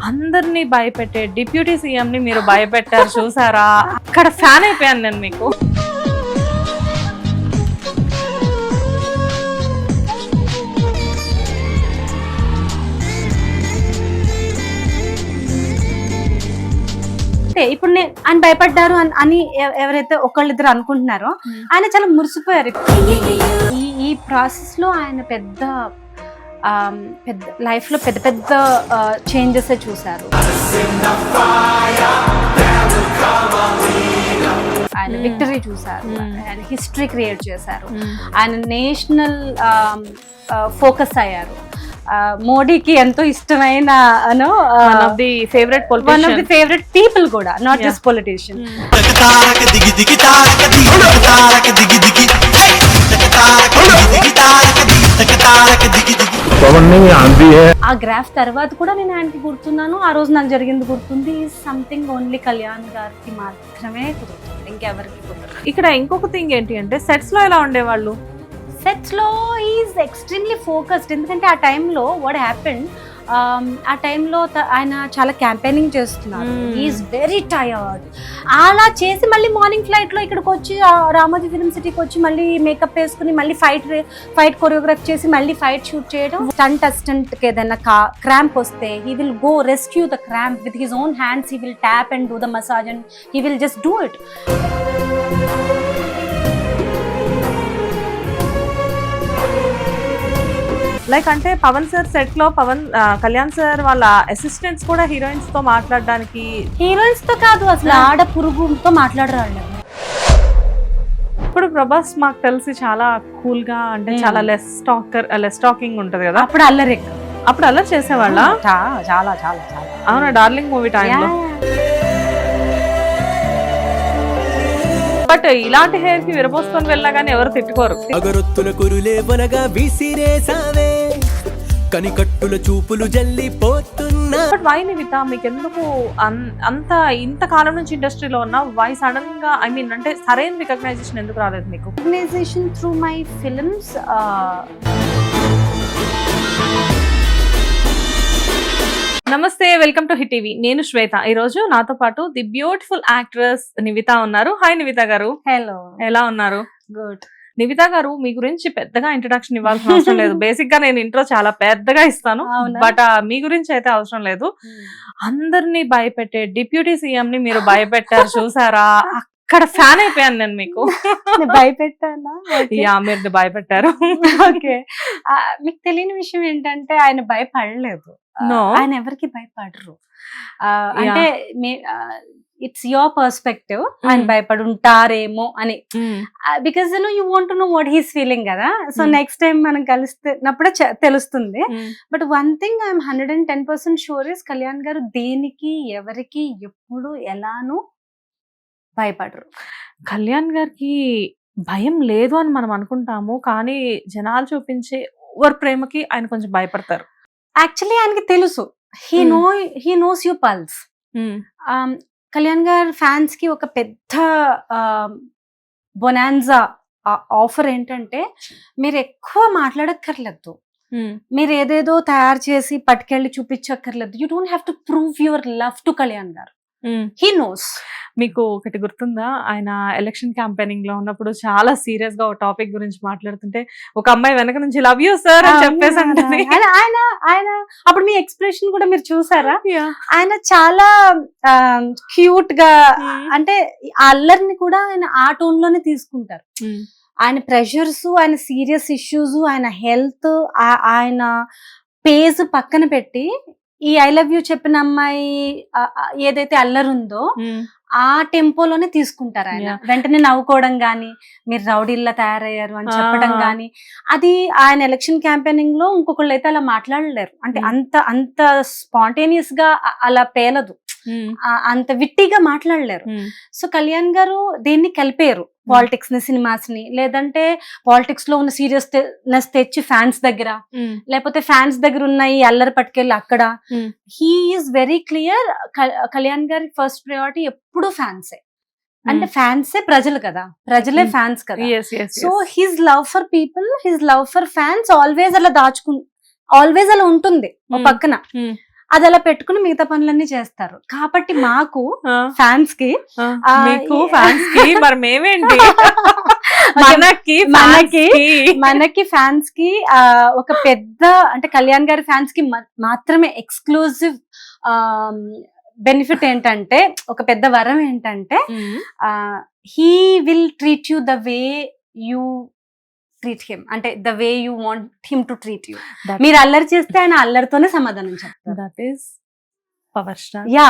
అందరినీ భయపెట్టే deputy CM ని మీరు భయపెట్టారు చూసారా? అక్కడ ఫ్యాన్ అయిపోయాను నేను మీకు. ఇప్పుడు ఆయన భయపడ్డారు అని ఎవరైతే ఒకళ్ళిద్దరు అనుకుంటున్నారో ఆయన చాలా మురిసిపోయారు. ఈ ప్రాసెస్ లో ఆయన పెద్ద లైఫ్ లో పెద్ద పెద్ద చేంజెస్ చూసారు. ఆయన విక్టరీ చూసారు, ఆయన హిస్టరీ క్రియేట్ చేశారు, ఆయన నేషనల్ ఫోకస్ అయ్యారు. మోడీకి ఎంతో ఇష్టమైన one of the favourite people కూడా, నాట్ జస్ట్ పొలిటీషియన్. ఆ గ్రాఫ్ తర్వాత కూడా నేను ఆయనకి గుర్తున్నాను. ఆ రోజు నాకు జరిగింది గుర్తుంది. సంథింగ్ ఓన్లీ కళ్యాణ్ గారికి మాత్రమే గుర్తుంది, ఇంకెవరికి గుర్తుంది. ఇక్కడ ఇంకొక థింగ్ ఏంటి అంటే సెట్స్ లో ఎలా ఉండేవాళ్ళు? సెట్స్ లో ఈజ్ ఎక్స్ట్రీమ్లీ ఫోకస్డ్. ఎందుకంటే ఆ టైంలో వాట్ హ్యాపెండ్, ఆ టైంలో ఆయన చాలా క్యాంపెయినింగ్ చేస్తున్నారు. Is very tired. అలా చేసి మళ్ళీ మార్నింగ్ ఫ్లైట్ లో ఇక్కడికి వచ్చి రామోజీ ఫిల్మ్ సిటీకి వచ్చి మళ్ళీ మేకప్ వేసుకుని మళ్ళీ ఫైట్ కొరియోగ్రాఫ్ చేసి మళ్ళీ ఫైట్ షూట్ చేయడం. స్టంట్ అసిస్టెంట్ కి ఏదైనా క్రాంప్ వస్తే he will go rescue the cramp with his own hands. He will tap and do the massage and he will just do it. Like అంటే Pawan sir set లో Kalyan sir వాళ్ళ assistants కూడా heroines తో మాట్లాడడానికి, heroines తో కాదు అసలు ఆడ పురుగుతో మాట్లాడరాళ్ళు. ఇప్పుడు ప్రభాస్ మాకు తెలిసి చాలా కూల్ గా, అంటే చాలా లెస్ టాకింగ్ ఉంటది కదా. అప్పుడు అల్లరి చేసేవాళ్ళ చాలా చాలా చాలా. అవునా? డార్లింగ్ మూవీ టైంలో. బట్ ఇలాంటి హెయిర్ కి విరబోసుకొని వెళ్ళినా గానీ ఎవరు తిట్టుకోరు. కనికట్టుల చూపులు జల్లిపోతున్నా. బట్ వై నివిత, మీకు ఎందుకు ఇంత కాలం నుంచి ఇండస్ట్రీలో ఉన్న వై సడన్ గా, ఐ మీన్ అంటే సరైన రికగ్నైజేషన్ ఎందుకు రాలేదు మీకు? Recognition through my films. నమస్తే, వెల్కమ్ టు హిట్ టీవీ. నేను శ్వేత. ఈ రోజు నాతో పాటు ది బ్యూటిఫుల్ యాక్ట్రెస్ నివిత ఉన్నారు. హాయ్ నివిత గారు. హలో, ఎలా ఉన్నారు? గుడ్. నివిత గారు, మీ గురించి పెద్దగా ఇంట్రడక్షన్ ఇవ్వాల్సిన అవసరం లేదు. బేసిక్ గా నేను ఇంట్రో చాలా పెద్దగా ఇస్తాను, బట్ మీ గురించి అయితే అవసరం లేదు. అందరినీ భయపెట్టే డిప్యూటీ సీఎం ని మీరు భయపెట్టారు చూసారా? అక్కడ ఫ్యాన్ అయిపోయాను నేను మీకు. భయపెట్టానా? యా, మీరు భయపెట్టారు. ఓకే. మీకు తెలియని విషయం ఏంటంటే ఆయన భయపడలేదు. ఆయన ఎవరికి భయపడరు. అంటే ఇట్స్ యువర్ పర్స్పెక్టివ్. ఆయన భయపడి ఉంటారేమో అని, because you want to know what he's feeling కదా. సో నెక్స్ట్ టైం మనం కలిసినప్పుడే తెలుస్తుంది. But one thing I'm 110% sure is Kalyan గారు దేనికి ఎవరికి ఎప్పుడు ఎలానూ భయపడరు. కళ్యాణ్ గారికి భయం లేదు అని మనం అనుకుంటాము, కానీ జనాలు చూపించే ఓవర్ ప్రేమకి ఆయన కొంచెం భయపడతారు. యాక్చువల్లీ ఆయనకి తెలుసు, he knows you pulse. Kalyan గారు ఫ్యాన్స్ కి ఒక పెద్ద బొనాన్జా ఆఫర్ ఏంటంటే, మీరు ఎక్కువ మాట్లాడక్కర్లేదు, మీరు ఏదేదో తయారు చేసి పట్టుకెళ్ళి చూపించక్కర్లేదు. You don't have to prove your love to Kalyan గారు. He knows. మీకు ఒకటి గుర్తుందా, ఆయన ఎలక్షన్ క్యాంపెయినింగ్ లో ఉన్నప్పుడు చాలా సీరియస్ గా ఒక టాపిక్ గురించి మాట్లాడుతుంటే ఒక అమ్మాయి వెనక నుంచి లవ్ యూ సార్ అని చెప్పేసి అంటుంది. ఆయన అప్పుడు మీ ఎక్స్ప్రెషన్ కూడా మీరు చూసారా? ఆయన చాలా క్యూట్ గా, అంటే ఆ అల్లరిని కూడా ఆయన ఆ టోన్ లోనే తీసుకుంటారు. ఆయన ప్రెషర్స్, ఆయన సీరియస్ ఇష్యూస్, ఆయన హెల్త్, ఆయన పేజ్ పక్కన పెట్టి ఈ ఐ లవ్ యూ చెప్పిన అమ్మాయి ఏదైతే అల్లరుందో ఆ టెంపోలోనే తీసుకుంటారు. ఆయన వెంటనే నవ్వుకోవడం గాని, మీరు రౌడీల్లా తయారయ్యారు అని చెప్పడం గాని, అది ఆయన ఎలక్షన్ క్యాంపెయినింగ్ లో ఇంకొకళ్ళు అయితే అలా మాట్లాడలేరు. అంటే అంత స్పాంటేనియస్ గా అలా పేలదు, అంత విట్టిగా మాట్లాడలేరు. సో కళ్యాణ్ గారు దేన్ని కలిపారు, పాలిటిక్స్ ని, సినిమాస్ ని, లేదంటే పాలిటిక్స్ లో ఉన్న సీరియస్నెస్ తెచ్చి ఫ్యాన్స్ దగ్గర, లేకపోతే ఫ్యాన్స్ దగ్గర ఉన్న ఈ అల్లరి పట్టుకెళ్ళి అక్కడ. He is very clear. Kalyan గారి ఫస్ట్ ప్రయారిటీ ఎప్పుడు ఫ్యాన్సే. అంటే ఫ్యాన్సే ప్రజలు కదా, ప్రజలే ఫ్యాన్స్ కదా. So his love for people, his love for fans always అలా ఆల్వేస్ అలా ఉంటుంది ఓ పక్కన. అది అలా పెట్టుకుని మిగతా పనులన్నీ చేస్తారు. కాబట్టి మాకు ఫ్యాన్స్ కి మీకు ఫ్యాన్స్ కి మరి మేమేంటి మనకి ఫ్యాన్స్ కి ఒక పెద్ద అంటే కళ్యాణ్ గారి ఫ్యాన్స్ కి మాత్రమే ఎక్స్క్లూజివ్ బెనిఫిట్ ఏంటంటే, ఒక పెద్ద వరం ఏంటంటే, he will treat you the way you treat him, అంటే the way you want him to treat you. మీరు అల్లరి చేస్తే ఆయన అల్లరితోనే సమాధానం చెప్తారు. That is power star. Yeah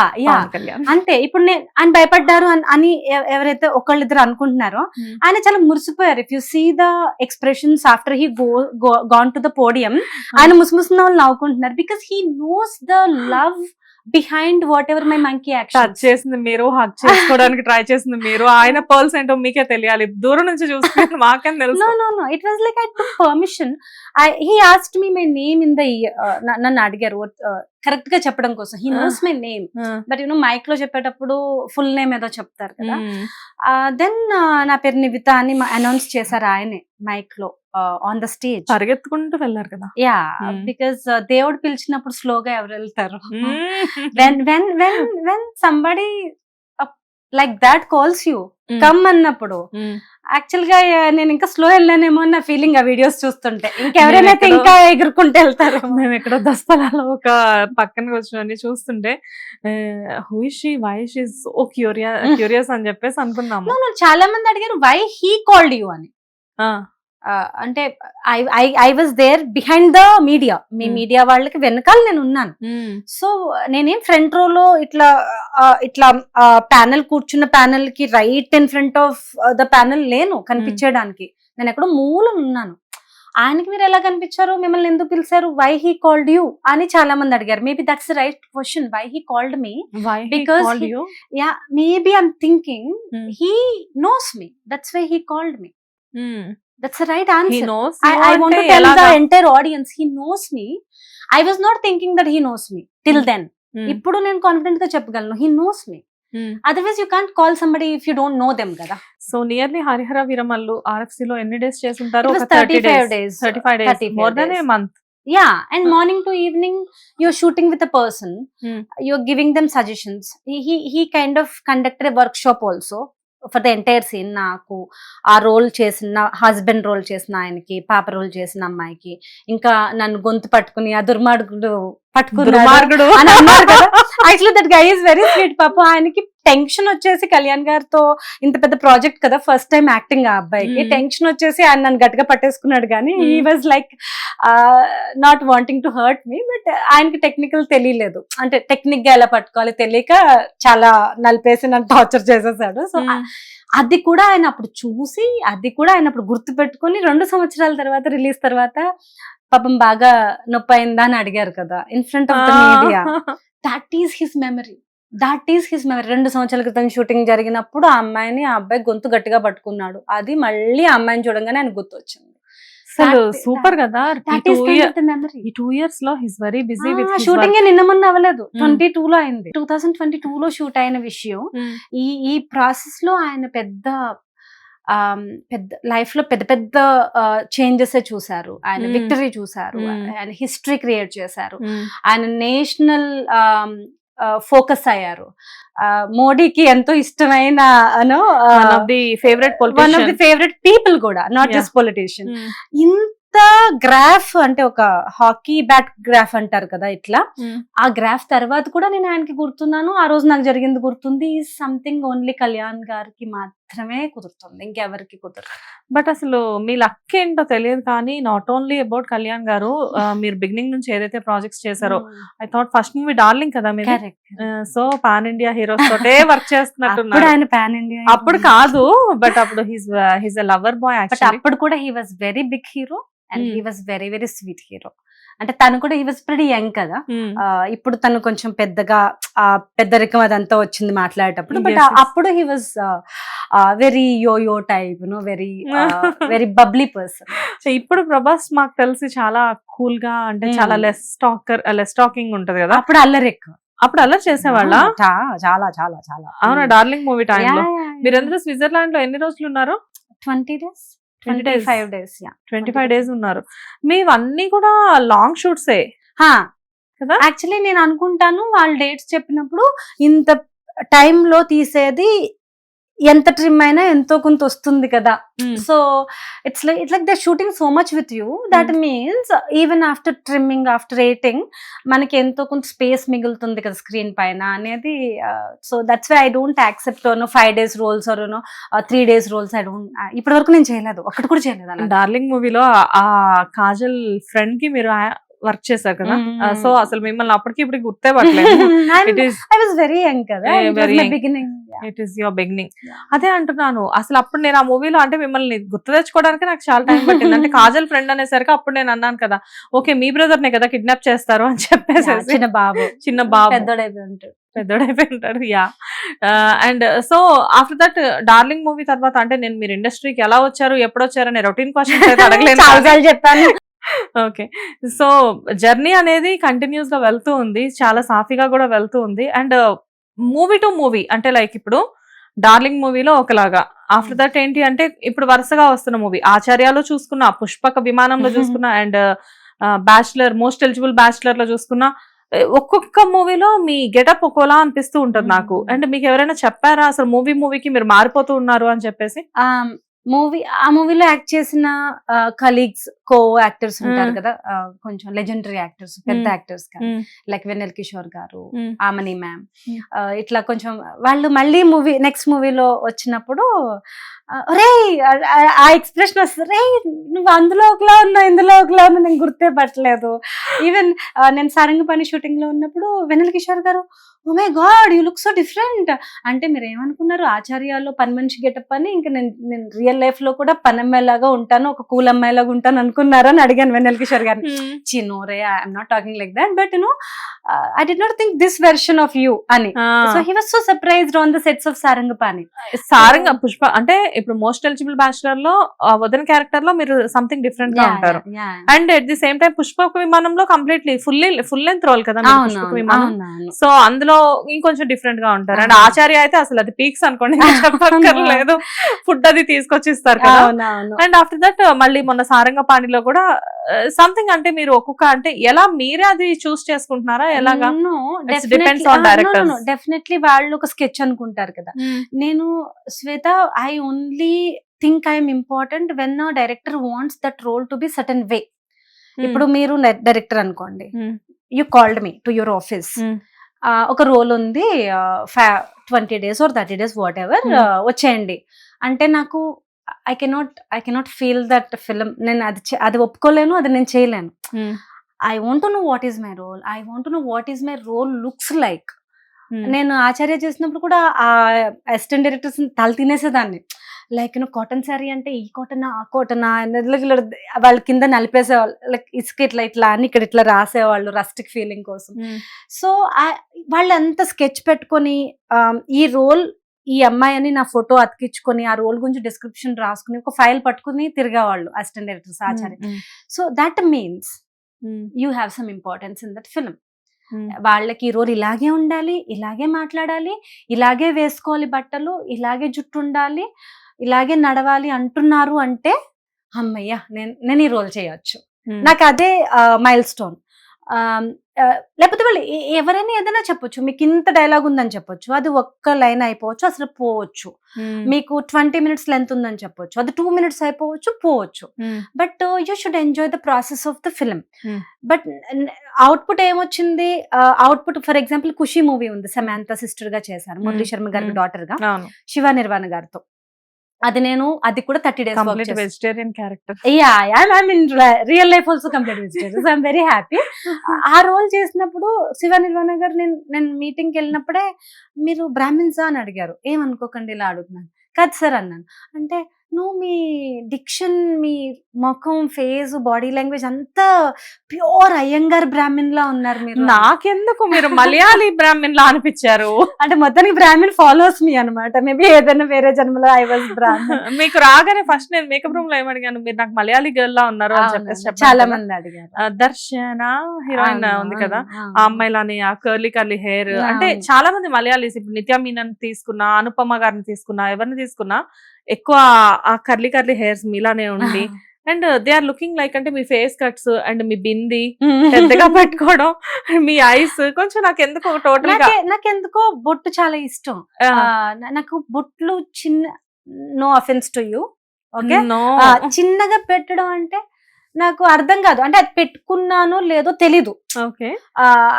అంతే. ఇప్పుడు ఆయన భయపడ్డారు అని ఎవరైతే ఒకళ్ళిద్దరు అనుకుంటున్నారో, ఆయన చాలా మురిసిపోయారు. If you see the expressions after he gone to the podium, ఆయన ముసిముసిన వాళ్ళు నవ్వుకుంటున్నారు. Because he knows the love behind whatever my monkey action. Touch చేసింది మీరు, హగ్ చేసుకోవడానికి ట్రై చేసింది మీరు, ఆయన పర్ల్స్ ఏంటో మీకే తెలియాలి. దూరం నుంచి చూస్తే మాకేం తెలుసు. No, it was like I took permission. He asked me my name in the నన్ను అడిగారు కరెక్ట్ గా చెప్పడం కోసం. He knows my name, but mic లో చెప్పేటప్పుడు ఫుల్ నేమ్ ఏదో చెప్తారు కదా. దెన్ నా పేరు నివిత అని అనౌన్స్ చేశారు ఆయనే మైక్ లో ఆన్ ద స్టేజ్. పరిగెత్తుకుంటూ వెళ్ళారు కదా. యా, బికాస్ దేవుడు పిలిచినప్పుడు స్లోగా ఎవరు వెళ్తారు. when somebody like that calls you, come అన్నప్పుడు యాక్చువల్ గా నేను ఇంకా స్లో వెళ్ళానేమో అన్న ఫీలింగ్ ఆ వీడియోస్ చూస్తుంటే. ఇంకెవరైనా ఇంకా ఎగురుకుంటూ వెళ్తారు. మేము ఎక్కడో దస్తలాలో ఒక పక్కన కూర్చొని చూస్తుంటే who is she, why she so curious అని చెప్పేసి అనుకున్నాము. చాలా మంది అడిగారు వై హీ కాల్డ్ యూ అని. అంటే I was there behind the media. మీ మీడియా వాళ్ళకి వెనకాల నేను ఉన్నాను. సో నేనేం ఫ్రంట్ రోలో ఇట్లా ప్యానెల్ కూర్చున్న ప్యానెల్ కి right in front of the panel లేను కనిపించడానికి. నేను ఎక్కడో మూలం ఉన్నాను. ఆయనకి మీరు ఎలా కనిపించారు, మిమ్మల్ని ఎందుకు పిలిచారు, వై హీ కాల్డ్ యూ అని చాలా మంది అడిగారు. Maybe that's the right question, why he called me. Because maybe I'm thinking he knows me, that's why he called me. That's the right answer. He knows you. I want to tell the entire audience, he knows me. I was not thinking that he knows me till then. Ippudu nenu confident ga cheppagalanu, he knows me. Otherwise you can't call somebody if you don't know them kada. So nearly Harihara Viramallu RFC lo enni days chesuntaru? Oka 35 days. 35 days, more than a month. Yeah, and morning to evening you're shooting with a person. You're giving them suggestions. He kind of conducted a workshop also for the entire scene. నాకు ఆ role చేసిన husband role చేసిన ఆయనకి, పాప role చేసిన అమ్మాయికి, ఇంకా నన్ను గొంతు పట్టుకుని ఆ దుర్మార్గుడు పట్టుకున్నాడు అని అన్నారు కదా. Actually that guy is very sweet. పాప ఆయనకి టెన్షన్ వచ్చేసి కళ్యాణ్ గారితో ఇంత పెద్ద ప్రాజెక్ట్ కదా, ఫస్ట్ టైం యాక్టింగ్ ఆ అబ్బాయికి, టెన్షన్ వచ్చేసి ఆయన నన్ను గట్టిగా పట్టేసుకున్నాడు. కానీ he was like not wanting to hurt me, but ఆయనకి టెక్నికల్ తెలియలేదు, అంటే టెక్నిక్ గా ఎలా పట్టుకోవాలి తెలియక చాలా నలిపేసి నన్ను టార్చర్ చేసేసాడు. సో అది కూడా ఆయన అప్పుడు చూసి, అది కూడా ఆయన అప్పుడు గుర్తు పెట్టుకుని 2 సంవత్సరాల తర్వాత రిలీజ్ తర్వాత పాపం బాగా నొప్పి అయిందా అని అడిగారు కదా in front of the media. That is his memory. 2 సంవత్సరాల క్రితం షూటింగ్ జరిగినప్పుడు ఆ అమ్మాయిని ఆ అబ్బాయి గొంతు గట్టిగా పట్టుకున్నాడు. అది మళ్ళీ ఆ అమ్మాయిని చూడంగానే ఆయన గుర్తు వచ్చింది. సూపర్ కదా. ఈ 2 years లో his very busy with shooting. నిన్న మొన్న అవ్వలేదు, 22 లో అయింది. 2022 లో షూట్ అయిన విషయం. ఈ ప్రాసెస్ లో ఆయన పెద్ద లైఫ్ లో పెద్ద చేంజెస్ చూసారు. ఆయన విక్టరీ చూసారు, ఆయన హిస్టరీ క్రియేట్ చేశారు, ఆయన నేషనల్ ఫోకస్ అయ్యారు. మోడీకి ఎంతో ఇష్టమైన one of the favourite people కూడా, నాట్ జస్ట్ పొలిటీషియన్. ఇంత గ్రాఫ్ అంటే ఒక హాకీ బ్యాట్ గ్రాఫ్ అంటారు కదా, ఇట్లా ఆ గ్రాఫ్ తర్వాత కూడా నేను ఆయనకి గుర్తున్నాను. ఆ రోజు నాకు జరిగింది గుర్తుంది. సంథింగ్ ఓన్లీ కళ్యాణ్ గారికి మాత్రమే కుదురుతుంది, ఇంకెవరికి కుదరదు. బట్ అసలు మీ లక్ ఏంటో తెలియదు కానీ, నాట్ ఓన్లీ అబౌట్ కళ్యాణ్ గారు, మీరు బిగినింగ్ నుంచి ఏదైతే ప్రాజెక్ట్స్ చేశారో, I thought first movie darling కదా మీరు. సో పాన్ ఇండియా హీరోస్ తోటే వర్క్ చేస్తున్నట్టున్నారు. ఆయన పాన్ ఇండియా అప్పుడు కాదు, బట్ అప్పుడు హిస్ ఎ లవర్ బాయ్. అప్పుడు కూడా he was very big hero and he was very very sweet hero. అంటే తను కూడా హీ వాజ్ ప్రెటీ యంగ్ కదా. ఇప్పుడు తను కొంచెం పెద్దగా పెద్దరికం అదంతా వచ్చింది మాట్లాడేటప్పుడు, బట్ అప్పుడు he was very yoyo type, very bubbly person. So ఇప్పుడు ప్రభాస్ మాకు తెలిసి చాలా కూల్ గా, అంటే చాలా లెస్ టాకింగ్ ఉంటది కదా. అప్పుడు అల్లరి ఎక్కువ. అప్పుడు అల్లరి చేసేవాళ్ళ చాలా చాలా చాలా. అవునా, డార్లింగ్ మూవీ టైంలో మీరందరూ స్విట్జర్లాండ్ లో ఎన్ని రోజులు ఉన్నారు? 20 days. 25 days. 25 days ఉన్నారు. మీవన్నీ కూడా లాంగ్ షూట్సే కదా. యాక్చువల్లీ నేను అనుకుంటాను వాళ్ళు డేట్స్ చెప్పినప్పుడు ఇంత టైంలో తీసేది ఎంత ట్రిమ్ అయినా ఎంతో కొంత వస్తుంది కదా. So it's like they shooting so much with you, that means even after trimming, after rating మనకి ఎంతో కొంత స్పేస్ మిగులుతుంది కదా స్క్రీన్ పైన అనేది. So that's why I don't accept 5 days roles or 3 days roles. I don't, ఇప్పటి వరకు నేను చేయలేదు, ఒక్కటి కూడా చేయలేదు. డార్లింగ్ మూవీలో ఆ కాజల్ ఫ్రెండ్ కి మీరు వర్క్ చేశారు కదా, సో అసలు మిమ్మల్ని అప్పటికి ఇప్పుడు గుర్తే పట్టలేదు. ఐ వాస్ వెరీ యంగ్ కదా, ఇట్ ఈస్ యువర్ బిగినింగ్. అదే అంటున్నాను, అసలు అప్పుడు నేను ఆ మూవీలో అంటే మిమ్మల్ని గుర్తు తెచ్చుకోవడానికి నాకు చాలా టైం పట్టింది. అంటే కాజల్ ఫ్రెండ్ అనేసరికి అప్పుడు నేను అన్నాను కదా, ఓకే మీ బ్రదర్ నే కదా కిడ్నాప్ చేస్తారు అని చెప్పేసి. చిన్న బాబు పెద్దోడైపోయి ఉంటాడు. Yeah. And so after that darling movie తర్వాత అంటే నేను మీరు ఇండస్ట్రీకి ఎలా వచ్చారు, ఎప్పుడు వచ్చారు అనే రొటీన్ క్వశ్చన్స్ అయితే అడగలేదు చెప్పాను. ఓకే, సో జర్నీ అనేది కంటిన్యూస్ గా వెళ్తూ ఉంది, చాలా సాఫీగా కూడా వెళ్తూ ఉంది. అండ్ మూవీ టు మూవీ అంటే లైక్ ఇప్పుడు డార్లింగ్ మూవీలో ఒకలాగా, ఆఫ్టర్ దట్ ఏంటి అంటే ఇప్పుడు వరుసగా వస్తున్న మూవీ ఆచార్యాలో చూసుకున్నా, పుష్పక విమానంలో చూసుకున్నా, and bachelor most eligible bachelor లో చూసుకున్నా, ఒక్కొక్క మూవీలో మీ గెటప్ ఒక్కోలా అనిపిస్తూ ఉంటుంది నాకు. అండ్ మీకు ఎవరైనా చెప్పారా అసలు మూవీకి మీరు మారిపోతూ ఉన్నారు అని చెప్పేసి? ఆ మూవీలో యాక్ట్ చేసిన కలీగ్స్, కో యాక్టర్స్ ఉంటారు కదా, కొంచెం లెజెండరీ యాక్టర్స్, పెద్ద యాక్టర్స్ లైక్ వెన్నెల కిషోర్ గారు, ఆమని మ్యామ్, ఇట్లా కొంచెం వాళ్ళు మళ్ళీ నెక్స్ట్ మూవీలో వచ్చినప్పుడు రే ఆ ఎక్స్ప్రెషన్ వస్తుంది, రే నువ్వు అందులో ఒకలా ఉన్నావు, ఇందులో ఒకలా ఉన్నావు, నేను గుర్తే పట్టలేదు. ఈవెన్ నేను సారంగపాణి షూటింగ్ లో ఉన్నప్పుడు Vennela Kishore garu, oh my god you look so different అంటే, మీరు ఏమనుకున్నారు ఆచార్యాలో పని మనిషి గెటప్ అని, ఇంకా నేను రియల్ లైఫ్ లో కూడా పని అమ్మాయిలాగా ఉంటాను, ఒక కూల్ అమ్మాయిలాగా ఉంటాను అనుకున్నారా అని అడిగాను వెన్నెల కిషోర్ గారిని. చిన్నో రే I'm not talking like that, but I did not think this version of you అని. So he was so surprised on the sets of Sarangapani. Pushpa అంటే ఇప్పుడు మోస్ట్ ఎలిజిబుల్ బ్యాచులర్ లో వదన క్యారెక్టర్ లో మీరు సంథింగ్ డిఫరెంట్ గా ఉంటారు. And at the same time పుష్పక విమానంలో కంప్లీట్లీ ఫుల్ లెంత్ రోల్ కదా పుష్పక విమానం, సో అందులో ఇంకొంచెం డిఫరెంట్ గా ఉంటారు. అండ్ ఆచార్య అయితే అసలు అది పీక్స్ అనుకోండి, చెప్పక్కర్లేదు, ఫుడ్ అది తీసుకొచ్చి ఇస్తారు కదా. అండ్ ఆఫ్టర్ దట్ మళ్ళీ మొన్న సారంగపాణిలో కూడా సంథింగ్, అంటే మీరు ఒక్కొక్క అంటే ఎలా మీరే అది చూస్ చేసుకుంటున్నారా ఎలాగా? Depends on director. డెఫినెట్లీ వాళ్ళు ఒక స్కెచ్ అనుకుంటారు కదా. నేను Shweta I only think I'm important when a director wants that role to be certain way. ఇప్పుడు మీరు డైరెక్టర్ అనుకోండి, you called me to your office, ఒక రోల్ ఉంది 20 days or 30 days whatever, వచ్చేయండి అంటే నాకు I cannot feel that film. నేను అది ఒప్పుకోలేను, అది నేను చేయలేను. I want to know what is my role, I want to know what is my role looks like. నేను ఆచార్య చేసినప్పుడు కూడా ఆ అసిస్టెంట్ డైరెక్టర్స్ తల తినేసేదాన్ని. లైక్ కాటన్ శారీ అంటే ఈ కాటన్ ఆ కాటన్ వాళ్ళ కింద నలిపేసేవాళ్ళు, లైక్ ఇసుక ఇట్లా అని ఇక్కడ ఇట్లా రాసేవాళ్ళు రస్టిక్ ఫీలింగ్ కోసం. సో వాళ్ళు అంత స్కెచ్ పెట్టుకొని ఈ రోల్ ఈ అమ్మాయి అని నా ఫోటో అతికించుకొని ఆ రోల్ గురించి డిస్క్రిప్షన్ రాసుకుని ఒక ఫైల్ పట్టుకుని తిరిగేవాళ్ళు assistant directors Acharya. So that means you have some importance in that film. వాళ్ళకి ఈ రోల్ ఇలాగే ఉండాలి, ఇలాగే మాట్లాడాలి, ఇలాగే వేసుకోవాలి బట్టలు, ఇలాగే జుట్టు ఉండాలి, ఇలాగే నడవాలి అంటున్నారు అంటే అమ్మయ్య నేను ఈ రోల్ చేయొచ్చు. నాకు అదే మైల్ స్టోన్. లేకపోతే వాళ్ళు ఎవరైనా ఏదైనా చెప్పొచ్చు, మీకు ఇంత డైలాగ్ ఉందని చెప్పొచ్చు, అది ఒక్క లైన్ అయిపోవచ్చు, అసలు పోవచ్చు. మీకు 20 minutes లెంత్ ఉందని చెప్పొచ్చు, అది 2 minutes అయిపోవచ్చు, పోవచ్చు. But you should enjoy the process of the film. But output ఏమొచ్చింది? Output for example Kushi movie ఉంది, సమాంత సిస్టర్ గా చేశారు, మురళీ శర్మ గారికి డాటర్ గా, శివ నిర్వాణ గారితో. అది కూడా 30 days vegetarian character. Real life also complete vegetarian. I'm very happy. ఆ రోల్ చేసినప్పుడు శివ నిర్వాణ గారు నేను మీటింగ్కి వెళ్ళినప్పుడే మీరు బ్రాహ్మిన్సా అని అడిగారు. ఏమనుకోకండి ఇలా అడుగుతున్నాను. కాదు సార్ అన్నాను. అంటే నువ్వు మీ డిక్షన్, మీ ముఖం, ఫేస్, బాడీ లాంగ్వేజ్ అంతా ప్యూర్ అయ్యంగార్ బ్రాహ్మిన్ లా ఉన్నారు మీరు. నాకెందుకు మీరు మలయాళీ బ్రాహ్మిన్ లా అనిపించారు? అంటే మొత్తానికి బ్రాహ్మిన్ ఫాలోస్ మీ అనమాట. మేబీ ఏదైనా వేరే జన్మలో ఐ వాజ్ బ్రాహ్మిన్. మీకు రాగానే ఫస్ట్ నేను మేకప్ రూమ్ లో ఏమడిగాను, మీరు నాకు మలయాళీ గర్ల్ లా ఉన్నారు అని చెప్పేసి చాలా మంది అడిగారు. దర్శన హీరోయిన్ ఉంది కదా, ఆ అమ్మాయిలని ఆ కర్లీ హెయిర్, అంటే చాలా మంది మలయాళీస్, ఇప్పుడు నిత్యా మీనన్ తీసుకున్నా, అనుపమ గారిని తీసుకున్నా, ఎవరిని తీసుకున్నా ఎక్కువ ఆ కర్లీ హెయిర్స్ మీలానే ఉండి and they are looking like అంటే మీ ఫేస్ కట్స్ అండ్ మీ బింది పెద్దగా పెట్టుకోవడం, మీ ఐస్ కొంచెం నాకు ఎందుకు టోటల్ గా నాకెందుకో బొట్టు చాలా ఇష్టం. నాకు బొట్లు చిన్న, no offence to you, okay, చిన్నగా పెట్టడం అంటే నాకు అర్థం కాదు. అంటే అది పెట్టుకున్నానో లేదో తెలీదు. ఓకే,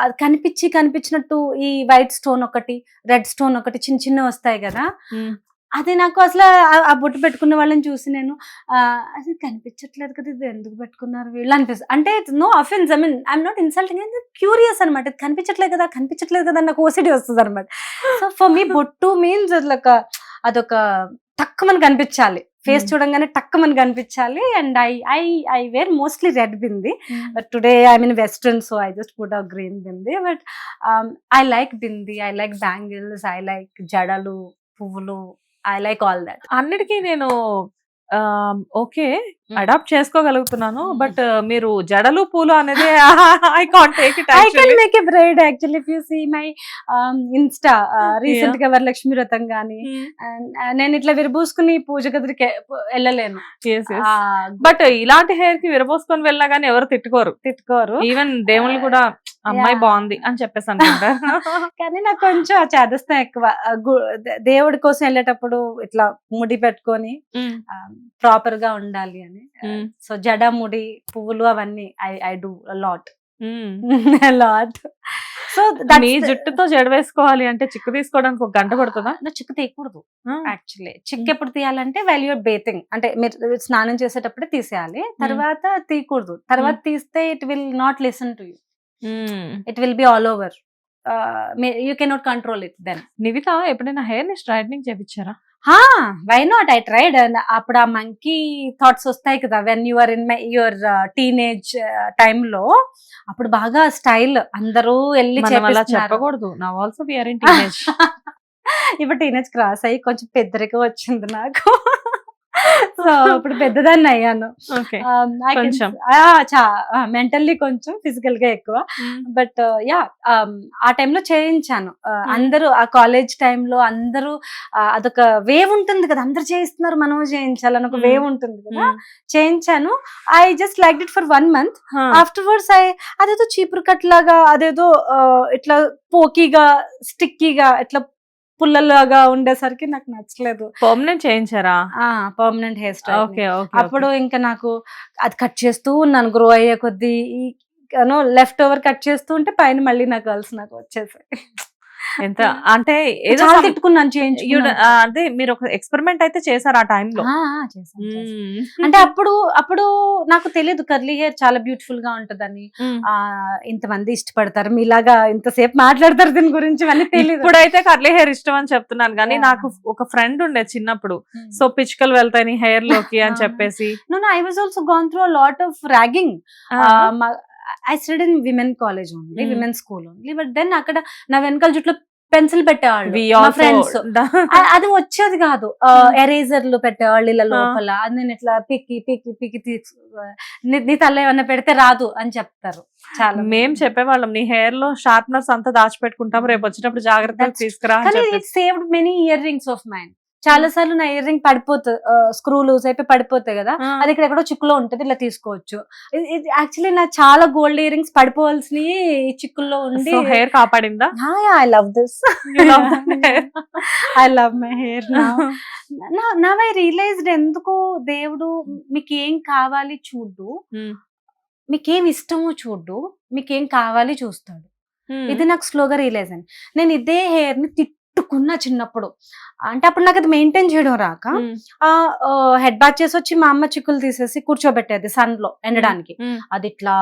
అది కనిపించినట్టు ఈ వైట్ స్టోన్ ఒకటి, రెడ్ స్టోన్ ఒకటి చిన్న చిన్న వస్తాయి కదా, అది నాకు అసలు ఆ బొట్టు పెట్టుకున్న వాళ్ళని చూసి నేను అది కనిపించట్లేదు కదా, ఇది ఎందుకు పెట్టుకున్నారు వీళ్ళు అనిపిస్తుంది. అంటే no offence, I mean I'm not insulting, curious అనమాట. ఇది కనిపించట్లేదు కదా నాకు ఓసిడి వస్తుంది అనమాట. సో ఫర్ మీ బొట్టు మీన్స్ అదొక టక్కుమని కనిపించాలి, ఫేస్ చూడంగానే టక్కుమని కనిపించాలి. And I wear mostly red bindi, but today I mean western, so I just put a green bindi. But I like bindi, I like bangles, I like జడలు, పువ్వులు, ఐ లైక్ ఆల్ దట్. అన్నిటికీ నేను ఓకే అడాప్ట్ చేసుకోగలుగుతున్నాను, బట్ మీరు జడలు పూలు అనేది I can't take it. I can make a braid actually if you see my Insta recent గా వరలక్ష్మి వ్రతం గాని నేను ఇట్లా విరబూసుకుని పూజ గదికి వెళ్ళలేను. బట్ ఇలాంటి హెయిర్ కి విరబోసుకొని వెళ్ళినా గానీ ఎవరు తిట్టుకోరు. ఈవెన్ దేవుళ్ళు కూడా అమ్మాయి బాగుంది అని చెప్పేసి అనుకుంటారు. కానీ నాకు కొంచెం చేదస్తం ఎక్కువ. దేవుడి కోసం వెళ్ళేటప్పుడు ఇట్లా ముడి పెట్టుకొని ప్రాపర్ గా ఉండాలి అని. సో జడ, ముడి, పువ్వులు అవన్నీ ఐ డూ లాట్. సో మీ జుట్టుతో జడ వేసుకోవాలి అంటే చిక్కు తీసుకోవడానికి ఒక గంట పడుతుందా? చిక్కు తీయకూడదు యాక్చువల్లీ. చిక్కు ఎప్పుడు తీయాలంటే వెల్ యూర్ బేతింగ్, అంటే మీరు స్నానం చేసేటప్పుడే తీసేయాలి, తర్వాత తీయకూడదు. తర్వాత తీస్తే it will not listen to you, it will be all over, you cannot control it. Then Nivitha ఎప్పుడైనా హెయిర్ ని స్ట్రైట్నింగ్ చేయించారా? Why not, I tried. అప్పుడు ఆ మంకీ థాట్స్ వస్తాయి కదా when you are in your teenage టైంలో, అప్పుడు బాగా స్టైల్ అందరూ వెళ్ళి చెప్పకూడదు. Now also we are in teenage. ఇప్పుడు టీనేజ్ క్రాస్ అయ్యి కొంచెం పెద్దరికం వచ్చింది నాకు. సో ఇప్పుడు పెద్దదాన్ని అయ్యాను, మెంటల్లీ కొంచెం, ఫిజికల్ గా ఎక్కువ. బట్ యా ఆ టైంలో చేయించాను. అందరూ ఆ కాలేజ్ టైంలో అందరూ అదొక వేవ్ ఉంటుంది కదా, అందరు చేయిస్తున్నారు మనం చేయించాలని ఒక వేవ్ ఉంటుంది కదా, చేయించాను. I just like it for 1 month. Afterwards అదేదో చీపురు కట్ లాగా, అదేదో ఇట్లా పోకీగా, స్టిక్కీగా, ఇట్లా పుల్లలాగా ఉండేసరికి నాకు నచ్చలేదు. పర్మనెంట్ చేయించారా? Permanent hair style. అప్పుడు ఇంకా నాకు అది కట్ చేస్తూ ఉన్నాను, గ్రో అయ్యే కొద్దీ లెఫ్ట్ ఓవర్ కట్ చేస్తూ ఉంటే పైన మళ్ళీ నా గర్ల్స్ నాకు వచ్చేసాయి. ఎంత అంటే ఏదో తిట్టుకున్నాను, అదే మీరు ఒక ఎక్స్పెరిమెంట్ అయితే చేశారు ఆ టైంలో? అంటే అప్పుడు నాకు తెలియదు కర్లీ హెయిర్ చాలా బ్యూటిఫుల్ గా ఉంటదని, ఇంతమంది ఇష్టపడతారు, మీలాగా ఇంతసేపు మాట్లాడతారు దీని గురించి అని తెలియదు. ఇప్పుడైతే కర్లీ హెయిర్ ఇష్టం అని చెప్తున్నాను, కానీ నాకు ఒక ఫ్రెండ్ ఉండే చిన్నప్పుడు, సో పిచ్చుకలు వెళ్తాయి హెయిర్ లోకి అని చెప్పేసి. I was also gonna through a lot of ragging. I studied in women college only, women's school only, but then అక్కడ నా వెనకాల జుట్లో పెన్సిల్ పెట్టేవాళ్ళు మా ఫ్రెండ్స్. అది వచ్చేది కాదు, ఎరేజర్లు పెట్టేవాళ్ళు ఇలా లోపల. అది నేను ఇట్లా పిక్కి పిక్కి పిక్కి నీ తల ఏమన్నా పెడితే రాదు అని చెప్తారు. చాలా మేము చెప్పేవాళ్ళం, నీ హెయిర్ లో షార్ప్నర్స్ అంతా దాచిపెట్టుకుంటాం, రేపు వచ్చినప్పుడు జాగ్రత్తగా తీసుకురా. కానీ it saved many ear rings of mine. చాలా సార్లు నా ఇయర్ రింగ్ పడిపోతుంది, స్క్రూ లూజ్ అయిపోయి పడిపోతాయి కదా, అది ఇక్కడ ఎక్కడో చిక్కులో ఉంటది, ఇలా తీసుకోవచ్చు. యాక్చువల్లీ నా చాలా గోల్డ్ ఇయర్ రింగ్స్ పడిపోవాల్సినవి ఈ చిక్కుల్లో ఉండి హెయిర్ కాపాడిందా? I love this, I love my hair. Now I realized ఎందుకు దేవుడు మీకేం కావాలి చూడు, మీకేం ఇష్టమో చూడు, మీకేం కావాలి చూస్తాడు. ఇది నాకు స్లోగా రియలైజ్ అయింది. నేను ఇదే హెయిర్ ని తిట్టుకున్నా చిన్నప్పుడు, అంటే అప్పుడు నాకు అది మెయింటైన్ చేయడం రాక హెడ్ బాత్ చేసి వచ్చి మా అమ్మ చిక్కులు తీసేసి కూర్చోబెట్టేది సన్ లో ఎండడానికి. అది ఇట్లా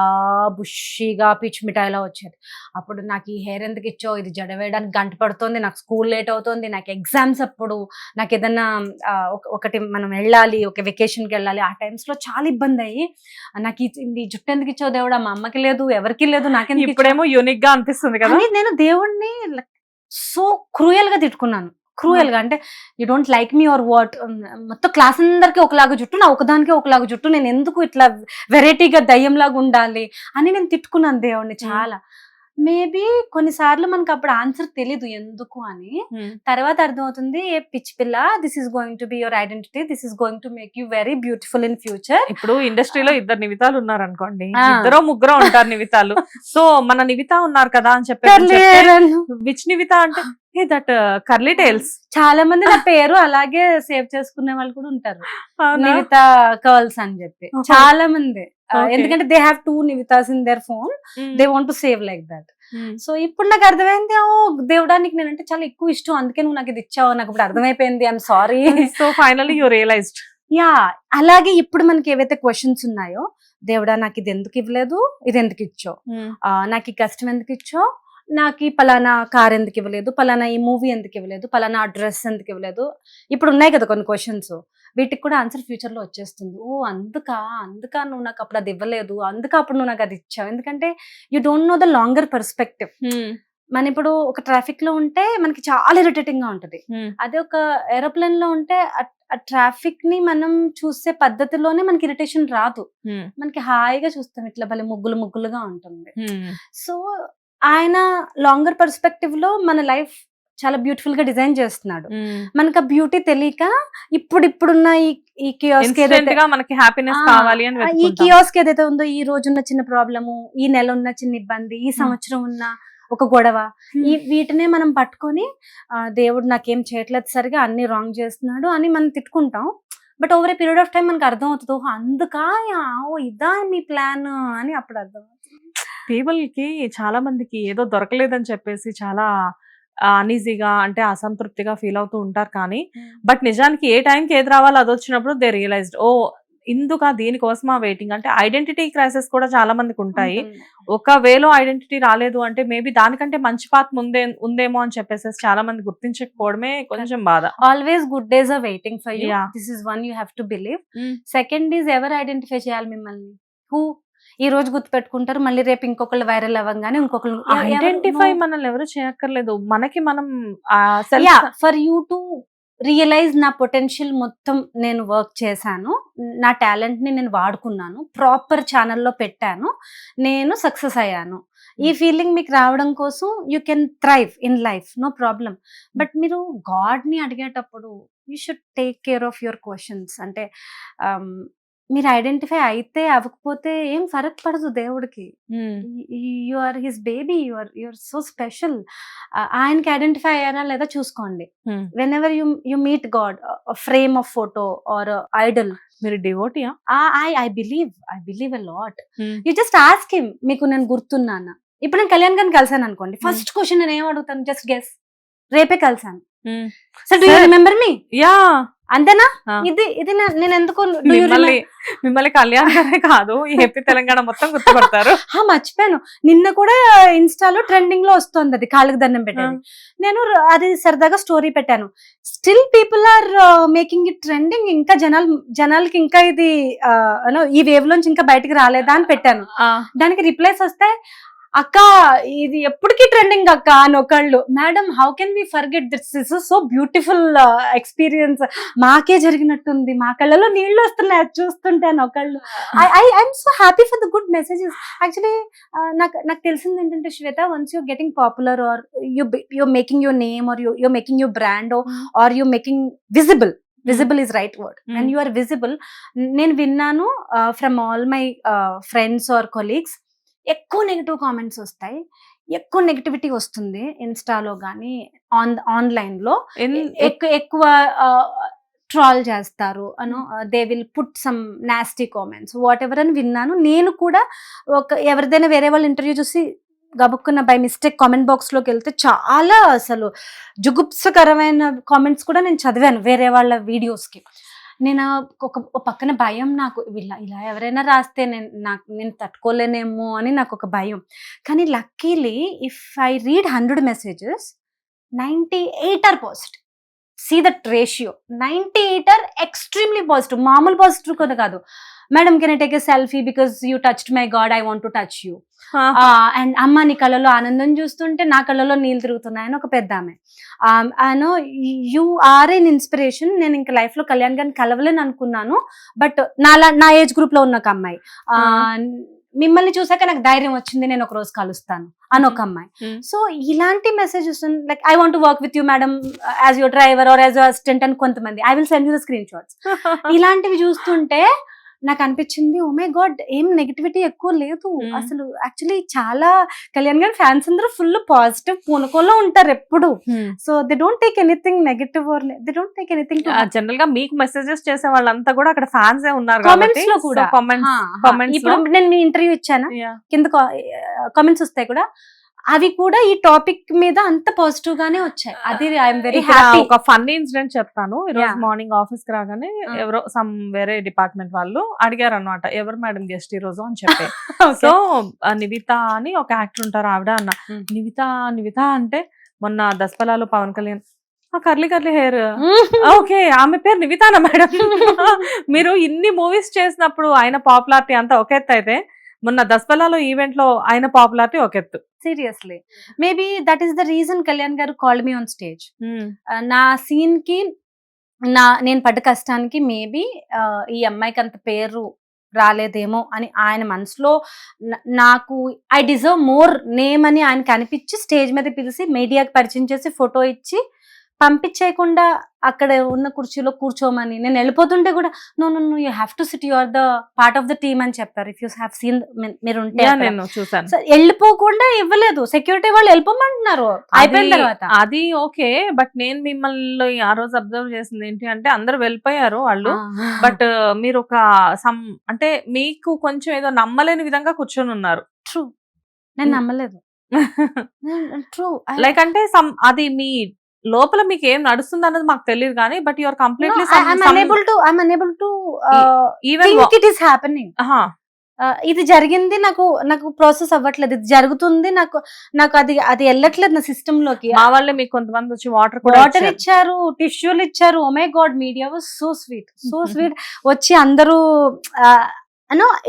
బుషిగా పిచ్చి మిఠాయిలా వచ్చేది. అప్పుడు నాకు ఈ హెయిర్ ఎందుకు ఇచ్చో, ఇది జడ వేయడానికి గంట పడుతుంది, నాకు స్కూల్ లేట్ అవుతుంది, నాకు ఎగ్జామ్స్ అప్పుడు, నాకు ఏదన్నా ఒకటి మనం వెళ్ళాలి, ఒక వెకేషన్కి వెళ్ళాలి, ఆ టైమ్స్ లో చాలా ఇబ్బంది అయ్యి నాకు ఈ జుట్టు ఎందుకు ఇచ్చో దేవుడా, మా అమ్మకి లేదు, ఎవరికి లేదు, నాకెందుకు. ఇప్పుడేమో యూనిక్ గా అనిపిస్తుంది కదా. నేను దేవుడిని సో క్రూయల్ గా తిట్టుకున్నాను, క్రూయల్ గా. అంటే you don't like me or what, మొత్తం క్లాస్ అందరికి ఒకలాగా జుట్టు, నా ఒకదానికి ఒకలాగా జుట్టు, నేను ఎందుకు ఇట్లా వెరైటీగా దయ్యంలాగా ఉండాలి అని నేను తిట్టుకున్నాను దేవుడిని చాలా. మేబీ కొన్నిసార్లు మనకు అప్పుడు ఆన్సర్ తెలీదు ఎందుకు అని, తర్వాత అర్థమవుతుంది ఏ పిచ్చి పిల్ల, this is going to be your identity, this is going to make you very beautiful in future. ఇప్పుడు ఇండస్ట్రీలో 2 నివితాలు ఉన్నారు అనుకోండి, 2-3 ఉంటారు నివితాలు. సో మన నివిత ఉన్నారు కదా అని చెప్పి విచ్ నివిత అంటే దట్ కర్లీ టైల్స్. చాలా మంది నా పేరు అలాగే సేవ్ చేసుకునే వాళ్ళు కూడా ఉంటారు, నివిత కర్ల్స్ అని చెప్పి. చాలా మంది, ఎందుకంటే they have 2 Nivithas in their phone, they want to save like that. So ఇప్పుడు నాకు అర్థమైంది, ఓ దేవుడానికి నేనంటే చాలా ఎక్కువ ఇష్టం, అందుకే నువ్వు నాకు ఇది ఇచ్చావు, నాకు ఇప్పుడు అర్థమైపోయింది, I'm sorry. So finally you realised. Yeah, అలాగే ఇప్పుడు మనకి ఏవైతే క్వశ్చన్స్ ఉన్నాయో, దేవుడా నాకు ఇది ఎందుకు ఇవ్వలేదు, ఇది ఎందుకు ఇచ్చావు, నాకు ఈ కష్టం ఎందుకు ఇచ్చావు, నాకు ఈ పలానా కార్ ఎందుకు ఇవ్వలేదు, పలానా ఈ మూవీ ఎందుకు ఇవ్వలేదు, పలానా డ్రెస్ ఎందుకు ఇవ్వలేదు, ఇప్పుడు ఉన్నాయి కదా కొన్ని క్వశ్చన్స్, వీటికి కూడా ఆన్సర్ ఫ్యూచర్ లో వచ్చేస్తుంది. ఓ అందుకా నువ్వు నాకు అప్పుడు అది ఇవ్వలేదు, అందుక అప్పుడు నువ్వు నాకు అది ఇచ్చావు. ఎందుకంటే you don't know the longer perspective. మన ఇప్పుడు ఒక ట్రాఫిక్ లో ఉంటే మనకి చాలా ఇరిటేటింగ్ గా ఉంటది, అదే ఒక ఏరోప్లేన్ లో ఉంటే ఆ ట్రాఫిక్ ని మనం చూసే పద్ధతిలోనే మనకి ఇరిటేషన్ రాదు, మనకి హాయిగా చూస్తాం, ఇట్లా భలే ముగ్గులుగా ఉంటుంది. సో ఆయన లాంగర్ పర్స్పెక్టివ్ లో మన లైఫ్ చాలా బ్యూటిఫుల్ గా డిజైన్ చేస్తున్నాడు. మనకు ఆ బ్యూటీ తెలియక ఇప్పుడున్న ఈ కియోస్క్ ఏదైతే మనకి హ్యాపీనెస్ కావాలి అని ఈ కియోస్క్ ఏదైతే ఉందో, ఈ రోజున్న చిన్న ప్రాబ్లము, ఈ నెల ఉన్న చిన్న ఇబ్బంది, ఈ సంవత్సరం ఉన్న ఒక గొడవ, ఈ వీటినే మనం పట్టుకొని దేవుడు నాకేం చేయట్లేదు సరిగా, అన్ని రాంగ్ చేస్తున్నాడు అని మనం తిట్టుకుంటాం. But over a period of time మనకు అర్థం అవుతుంది, అందుకా ఇదా మీ ప్లాన్ అని అప్పుడు అర్థం అవుతుంది. పీపుల్ కి చాలా మందికి ఏదో దొరకలేదని చెప్పేసి చాలా అనీజీగా అంటే అసంతృప్తిగా ఫీల్ అవుతూ ఉంటారు, కానీ బట్ నిజానికి ఏ టైంకి ఏది రావాలో అది వచ్చినప్పుడు దే రియలైజ్డ్, ఓ ఇందుక దీనికోసమా వెయిటింగ్. అంటే ఐడెంటిటీ క్రైసిస్ కూడా చాలా మందికి ఉంటాయి. ఒక వేలో ఐడెంటిటీ రాలేదు అంటే మేబీ దానికంటే మంచి పాత్ ముందే ఉందేమో అని చెప్పేసి చాలా మంది గుర్తించకపోవడమే కొంచెం బాధ. Always good days are waiting for you, this is one you have to believe. Second is ఎవరు ఐడెంటిఫై చేయాలి మిమ్మల్ని, హూ ఈ రోజు గుర్తు పెట్టుకుంటారు, మళ్ళీ రేపు ఇంకొకళ్ళు వైరల్ అవ్వగానే ఇంకొకళ్ళు ఐడెంటిఫై మనల్ని ఎవరు చేయక్కర్లేదు, మనకి మనం ఫర్ యూ టు రియలైజ్ నా పొటెన్షియల్ మొత్తం నేను వర్క్ చేశాను, నా టాలెంట్ ని నేను వాడుకున్నాను, ప్రాపర్ ఛానల్లో పెట్టాను, నేను సక్సెస్ అయ్యాను. ఈ ఫీలింగ్ మీకు రావడం కోసం you can thrive in life, no problem. But మీరు గాడ్ ని అడిగేటప్పుడు you should take care of your questions. అంటే మీరు ఐడెంటిఫై అయితే అవ్వకపోతే ఏం ఫరక్ పడదు దేవుడికి. You are his baby, you are so special. ఆయనకి ఐడెంటిఫై అయ్యారా లేదా చూసుకోండి. Whenever you meet God, frame of photo or idol. మీరు డివోటీయా? I believe a lot. You just ask him, మీకు నేను గుర్తున్నానా? ఇప్పుడు నేను కళ్యాణ్ గారిని కలిసాను అనుకోండి, ఫస్ట్ క్వశ్చన్ నేను ఏం అడుగుతాను, జస్ట్ గెస్. రేపే కలిసాను, so do you remember me? Yeah, అంతేనా? ఇది నేను ఎందుకు మిమ్మల్ని కళ్యాణ్ గారే కాదు, ఏపీ తెలంగాణ మొత్తం గుర్తుపడతారు. మర్చిపోయాను, నిన్న కూడా ఇన్స్టాలో ట్రెండింగ్ లో వస్తుంది అది కాళ్ళకి దండం పెట్టాను. నేను అది సరదాగా స్టోరీ పెట్టాను. Still people are making it trending. ఇంకా జనాలకి ఇంకా ఇది ఈ వేవ్ లోంచి ఇంకా బయటికి రాలేదా అని పెట్టాను. దానికి రిప్లైస్ వస్తే, అక్క ఇది ఎప్పటికీ ట్రెండింగ్ అక్క అని ఒకళ్ళు. Madam, how can we forget this is so beautiful experience, మాకే జరిగినట్టుంది, మా కళ్ళలో నీళ్లు వస్తున్నాయి చూస్తుంటే అని ఒకళ్ళు. I'm so happy for the good messages. Actually నాకు తెలిసింది ఏంటంటే Shweta, once you're getting popular or you're making your name or you're making your brand or you're making visible is right word. When you are visible, నేను విన్నాను from all my friends or colleagues, ఎక్కువ negative comments వస్తాయి, ఎక్కువ negativity వస్తుంది ఇన్స్టాలో కానీ online లో. ఎక్కువ ట్రాల్ చేస్తారు they will put some nasty comments what ever అని విన్నాను. నేను కూడా ఎవరిదైనా వేరే వాళ్ళు ఇంటర్వ్యూ చూసి గబుక్కున్న బై మిస్టేక్ కామెంట్ బాక్స్ లోకి వెళ్తే చాలా అసలు జుగుప్సకరమైన కామెంట్స్ కూడా నేను చదివాను వేరే వాళ్ళ వీడియోస్ కి. నేను ఒక పక్కన భయం, నాకు ఇలా ఎవరైనా రాస్తే నేను తట్టుకోలేనేమో అని నాకు ఒక భయం. కానీ luckily if I read 100 messages, 98 are positive. See that ratio, 98 are extremely positive. మామూలు పాజిటివ్ కూడా కాదు. Madam, can I take a selfie because you touched my god, I want to touch you. And అమ్మ, నీ కళ్ళలో ఆనందం చూస్తుంటే నా కళ్ళలో నీళ్ళు తిరుగుతున్నాయని ఒక పెద్ద ఆమె. You are an inspiration. నేను ఇంకా లైఫ్ లో కళ్యాణ్ గారిని కలవలేని అనుకున్నాను, బట్ నా ఏజ్ గ్రూప్ లో ఉన్న ఒక అమ్మాయి, మిమ్మల్ని చూసాక నాకు ధైర్యం వచ్చింది, నేను ఒక రోజు కలుస్తాను అని ఒక అమ్మాయి. Hmm. సో ఇలాంటి messages like I want work with you madam as your driver or as your assistant అని కొంతమంది, I will send you the screenshots. ఇలాంటివి చూస్తుంటే నాకు అనిపించింది, ఓ మై గాడ్, ఏం నెగిటివిటీ ఎక్కువ లేదు అసలు. యాక్చువల్లీ చాలా కళ్యాణ్ గారి ఫ్యాన్స్ అందరూ ఫుల్ పాజిటివ్ పూనకోలో ఉంటారు ఎప్పుడు. So they don't take anything negative or they don't take anything. General గా మీకు మెసేజెస్ చేసే వాళ్ళంతా కూడా అక్కడ ఫ్యాన్స్ ఏ ఉన్నారు కామెంట్స్ లో కూడా. ఇప్పుడు నేను మీ ఇంటర్వ్యూ ఇచ్చాను, కింద కామెంట్స్ వస్తాయి కూడా, అవి కూడా ఈ టాపిక్ మీద అంత పాజిటివ్ గానే వచ్చాయి. అది ఐఎమ్ వెరీ హ్యాపీ. ఒక ఫన్నీ ఇన్సిడెంట్ చెప్తాను. ఈ రోజు మార్నింగ్ ఆఫీస్ కి రాగానే ఎవరో సమ్ వేరే డిపార్ట్మెంట్ వాళ్ళు అడిగారు అనమాట, ఎవరు మేడం గెస్ట్ ఈ రోజు అని చెప్పి. సో నివిత అని ఒక యాక్టర్ ఉంటారు, ఆవిడ అన్న. నివిత అంటే మొన్న దసపలాలో Pawan Kalyan curly hair, okay ఆమె పేరు నివితానా మేడం? మీరు ఇన్ని మూవీస్ చేసినప్పుడు ఆయన పాపులారిటీ అంతా ఒక ఎత్తు అయితే, మొన్న దసపలాలో ఈవెంట్ లో ఆయన పాపులారిటీ ఒక ఎత్తు. Seriously maybe that is the reason Kalyan గారు కాల్డ్ మీ ఆన్ స్టేజ్. నా సీన్ కి నేను పడ్డ కష్టానికి మేబీ ఈ అమ్మాయికి అంత పేరు రాలేదేమో అని ఆయన మనసులో, నాకు ఐ డిజర్వ్ మోర్ నేమ్ అని ఆయనకి అనిపించి స్టేజ్ మీద పిలిచి మీడియాకి పరిచయం చేసి ఫోటో ఇచ్చి పంపించేయకుండా అక్కడ ఉన్న కుర్చీలో కూర్చోమని, నేను వెళ్ళిపోతుంటే కూడా no you have to sit, you are the part of the team అని చెప్పారు. ఇఫ్ యూ హ్యావ్ సీన్, మీరు ఉంటే నేను చూసాను. వెళ్ళిపోకుండా ఇవ్వలేదు, సెక్యూరిటీ వాళ్ళు వెళ్ళిపోమంటున్నారు అయిపోయిన తర్వాత. అది ఓకే, బట్ నేను మిమ్మల్ని ఆ రోజు అబ్జర్వ్ చేసింది ఏంటి అంటే, అందరు వెళ్ళిపోయారు వాళ్ళు, బట్ మీరు ఒక సమ్ అంటే మీకు కొంచెం ఏదో నమ్మలేని విధంగా కూర్చొని ఉన్నారు. ట్రూ, నేను నమ్మలేదు. ట్రూ, లైక్ అంటే అది మీ లోపల మీకు ఏం నడుస్తుంది అన్నది మాకు తెలియదు కానీ, బట్ యువర్ కంప్లీట్లీ ఇది జరిగింది, నాకు ప్రాసెస్ అవ్వట్లేదు, ఇది జరుగుతుంది, నాకు అది వెళ్ళట్లేదు నా సిస్టమ్ లోకి. మా వాళ్ళే మీకు కొంతమంది వచ్చి వాటర్ ఇచ్చారు, టిష్యూలు ఇచ్చారు. Oh my god, media was so sweet. వచ్చి అందరూ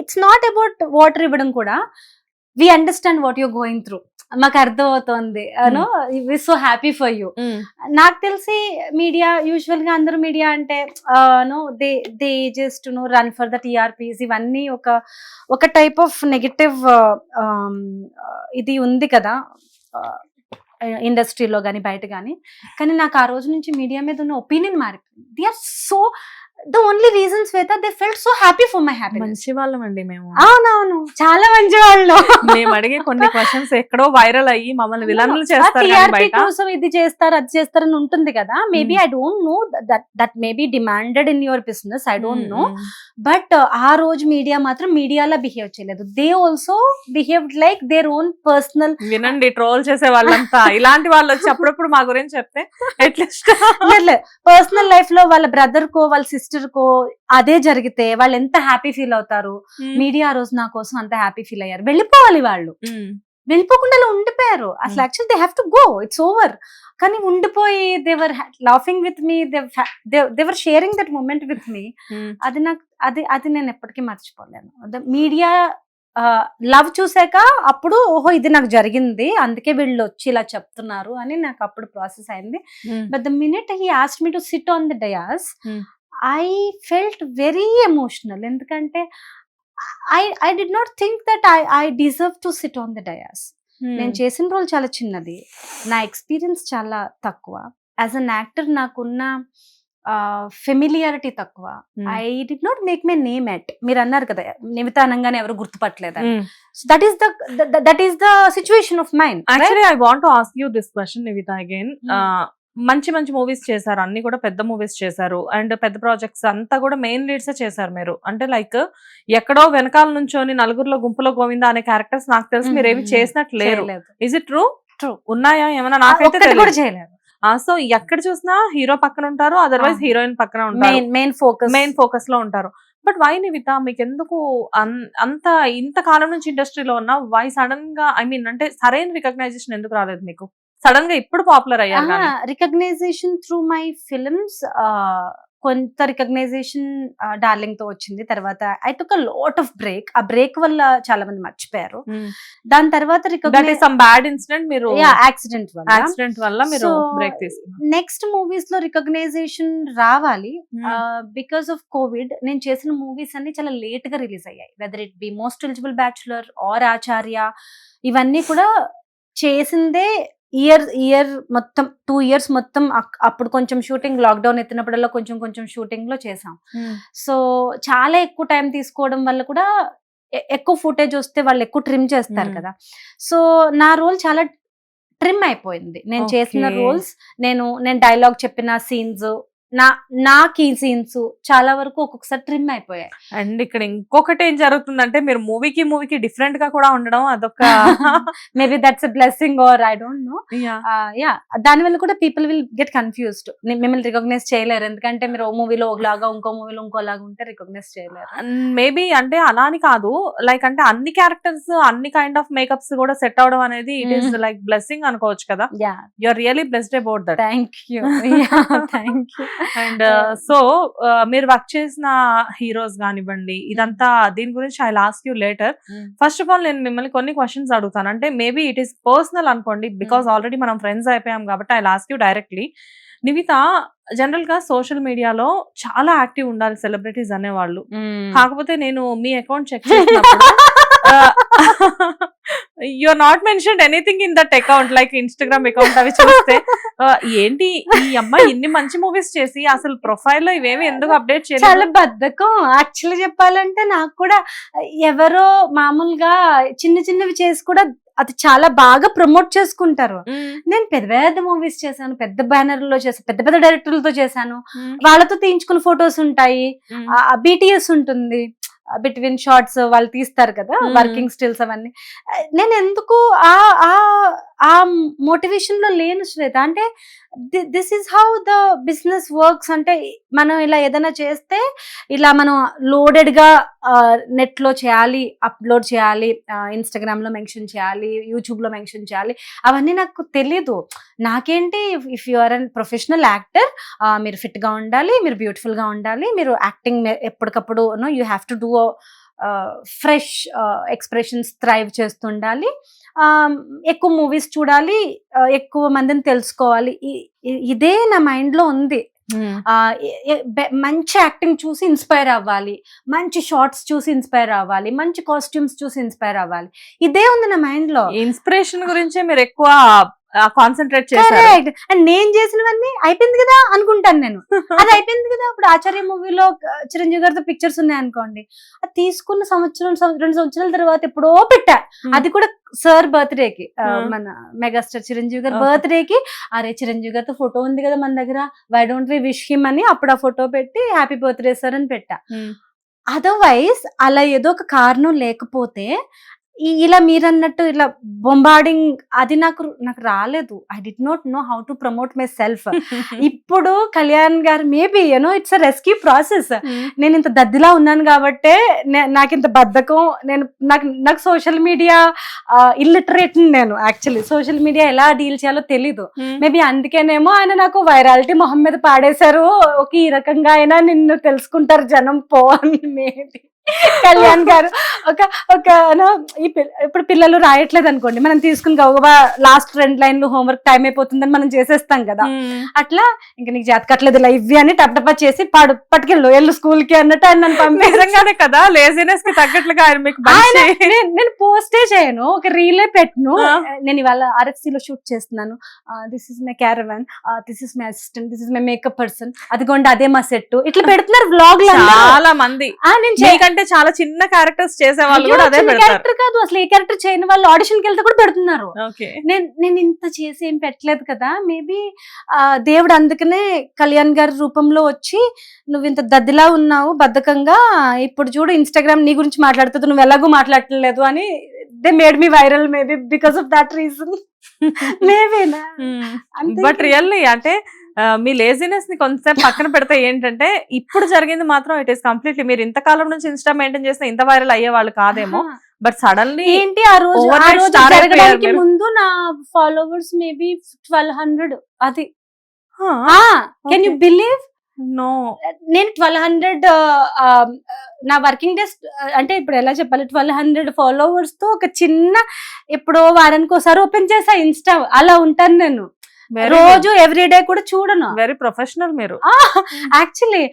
ఇట్స్ నాట్ అబౌట్ వాటర్ ఇవ్వడం కూడా, we understand what you're going through, మాకు అర్థం అవుతుంది, we so happy for you. నాకు తెలిసి మీడియా యూజువల్ గా అందరూ మీడియా అంటే they just run for the TRPs, ఇవన్నీ ఒక టైప్ ఆఫ్ నెగటివ్ ఇది ఉంది కదా ఇండస్ట్రీలో కానీ బయట కానీ నాకు ఆ రోజు నుంచి మీడియా మీద ఉన్న ఒపీనియన్ మారిపోయింది. They are so the only reason Sweta, they felt so happy for my happiness. మంచి వాళ్ళమండి మేము. అవునవును, చాలా మంచి వాళ్ళు. మేము అడిగే కొన్ని క్వశ్చన్స్ ఎక్కడో వైరల్ అయ్యి మమ్మల్ని విలన్లు చేస్తారు, టీఆర్పీ కోసం ఇది చేస్తారు అది చేస్తారు అని ఉంటుంది కదా. Maybe I don't know that maybe demanded in your business, I don't no. But ఆ రోజు మీడియా మాత్రం మీడియాలా బిహేవ్ చేయలేదు. They also behaved like their own personal. వినండి, ట్రోల్ చేసే వాళ్ళంతా ఇలాంటి వాళ్ళు వచ్చి అప్పుడప్పుడు మా గురించి చెప్తే అట్లీస్ట్ పర్సనల్ లైఫ్ లో వాళ్ళ బ్రదర్ కో వాళ్ళ సిస్టర్ కో అదే జరిగితే వాళ్ళు ఎంత హ్యాపీ ఫీల్ అవుతారు. మీడియా ఆ రోజు నా కోసం అంత హ్యాపీ ఫీల్ అయ్యారు. వెళ్ళిపోవాలి వాళ్ళు, వెళ్ళిపోకుండా ఉండిపోయారు. అసలు actually they have to go, it's over. కానీ ఉండిపోయి they were laughing with me, they were sharing that moment with me. అది నాకు అది నేను ఎప్పటికీ మర్చిపోలేను. మీడియా లవ్ చూసాక అప్పుడు ఓహో ఇది నాకు జరిగింది, అందుకే వీళ్ళు వచ్చి ఇలా చెప్తున్నారు అని నాకు అప్పుడు ప్రాసెస్ అయింది. But the minute he asked me to SIT on the dais, I felt very emotional. ఎందుకంటే I did not think that I deserve to sit on the dais. నేను చేసిన రోల్ చాలా చిన్నది, నా ఎక్స్పీరియన్స్ చాలా తక్కువ. యాజ్ అన్ యాక్టర్ నాకున్న familiarity తక్కువ. I did not make my name yet. మీరు అన్నారు కదా నిమిత అనగానే ఎవరు గుర్తుపట్టలేదు. That is the situation of mind. Actually I want to ask you this question Nivitha again. మంచి మూవీస్ చేశారు, అన్ని కూడా పెద్ద మూవీస్ చేశారు, అండ్ పెద్ద ప్రాజెక్ట్స్ అంతా కూడా మెయిన్ లీడ్స్ చేశారు మీరు. అంటే లైక్ ఎక్కడో వెనకాల నుంచోని నలుగురిలో గుంపులో గోవింద అనే క్యారెక్టర్స్ నాకు తెలిసి మీరు ఏమి చేసినట్లు లేరు. Is it true? ఉన్నాయా ఏమైనా? నాకైతే చేయలేదు. సో ఎక్కడ చూసినా హీరో పక్కన ఉంటారు, అదర్వైజ్ హీరోయిన్ పక్కన ఉంటారు, మెయిన్ ఫోకస్ లో ఉంటారు. బట్ వై నివిత, మీకు ఎందుకు ఇంత కాలం నుంచి ఇండస్ట్రీలో ఉన్న వై సడన్ గా, ఐ మీన్ అంటే సరైన రికగ్నైజేషన్ ఎందుకు రాలేదు మీకు? సడన్ గా ఇప్పుడు పాపులర్ అయ్యారు. రికగ్నైజేషన్ త్రూ మై ఫిల్మ్స్ కొంత రికగ్నైజేషన్ డార్లింగ్ తో వచ్చింది. తర్వాత I took a lot of break. ఆ బ్రేక్ వల్ల చాలా మంది మర్చిపోయారు. దాని తర్వాత బ్యాడ్ ఇన్సిడెంట్ మీరు యాక్సిడెంట్ వల్ల మీరు So, బ్రేక్ తీసుకున్నారు. నెక్స్ట్ మూవీస్ లో రికగ్నైజేషన్ రావాలి. బికాస్ ఆఫ్ కోవిడ్ నేను చేసిన మూవీస్ అన్ని చాలా లేట్ గా రిలీజ్ అయ్యాయి. Whether it be most eligible bachelor or Acharya, ఇవన్నీ కూడా చేసిందే ఇయర్ మొత్తం 2 years మొత్తం. అప్పుడు కొంచెం షూటింగ్, లాక్డౌన్ ఎత్తినప్పుడల్లా కొంచెం షూటింగ్ లో చేసాం. సో చాలా ఎక్కువ టైం తీసుకోవడం వల్ల కూడా ఎక్కువ ఫుటేజ్ వస్తే వాళ్ళు ఎక్కువ ట్రిమ్ చేస్తారు కదా. సో నా రోల్ చాలా ట్రిమ్ అయిపోయింది. నేను చేసిన రోల్స్, నేను డైలాగ్ చెప్పిన సీన్స్, నా కీ సీన్స్ చాలా వరకు ఒక్కొక్కసారి ట్రిమ్ అయిపోయాయి. అండ్ ఇక్కడ ఇంకొకటి ఏం జరుగుతుందంటే మీరు మూవీకి డిఫరెంట్ గా కూడా ఉండడం అదొక maybe that's a blessing are I don't no. Yeah దాని వల్ల కూడా పీపుల్ విల్ గెట్ కన్ఫ్యూజ్డ్. మిమ్మల్ని రికగ్నైజ్ చేయలేరు, ఎందుకంటే మీరు ఓ మూవీలో ఒకలాగా ఇంకో మూవీలో ఇంకోలాగా ఉంటే రికగ్నైజ్ చేయలేరు. మేబీ అంటే అలా అని కాదు, లైక్ అంటే అన్ని క్యారెక్టర్స్ అన్ని కైండ్ ఆఫ్ మేకప్స్ కూడా సెట్ అవడం అనేది ఇట్ ఈస్ లైక్ బ్లెస్సింగ్ అనుకోవచ్చు కదా. You are really blessed about that. Thank you. And so మీరు వర్క్ చేసిన హీరోస్ కానివ్వండి, ఇదంతా దీని గురించి I ask you later. First of all నేను మిమ్మల్ని కొన్ని క్వశ్చన్స్ అడుగుతాను, అంటే మేబీ ఇట్ ఈస్ పర్సనల్ అనుకోండి, బికాస్ ఆల్రెడీ మనం ఫ్రెండ్స్ అయిపోయాం కాబట్టి I ask you directly. Nivitha, general గా సోషల్ మీడియాలో చాలా యాక్టివ్ ఉండాలి సెలబ్రిటీస్ అనేవాళ్ళు. కాకపోతే నేను మీ అకౌంట్ చెక్ చేసినప్పుడు you are not mentioned anything in that account, like Instagram account అవి చూస్తే ఏంటి ఈ అమ్మాయి ఇన్ని మంచి మూవీస్ చేసి అసలు ప్రొఫైల్ లో ఇవేమి ఎందుకు అప్డేట్ చేయలేదు? చాలా బద్ధకం యాక్చువల్లీ చెప్పాలంటే. నాకు కూడా ఎవరో మామూలుగా చిన్నవి చేసి కూడా అది చాలా బాగా ప్రమోట్ చేసుకుంటారు. నేను పెద్ద మూవీస్ చేశాను, పెద్ద బ్యానర్ లో చేశాను, పెద్ద డైరెక్టర్లతో చేశాను, వాళ్ళతో తీయించుకున్న ఫొటోస్ ఉంటాయి, BTS ఉంటుంది, బిట్వీన్ షార్ట్స్ వాళ్ళు తీస్తారు కదా, వర్కింగ్ స్టిల్స్ అవన్నీ. నేను ఎందుకు ఆ మోటివేషన్ లో లేను శ్వేత. అంటే this is how the business works. అంటే మనం ఇలా ఏదైనా చేస్తే ఇలా మనం లోడెడ్ గా నెట్ లో చేయాలి, అప్లోడ్ చేయాలి, ఇన్స్టాగ్రామ్ లో మెన్షన్ చేయాలి, యూట్యూబ్ లో మెన్షన్ చేయాలి, అవన్నీ నాకు తెలీదు. నాకేంటి, if you are an professional actor, మీరు ఫిట్ గా ఉండాలి, మీరు బ్యూటిఫుల్ గా ఉండాలి, మీరు యాక్టింగ్ ఎప్పటికప్పుడు you have to do fresh expressions thrive చేస్తుండాలి, ఎక్కువ మూవీస్ చూడాలి, ఎక్కువ మందిని తెలుసుకోవాలి. ఇదే నా మైండ్ లో ఉంది. మంచి యాక్టింగ్ చూసి ఇన్స్పైర్ అవ్వాలి, మంచి షార్ట్స్ చూసి ఇన్స్పైర్ అవ్వాలి, మంచి కాస్ట్యూమ్స్ చూసి ఇన్స్పైర్ అవ్వాలి, ఇదే ఉంది నా మైండ్ లో. ఇన్స్పిరేషన్ గురించే మీరు ఎక్కువ కాన్సన్ట్రేట్ చేశారు. అండ్ నేను చేసినవన్నీ అయిపోయింది కదా అనుకుంటాను నేను. అది అయిపోయింది కదా. ఇప్పుడు ఆచార్య మూవీలో చిరంజీవి గారితో పిక్చర్స్ ఉన్నాయి అనుకోండి, అది తీసుకున్న 2 సంవత్సరాల తర్వాత ఎప్పుడో పెట్టా. అది కూడా సార్ బర్త్డేకి, మన మెగాస్టార్ చిరంజీవి గారి బర్త్డేకి, అరే చిరంజీవి గారితో ఫోటో ఉంది కదా మన దగ్గర, why don't we wish him అని అప్పుడు ఆ ఫోటో పెట్టి హ్యాపీ బర్త్డే సార్ అని పెట్టా. అదర్వైజ్ అలా ఏదో ఒక కారణం లేకపోతే ఇలా మీరన్నట్టు ఇలా బొంబార్డింగ్ అది నాకు రాలేదు. I did not know how to promote my self. ఇప్పుడు కళ్యాణ్ గారు maybe it's a rescue process. నేను ఇంత దద్దిలా ఉన్నాను కాబట్టే నాకు ఇంత బద్ధకం. నాకు సోషల్ మీడియా ఇల్లిటరేట్. నేను యాక్చువల్లీ సోషల్ మీడియా ఎలా డీల్ చేయాలో తెలీదు. మేబీ అందుకేనేమో ఆయన నాకు వైరాలిటీ మొహం మీద పాడేశారు. ఈ రకంగా అయినా నిన్ను తెలుసుకుంటారు జనం పో అని. మేబీ కళ్యాణ్ గారు ఇప్పుడు పిల్లలు రాయట్లేదు అనుకోండి, మనం తీసుకుని గౌరవ లాస్ట్ 2 లైన్లు హోంవర్క్ టైం అయిపోతుందని మనం చేసేస్తాం కదా. అట్లా ఇంకా నీకు జాతకట్లేదు ఇలా ఇవి అని టప్టపా చేసి పట్టుకెళ్ళు స్కూల్ కి అన్నట్టు ఆయన నన్ను పంపించగానే కదా లేజినెస్ కి తగ్గట్లుగా నేను పోస్టే చేయను, ఒక రీలే పెట్టను. నేను ఇవాళ RFC లో షూట్ చేస్తున్నాను, this is my caravan, this is my assistant, this is my makeup person, అదిగోండి అదే మా సెట్, ఇట్లా పెడుతున్నారు వ్లాగ్ లో చాలా మంది. అంటే చాలా చిన్న క్యారెక్టర్స్ చేసే వాళ్ళు కూడా అదే క్యారెక్టర్ కాదు అసలు, ఏ క్యారెక్టర్ చేయని వాళ్ళు ఆడిషన్ కి వెళ్తే కూడా పెడుతున్నారు. నేను ఇంత చేసి ఏం పెట్టలేదు కదా. మేబీ దేవుడు అందుకనే కళ్యాణ్ గారి రూపంలో వచ్చి నువ్వు ఇంత దద్దిలా ఉన్నావు బద్ధకంగా, ఇప్పుడు చూడు ఇన్స్టాగ్రామ్ నీ గురించి మాట్లాడుతుంది, నువ్వు ఎలాగో మాట్లాడలేదు అని they made me viral. Maybe because of that reason మేబీనా. బట్ రియల్లీ అంటే మీ లేజినెస్ ని కొంచెం పక్కన పెడితే ఏంటంటే ఇప్పుడు జరిగింది మాత్రం ఇట్ ఈస్ కంప్లీట్లీ, మీరు ఇంతకాలం నుంచి ఇన్స్టా మెయింటైన్ చేస్తే ఇంత వైరల్ అయ్యే వాళ్ళు కాదేమో. బట్ సడన్లీ ఏంటి ఆ రోజు జరగడానికి ముందు నా ఫాలోవర్స్ మేబీ 1200. అది కెన్ యూ బిలీవ్? నో నేను 1200 నా వర్కింగ్ డేస్ అంటే ఇప్పుడు ఎలా చెప్పాలి 1200 ఫాలోవర్స్ తో ఒక చిన్న ఎప్పుడో వారానికి ఒకసారి ఓపెన్ చేసా ఇన్స్టా, అలా ఉంటాను నేను. రోజు ఎవ్రీడే కూడా చూడను. వెరీ ప్రొఫెషనల్ మీరు. యాక్చువల్లీ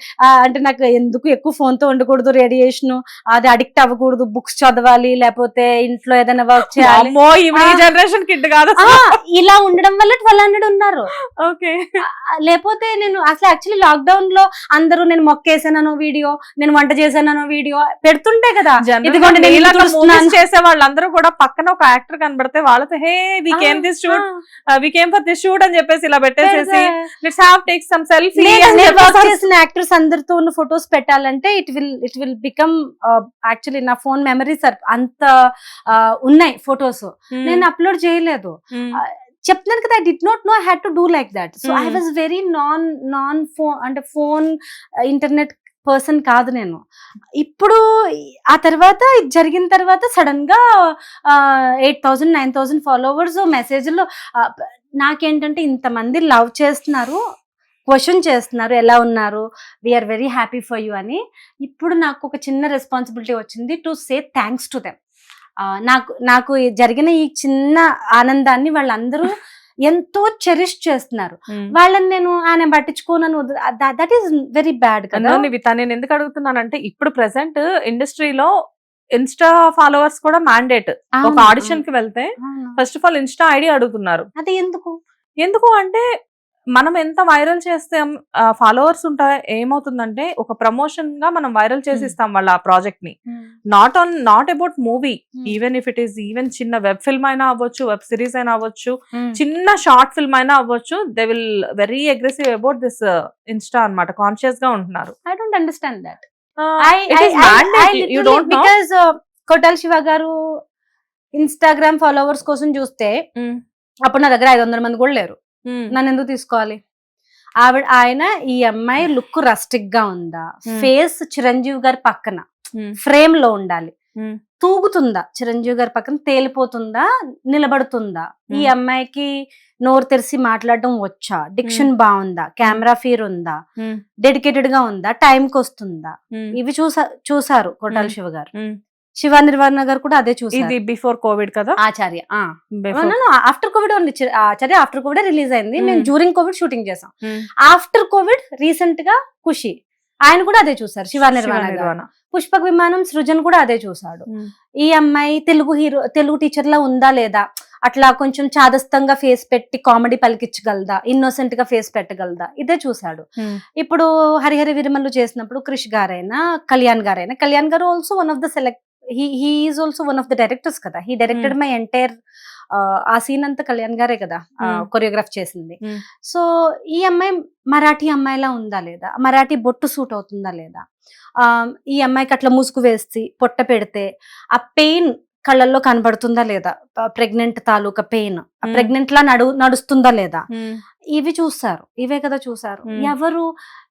అంటే నాకు ఎందుకు ఎక్కువ ఫోన్ తో ఉండకూడదు, రేడియేషన్ అది అడిక్ట్ అవ్వకూడదు, బుక్స్ చదవాలి, లేకపోతే ఇంట్లో ఏదైనా వర్క్ చేయాలి. జనరేషన్ కిడ్ కాదు. ఇలా ఉండడం వల్ల 1200 ఉన్నారు. ఓకే. లేకపోతే నేను అసలు యాక్చువల్లీ లాక్డౌన్ లో అందరూ నేను మొక్కేసానో వీడియో, నేను వంట చేశానో వీడియో పెడుతుంటే కదా, ఇదిగోండి నేను ఇలా చేసే వాళ్ళందరూ కూడా పక్కన ఒక యాక్టర్ కనబడితే వాళ్ళతో hey we came this shoot, we came for this shoot అని చెప్పేసి ఇలా పెట్టేసేసి let's have take some selfie. Work చేసిన యాక్టర్స్ అందరితో ఉన్న ఫొటోస్ పెట్టాలంటే ఇట్ విల్ బికమ్ యాక్చువల్లీ నా ఫోన్ మెమరీస్ అంత ఉన్నాయి ఫొటోస్, నేను అప్లోడ్ చేయలేదు. చెప్తున్నాను కదా, I did not know I had to do like that. So I was very non phone అంటే ఫోన్ ఇంటర్నెట్ పర్సన్ కాదు నేను. ఇప్పుడు ఆ తర్వాత ఇది జరిగిన తర్వాత సడన్ గా 8000 9000 ఫాలోవర్స్, మెసేజ్లో నాకేంటంటే ఇంతమంది లవ్ చేస్తున్నారు, క్వశ్చన్ చేస్తున్నారు ఎలా ఉన్నారు, we are very happy for you అని. ఇప్పుడు నాకు ఒక చిన్న రెస్పాన్సిబిలిటీ వచ్చింది to say thanks to them. నాకు జరిగిన ఈ చిన్న ఆనందాన్ని వాళ్ళందరూ ఎంతో చెరిష్ చేస్తున్నారు. వాళ్ళని నేను పట్టించుకోనను, దట్ ఈస్ వెరీ బ్యాడ్ కదా. నేను ఎందుకు అడుగుతున్నానంటే ఇప్పుడు ప్రెసెంట్ ఇండస్ట్రీలో ఇన్స్టా ఫాలోవర్స్ కూడా మ్యాండేట్. ఒక ఆడిషన్ కి వెళ్తే first of all Insta ID అడుగుతున్నారు. అది ఎందుకు అంటే మనం ఎంత వైరల్ చేస్తే ఫాలోవర్స్ ఉంటాయి, ఏమవుతుందంటే ఒక ప్రమోషన్ గా మనం వైరల్ చేసి ఇస్తాం వాళ్ళ ఆ ప్రాజెక్ట్ ని. Not about movie, even if it is even చిన్న వెబ్ ఫిల్మ్ అయినా అవ్వచ్చు, వెబ్ సిరీస్ అయినా అవ్వచ్చు, చిన్న షార్ట్ ఫిల్మ్ అయినా అవ్వచ్చు, they will very aggressive about this Insta అన్నమాట. కాన్షియస్ గా ఉంటున్నారు. I don't understand that. Because Koratala Siva గారు ఇన్స్టాగ్రామ్ ఫాలోవర్స్ కోసం చూస్తే అప్పుడు నా దగ్గర 500 మంది కూడా లేరు. నన్ను ఎందుకు తీసుకోవాలి? ఆయన ఈ అమ్మాయి లుక్ రస్టిక్ గా ఉందా, ఫేస్ చిరంజీవి గారి పక్కన ఫ్రేమ్ లో ఉండాలి, తూగుతుందా చిరంజీవి గారి పక్కన, తేలిపోతుందా, నిలబడుతుందా, ఈ అమ్మాయికి నోరు తెరిచి మాట్లాడడం వచ్చా, డిక్షన్ బాగుందా, కెమెరా ఫీర్ ఉందా, డెడికేటెడ్ గా ఉందా, టైంకి వస్తుందా, ఇవి చూసారు కొట్టాల శివ గారు. శివ నిర్వాణ గారు కూడా అదే చూసారు. బిఫోర్ కోవిడ్ కదా ఆచార్య. ఆఫ్టర్ కోవిడ్ ఓన్లీ ఆచార్య ఆఫ్టర్ కోవిడ్ రిలీజ్ అయింది. మేము డ్యూరింగ్ కోవిడ్ షూటింగ్ చేసాం. ఆఫ్టర్ కోవిడ్ రీసెంట్ గా ఖుషి, ఆయన కూడా అదే చూసారు. శివ నిర్వాణ. పుష్పక విమానం సృజన్ కూడా అదే చూసాడు. ఈ అమ్మాయి తెలుగు టీచర్ లా ఉందా లేదా, అట్లా కొంచెం చాదస్తంగా ఫేస్ పెట్టి కామెడీ పలికించగలదా, ఇన్నోసెంట్ గా ఫేస్ పెట్టగలదా, ఇదే చూసాడు. ఇప్పుడు హరిహర విరమలు చేసినప్పుడు క్రిష్ గారైనా కళ్యాణ్ గారు also one of the select, he is also one of the directors కదా. he directed my entire ఆ సీన్ అంతా కళ్యాణ్ గారే కదా కొరియోగ్రాఫ్ చేసింది. సో ఈ అమ్మాయి మరాఠీ అమ్మాయిలా ఉందా లేదా, మరాఠీ బొట్టు సూట్ అవుతుందా లేదా, ఈ అమ్మాయికి అట్లా ముసుగు వేసి పొట్ట పెడితే ఆ పెయిన్ కళ్ళల్లో కనబడుతుందా లేదా, ప్రెగ్నెంట్ తాలూకా పెయిన్ ప్రెగ్నెంట్ లా నడుస్తుందా లేదా, ఇవి చూసారు. ఇవే కదా చూసారు. ఎవరు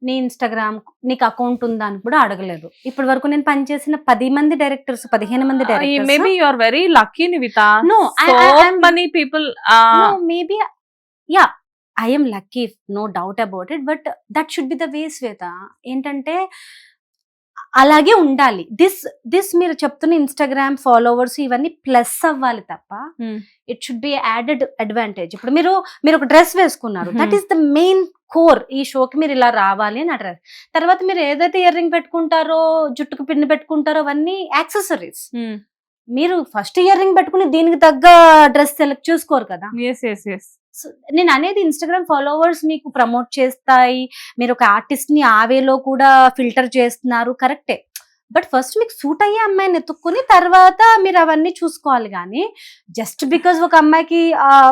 నీ ఇన్స్టాగ్రామ్ నీకు అకౌంట్ ఉందా అని కూడా అడగలేదు. ఇప్పటి వరకు నేను పనిచేసిన 10 మంది డైరెక్టర్స్, 15 మంది directors. Maybe you are very lucky Nivitha. No, many people maybe yeah I am lucky, no doubt about it, but that should be the way, శ్వేత. ఏంటంటే అలాగే ఉండాలి. దిస్ మీరు చెప్తున్న ఇన్స్టాగ్రామ్ ఫాలోవర్స్ ఇవన్నీ ప్లస్ అవ్వాలి తప్ప it should be added advantage. ఇప్పుడు మీరు ఒక డ్రెస్ వేసుకున్నారు, that is the main core. ఈ షోకి మీరు ఇలా రావాలి అని డ్రెస్. తర్వాత మీరు ఏదైతే ఇయర్ రింగ్ పెట్టుకుంటారో, జుట్టుకు పిన్ పెట్టుకుంటారో, అవన్నీ యాక్సెసరీస్. మీరు ఫస్ట్ ఇయర్ రింగ్ పెట్టుకుని దీనికి తగ్గ డ్రెస్ సెలెక్ట్ చేసుకోరు కదా. నేను అనేది ఇన్స్టాగ్రామ్ ఫాలోవర్స్ మీకు ప్రమోట్ చేస్తాయి, మీరు ఒక ఆర్టిస్ట్ ని ఆవేలో కూడా ఫిల్టర్ చేస్తున్నారు, కరెక్టే. బట్ ఫస్ట్ మీకు సూట్ అయ్యే అమ్మాయిని ఎత్తుక్కుని తర్వాత మీరు అవన్నీ చూసుకోవాలి. కానీ జస్ట్ బికాజ్ ఒక అమ్మాయికి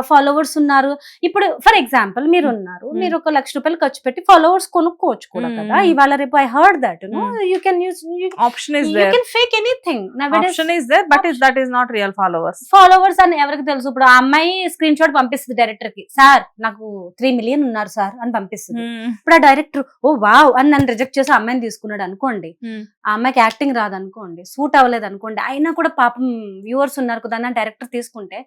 ఫాలోవర్స్ ఉన్నారు, ఇప్పుడు ఫర్ ఎగ్జాంపుల్ మీరు ఉన్నారు, మీరు 1 లక్ష రూపాయలు ఖర్చు పెట్టి ఫాలోవర్స్ కొనుక్కోవచ్చు కూడా కదా. ఇవాళ రేపు I heard that you can use option is there, you can fake anything. Option is there, but that is not real followers అని ఎవరికి తెలుసు? ఇప్పుడు ఆ అమ్మాయి స్క్రీన్ షాట్ పంపిస్తుంది డైరెక్టర్ కి, సార్ నాకు 3 మిలియన్ ఉన్నారు సార్ అని పంపిస్తుంది. ఇప్పుడు ఆ డైరెక్టర్ ఓ వావ్ అని నన్ను రిజెక్ట్ చేసి ఆ అమ్మాయిని తీసుకున్నాడు అనుకోండి, ఆ అమ్మాయికి యాక్టింగ్ రాదనుకోండి, సూట్ అవ్వలేదు అనుకోండి, అయినా కూడా పాపం వ్యూవర్స్ ఉన్నారు కదా అని డైరెక్టర్ తీసుకుంటే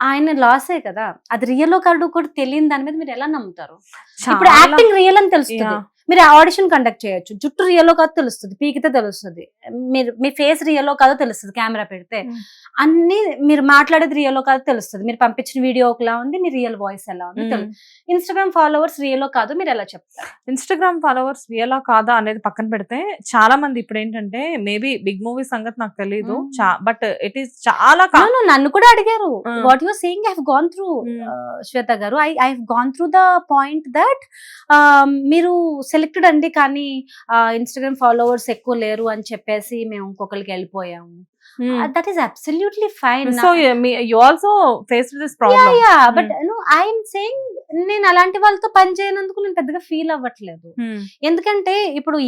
ఆయన లాసే కదా. అది రియల్ కార్డు కూడా తెలియని దాని మీద మీరు ఎలా నమ్ముతారు? ఇప్పుడు యాక్టింగ్ రియల్ అని తెలుస్తుంది, మీరు ఆడిషన్ కండక్ట్ చేయొచ్చు, జుట్టు రియలో కాదో తెలుస్తుంది, పీకితే తెలుస్తుంది, మీరు మీ ఫేస్ రియలో కాదో తెలుస్తుంది కెమెరా పెడితే, అన్ని మీరు మాట్లాడేది రియలో కాదో తెలుస్తుంది, మీరు పంపించిన వీడియో ఒకలా ఉంది, మీ రియల్ వాయిస్ ఎలా ఉంది తెలుస్తుంది. ఇన్స్టాగ్రామ్ ఫాలోవర్స్ రియలో కాదో మీరు ఎలా చెప్తారు? ఇన్స్టాగ్రామ్ ఫాలోవర్స్ రియలా కాదా అనేది పక్కన పెడితే చాలా మంది ఇప్పుడు ఏంటంటే మేబీ బిగ్ మూవీ సంగతి నాకు తెలియదు, బట్ ఇట్ ఈస్ చాలా నన్ను కూడా అడిగారు what you are saying, I have gone through Shweta గారు, I have gone through the point that మీరు సెలెక్టెడ్ అండి కానీ ఇన్స్టాగ్రామ్ ఫాలోవర్స్ ఎక్కువ లేరు అని చెప్పేసి మేము ఇంకొకరికి వెళ్ళిపోయాము. That is absolutely fine. So you also faced this problem. But I am saying నేను అలాంటి వాళ్ళతో పని చేయనందుకు నేను పెద్దగా ఫీల్ అవ్వట్లేదు. ఎందుకంటే ఇప్పుడు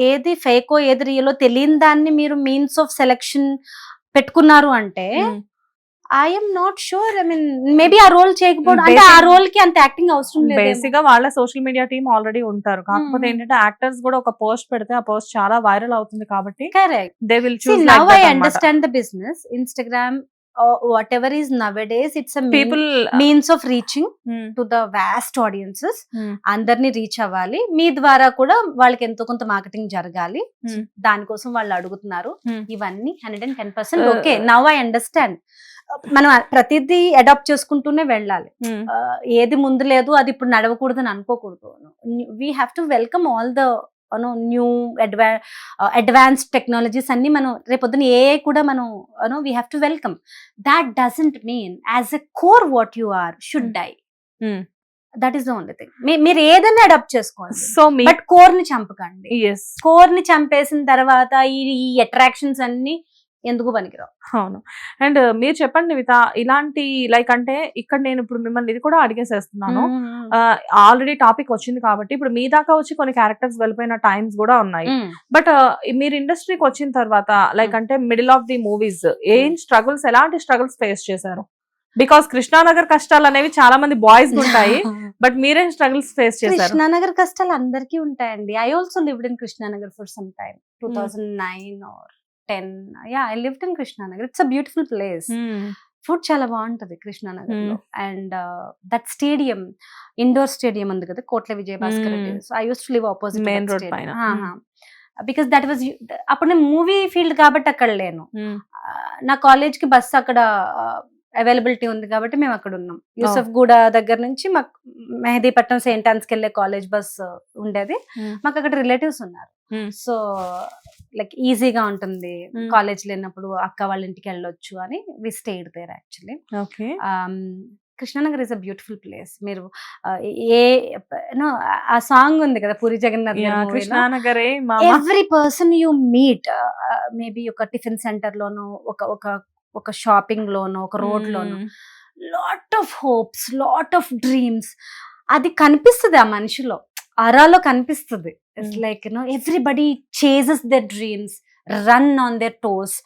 ఏది ఫేకో ఏది రియలో తెలియని దాన్ని మీరు మీన్స్ ఆఫ్ సెలెక్షన్ పెట్టుకున్నారు అంటే I'm not sure. I mean maybe ఆ రోల్ చేయకపోవడం అంటే ఆ రోల్ కి అంత యాక్టింగ్ అవసరం లేదు. బేసిక్ గా వాళ్ళ సోషల్ మీడియా టీమ్ ఆల్రెడీ ఉంటారు, కాకపోతే ఏంటంటే యాక్టర్స్ కూడా ఒక పోస్ట్ పెడితే ఆ పోస్ట్ చాలా వైరల్ అవుతుంది కాబట్టి correct they will choose. Now I understand the business. Instagram whatever is nowadays, it's a means of reaching to the vast audiences. అందరినీ రీచ్ అవ్వాలి, మీ ద్వారా కూడా వాళ్ళకి ఎంతో కొంత మార్కెటింగ్ జరగాలి, దానికోసం వాళ్ళు అడుగుతున్నారు. ఇవన్నీ 110% ఓకే. Now I understand. మనం ప్రతిదీ అడాప్ట్ చేసుకుంటూనే వెళ్ళాలి. ఏది ముందు లేదు అది ఇప్పుడు నడవకూడదు అని అనుకోకూడదు. We have to welcome all the new advanced technologies అన్ని. మనం రేపొద్దున ఏ కూడా మనం we have to welcome. That doesn't mean as a core what you are should die. That is the only thing. మీరు ఏదైనా అడాప్ట్ చేసుకోండి, సో బట్ కోర్ ని చంపకండి. కోర్ ని చంపేసిన తర్వాత ఈ అట్రాక్షన్స్ అన్ని ఎందుకు పనికిరావు. అవును. అండ్ మీరు చెప్పండి నివిత, ఇలాంటి లైక్ అంటే ఇక్కడ నేను ఇప్పుడు మిమ్మల్ని ఇది కూడా అడిగేసేస్తున్నాను, ఆల్రెడీ టాపిక్ వచ్చింది కాబట్టి ఇప్పుడు మీ దాకా వచ్చి కొన్ని క్యారెక్టర్స్ వెళ్ళిపోయిన టైమ్స్ కూడా ఉన్నాయి. బట్ మీరు ఇండస్ట్రీకి వచ్చిన తర్వాత లైక్ అంటే మిడిల్ ఆఫ్ ది మూవీస్ ఏం స్ట్రగుల్స్, ఎలాంటి స్ట్రగుల్స్ ఫేస్ చేశారు? బికాస్ కృష్ణానగర్ కష్టాలు అనేవి చాలా మంది బాయ్స్ ఉంటాయి, బట్ మీరేం స్ట్రగుల్స్ ఫేస్ చేశారు? కృష్ణానగర్ కష్టాలు అందరికీ ఉంటాయండి. I also lived in Krishna Nagar for some time, 2009 or 10. Yeah, I lived in Krishnanagar. It's a beautiful place. Food చాలా బాగుంటది కృష్ణానగర్ లో. And that stadium, indoor stadium ఉంది కదా, Kotla Vijayabhaskar. So I use to live opposite main road పైన. Because that was అప్పుడు నేను movie field కాబట్టి అక్కడ లేను. నా కాలేజ్ కి బస్ అక్కడ అవైలబిలిటీ ఉంది కాబట్టి మేము అక్కడ ఉన్నాం. యూసఫ్ గూడ దగ్గర నుంచి మాకు మెహదీపట్నం సెయింట్ ఆన్స్ కి వెళ్ళే కాలేజ్ బస్ ఉండేది. మాకు అక్కడ రిలేటివ్స్ ఉన్నారు, సో లైక్ ఈజీగా ఉంటుంది కాలేజ్ లేనప్పుడు అక్క వాళ్ళ ఇంటికి వెళ్ళొచ్చు అని we stayed there actually. Krishnanagar is a beautiful place. మీరు ఆ సాంగ్ ఉంది కదా Puri Jagannadh, every person you meet, maybe ఒక టిఫిన్ సెంటర్ లోనో, ఒక షాపింగ్ లోనో, ఒక రోడ్ లోనో, lot of hopes, lot of dreams, అది కనిపిస్తుంది ఆ మనిషిలో, అరాలో కనిపిస్తుంది. It's like everybody chases their dreams, run on their toes.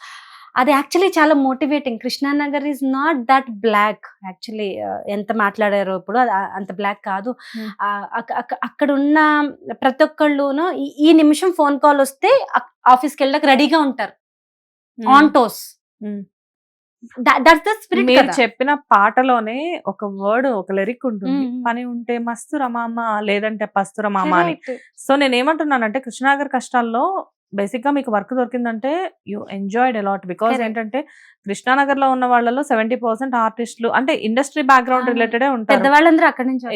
అది యాక్చువల్లీ చాలా motivating. Krishnanagar is not that black actually. ఎంత మాట్లాడారో ఇప్పుడు అంత బ్లాక్ కాదు. అక్కడ ఉన్న ప్రతి ఒక్కళ్ళును ఈ నిమిషం ఫోన్ కాల్ వస్తే ఆఫీస్కి వెళ్ళడానికి రెడీగా ఉంటారు, ఆన్ టోస్. మీరు చెప్పిన పాటలోనే ఒక వర్డ్, ఒక లిరిక్ ఉంటుంది, పని ఉంటే మస్తురమామ లేదంటే పస్తురమామ అని. సో నేను ఏమంటున్నానంటే కృష్ణానగర్ కష్టాల్లో బేసిక్ గా మీకు వర్క్ దొరికిందంటే యూ ఎంజాయ్డ్ అలాట్. బికాస్ ఏంటంటే కృష్ణానగర్ లో ఉన్న వాళ్ళలో 70% ఆర్టిస్టులు అంటే ఇండస్ట్రీ బ్యాక్గ్రౌండ్ రిలేటెడ్ ఉంటారు. పెద్దవాళ్ళందరూ అక్కడ నుంచి,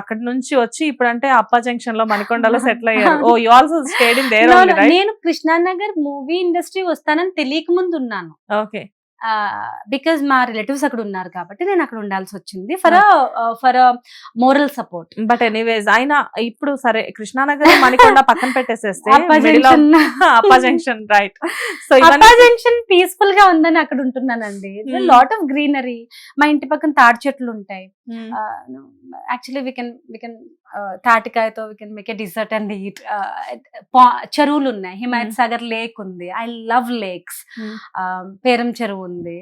అక్కడ నుంచి వచ్చి ఇప్పుడు అంటే అప్పా జంక్షన్ లో మణికొండలో సెటిల్ అయ్యారు. Oh you also stayed in there only, right? నేను కృష్ణానగర్ మూవీ ఇండస్ట్రీ వస్తానని తెలియక ముందు ఉన్నాను. ఓకే. బికాజ్ మా రిలేటివ్స్ అక్కడ ఉన్నారు కాబట్టి నేను అక్కడ ఉండాల్సి వచ్చింది for moral support. But anyways అయినా ఇప్పుడు సరే కృష్ణానగర్ మణికొండ పక్కన పెట్టేసేస్తే అప్పా జంక్షన్, రైట్? సో అప్పా జంక్షన్ పీస్ఫుల్ గా ఉందని అక్కడ ఉంటున్నానండి. లాట్ ఆఫ్ గ్రీనరీ, మా ఇంటి పక్కన తాడి చెట్లు ఉంటాయి. యాక్చువల్లీ వి కెన్ తాటికాయతో we can make a dessert and eat. చెరువులు ఉన్నాయి, హిమాయత్ సాగర్ లేక్ ఉంది, ఐ లవ్ లేక్స్. పేరం చెరువు ఉంది.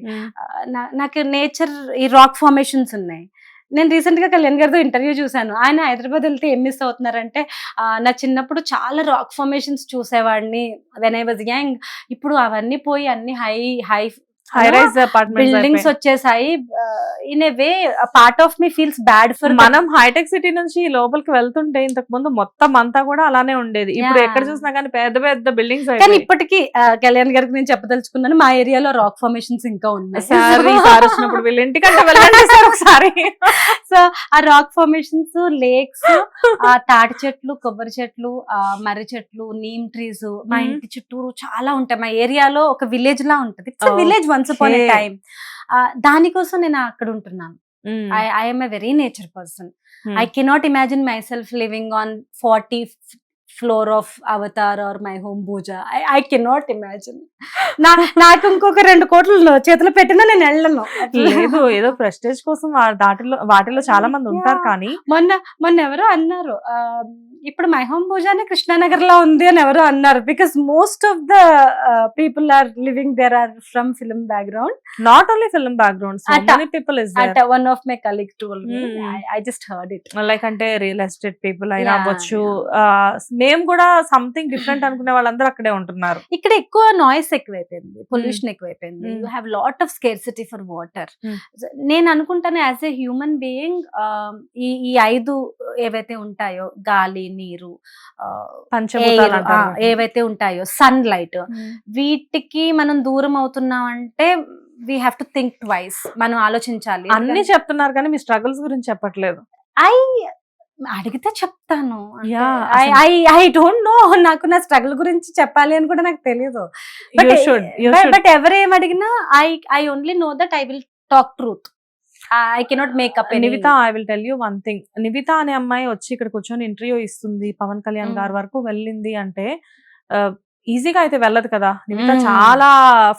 నాకు నేచర్, ఈ రాక్ ఫార్మేషన్స్ ఉన్నాయి. నేను రీసెంట్ గా కళ్యాణ్ గారితో ఇంటర్వ్యూ చూసాను. ఆయన హైదరాబాద్ వెళ్తే ఏం మిస్ అవుతున్నారంటే, నా చిన్నప్పుడు చాలా రాక్ ఫార్మేషన్స్ చూసేవాడిని వెన్ ఐ వాజ్ యంగ్. ఇప్పుడు అవన్నీ పోయి అన్ని high high rise apartments buildings వచ్చేసాయి. In a way part of me feels bad for మనం హైటెక్ సిటీ నుంచి లోపలికి వెళ్తుంటే ఇంతకు ముందు మొత్తం అంతా కూడా అలానే ఉండేది. ఇప్పుడు ఎక్కడ చూసినా కానీ పెద్ద పెద్ద బిల్డింగ్స్. కానీ ఇప్పటికీ కళ్యాణ్ గారికి నేను చెప్పదలుచుకున్నాను, మా ఏరియాలో రాక్ ఫార్మేషన్స్ ఇంకా ఉన్నాయి. సార్ వచ్చినప్పుడు వీళ్ళ ఇంటికంటే వెళ్ళండి సార్ ఒకసారి. సో ఆ రాక్ ఫార్మేషన్స్, లేక్స్, ఆ తాటి చెట్లు, కొబ్బరి చెట్లు, మర్రి చెట్లు, నీమ్ ట్రీస్ మా ఇంటి చుట్టూరు చాలా ఉంటాయి. మా ఏరియాలో ఒక విలేజ్ లా ఉంటది. It's village once upon a time. దానికోసం నేను అక్కడ ఉంటున్నాను. I am a very nature person. I cannot imagine myself living on 40th floor of Avatar or my home Bhuja. I cannot imagine. నాకు ఇంకొక 2 కోట్లు చేతులు పెట్టినా నేను వెళ్ళను. లేదు, ఏదో ప్రెస్టేజ్ కోసం వాటిలో చాలా మంది ఉంటారు. కానీ మొన్న ఎవరో అన్నారు, ఇప్పుడు మై హోమ్ భూజానే కృష్ణానగర్ లో ఉంది అని ఎవరో అన్నారు. Because most of the people are living there are from film background. Not only film background, so many people is there. One of my colleagues told me, I just heard it. Like అంటే real estate people అయినా అవ్వచ్చు, మేము కూడా something different అనుకునే వాళ్ళందరూ అక్కడే ఉంటున్నారు. ఇక్కడ ఎక్కువ నాయిస్ ఎక్కువైపోయింది, పొల్యూషన్ ఎక్కువైపోయింది. You have lot of scarcity for water. నేను అనుకుంటాను యాజ్ ఎ హ్యూమన్ బీయింగ్, ఈ 5 ఏవైతే ఉంటాయో, గాలి, నీరు, ఏవైతే ఉంటాయో, సన్ లైట్, వీటికి మనం దూరం అవుతున్నాం అంటే we have to think twice. మనం ఆలోచించాలి. అన్ని చెప్తున్నారు కానీ మీ స్ట్రగుల్స్ గురించి చెప్పట్లేదు. అడిగితే చెప్తాను. ఐ డోంట్ నో, నాకు నా స్ట్రగుల్ గురించి చెప్పాలి అని కూడా నాకు తెలియదు. బట్ ఎవరేం అడిగినా I only know that I will talk truth. I cannot make up. Nivitha, I will tell you one thing. Nivitha అనే అమ్మాయి వచ్చి ఇక్కడ కూర్చొని ఇంటర్వ్యూ ఇస్తుంది, పవన్ కళ్యాణ్ గారి వరకు వెళ్ళింది అంటే ఈజీగా అయితే వెళ్ళదు కదా. నివిత చాలా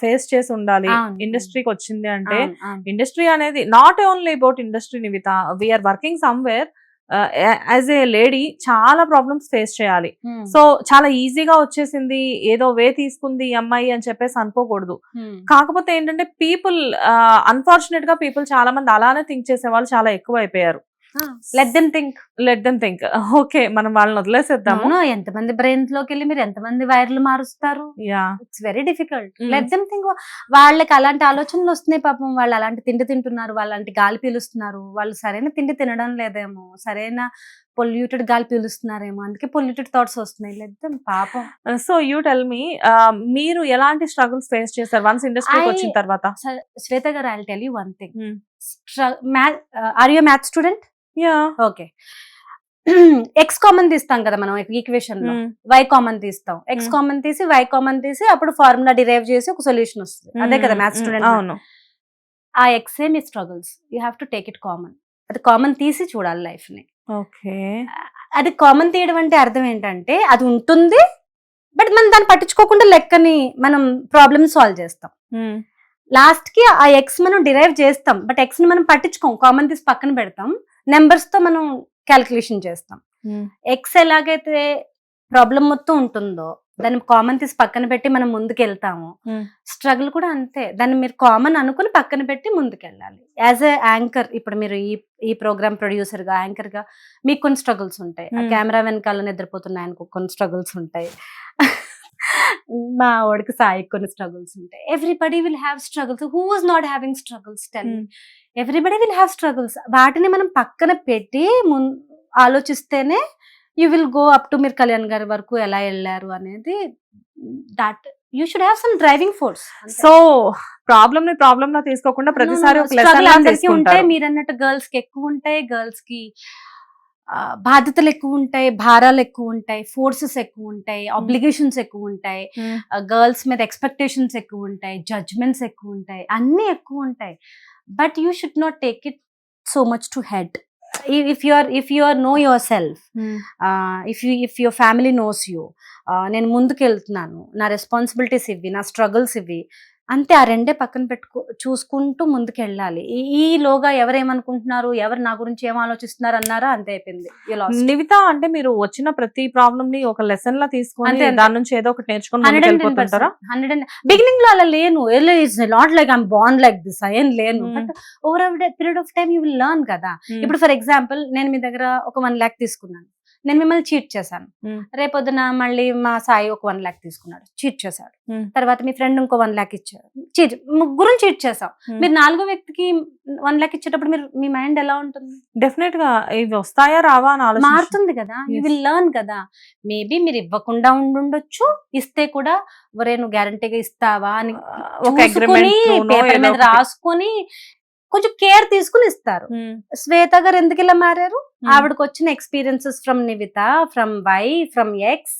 ఫేస్ చేసి ఉండాలి. ఇండస్ట్రీకి వచ్చింది అంటే, ఇండస్ట్రీ అనేది not only about industry Nivitha, we are working somewhere. As a lady చాలా ప్రాబ్లమ్స్ ఫేస్ చేయాలి. సో చాలా ఈజీగా వచ్చేసింది, ఏదో వే తీసుకుంది ఈ అమ్మాయి అని చెప్పేసి అనుకోకూడదు. కాకపోతే ఏంటంటే పీపుల్, అన్ఫార్చునేట్ గా పీపుల్ చాలా మంది అలానే థింక్ చేసే వాళ్ళు చాలా ఎక్కువ అయిపోయారు. Let them think. ఓకే, మనం వాళ్ళని వదిలేసేద్దాము. ఎంతమంది బ్రెయిన్స్ లోకి వెళ్ళి మీరు ఎంతమంది వైర్లు మారుస్తారు? It's very difficult. Let them think. వాళ్ళకి అలాంటి ఆలోచనలు వస్తున్నాయి పాపం. వాళ్ళు అలాంటి తిండి తింటున్నారు, వాళ్ళంటి గాలి పీలుస్తున్నారు. వాళ్ళు సరైన తిండి తినడం లేదేమో, సరైన పొల్యూటెడ్ గాలి పీలుస్తున్నారేమో, అందుకే పొల్యూటెడ్ థాట్స్ వస్తున్నాయి. లెట్ దెమ్ పాపం. సో యూ టెల్ మీ, మీరు ఎలాంటి స్ట్రగుల్స్ ఫేస్ చేస్తారు వన్స్ ఇండస్ట్రీకి వచ్చిన తర్వాత? శ్వేత గారు, I will tell you one thing. Are you maths student? Okay. X common తీస్తాం కదా మనం ఈక్వేషన్ లో, వై కామన్ తీస్తాం. ఎక్స్ కామన్ తీసి వై కామన్ తీసి అప్పుడు ఫార్ములా డిరైవ్ చేసి ఒక సొల్యూషన్ వస్తుంది. అదే కదా మ్యాథ్స్ స్టూడెంట్. అవును. ఆ X A me struggles, you have to take it common. అది కామన్ తీసి చూడాలి లైఫ్ ని. ఓకే. అది కామన్ తీయడం అంటే అర్థం ఏంటంటే అది ఉంటుంది, బట్ మనం దాన్ని పట్టించుకోకుండా లెక్కని మనం ప్రాబ్లమ్ సాల్వ్ చేస్తాం. లాస్ట్ కి ఆ ఎక్స్ మనం డిరైవ్ చేస్తాం, బట్ ఎక్స్ ని మనం పట్టించుకోం. కామన్ తీసి పక్కన పెడతాం, నెంబర్స్ తో మనం క్యాలిక్యులేషన్ చేస్తాం. ఎక్స్ ఎలాగైతే ప్రాబ్లం మొత్తం ఉంటుందో దాన్ని కామన్ తీసి పక్కన పెట్టి మనం ముందుకు వెళ్తాము. స్ట్రగుల్ కూడా అంతే, దాన్ని మీరు కామన్ అనుకుని పక్కన పెట్టి ముందుకు వెళ్ళాలి. యాజ్ ఎ యాంకర్, ఇప్పుడు మీరు ఈ ప్రోగ్రామ్ ప్రొడ్యూసర్ గా, యాంకర్ గా మీకు కొన్ని స్ట్రగుల్స్ ఉంటాయి. కెమెరా వెనకాల నిద్రపోతున్న ఆయనకు కొన్ని స్ట్రగుల్స్ ఉంటాయి. మా వాడికి సాయికి కొన్ని స్ట్రగుల్స్ ఉంటాయి. Everybody will have struggles. Who was not having struggles? Tell me. Everybody will have struggles. వాటిని మనం పక్కన పెట్టి ఆలోచిస్తేనే you will go up to మీరు కళ్యాణ్ గారి వరకు ఎలా వెళ్ళారు అనేది. That you should have some driving force. So problem లా తీసుకోకుండా ప్రతిసారి ఒక లెసన్ అందరికీ ఉంటాయి. మీరు అన్నట్టు గర్ల్స్ కి ఎక్కువ ఉంటాయి, గర్ల్స్ కి బాధ్యతలు ఎక్కువ ఉంటాయి, భారాలు ఎక్కువ ఉంటాయి, ఫోర్సెస్ ఎక్కువ ఉంటాయి, ఆబ్లిగేషన్స్ ఎక్కువ ఉంటాయి, గర్ల్స్ మీద ఎక్స్పెక్టేషన్స్ ఎక్కువ ఉంటాయి, జడ్జ్మెంట్స్ ఎక్కువ ఉంటాయి, అన్ని ఎక్కువ ఉంటాయి. But you should not take it so much to head. if you know yourself, if your family knows you, నేను ముందుకు వెళ్తున్నాను, నా రెస్పాన్సిబిలిటీస్ ఇవి, నా స్ట్రగుల్స్ ఇవి, అంతే. ఆ రెండే పక్కన చూసుకుంటూ ముందుకు వెళ్ళాలి. ఈలోగా ఎవరేమనుకుంటున్నారు, ఎవరు నా గురించి ఏం ఆలోచిస్తున్నారు అన్నారా, అంతే అయిపోయింది. నివిత అంటే మీరు వచ్చిన ప్రతి ప్రాబ్లమ్ ని ఒక లెసన్ లా తీసుకొని దాని నుంచి ఏదో ఒకటి నేర్చుకుని 100. బిగినింగ్ లో అలా లేను. It's not like I'm born like this, ఏం లేను. But over period of time you will learn కదా. ఇప్పుడు ఫర్ ఎగ్జాంపుల్ నేను మీ దగ్గర ఒక 1 lakh తీసుకున్నాను. నేను మిమ్మల్ని చీట్ చేశాను, Hmm. రేపొద్దున మళ్ళీ మా సాయి ఒక 1 lakh తీసుకున్నాడు, చీట్ చేశాడు, Hmm. తర్వాత మీ ఫ్రెండ్ ఇంకో 1 lakh ఇచ్చారు, చీట్, ముగ్గురు చీట్ చేసాం. Hmm. మీరు 4వ వ్యక్తికి 1 lakh ఇచ్చేటప్పుడు మీ మైండ్ ఎలా ఉంటుంది? డెఫినెట్ గా ఇవి వస్తాయా రావా అని ఆలోచన మారుతుంది కదా, యూ విల్ లెర్న్ కదా. మేబీ మీరు ఇవ్వకుండా ఉండుండొచ్చు, ఇస్తే కూడా ఒరే నువ్వు గ్యారంటీగా ఇస్తావా అని ఒక చూసుకొని, అగ్రిమెంట్ పేపర్ మీద రాసుకొని కొంచెం కేర్ తీసుకుని ఇస్తారు. శ్వేత గారు ఎందుకు ఇలా మారారు? ఆవిడకి వచ్చిన experiences from Nivitha, from Y, from X,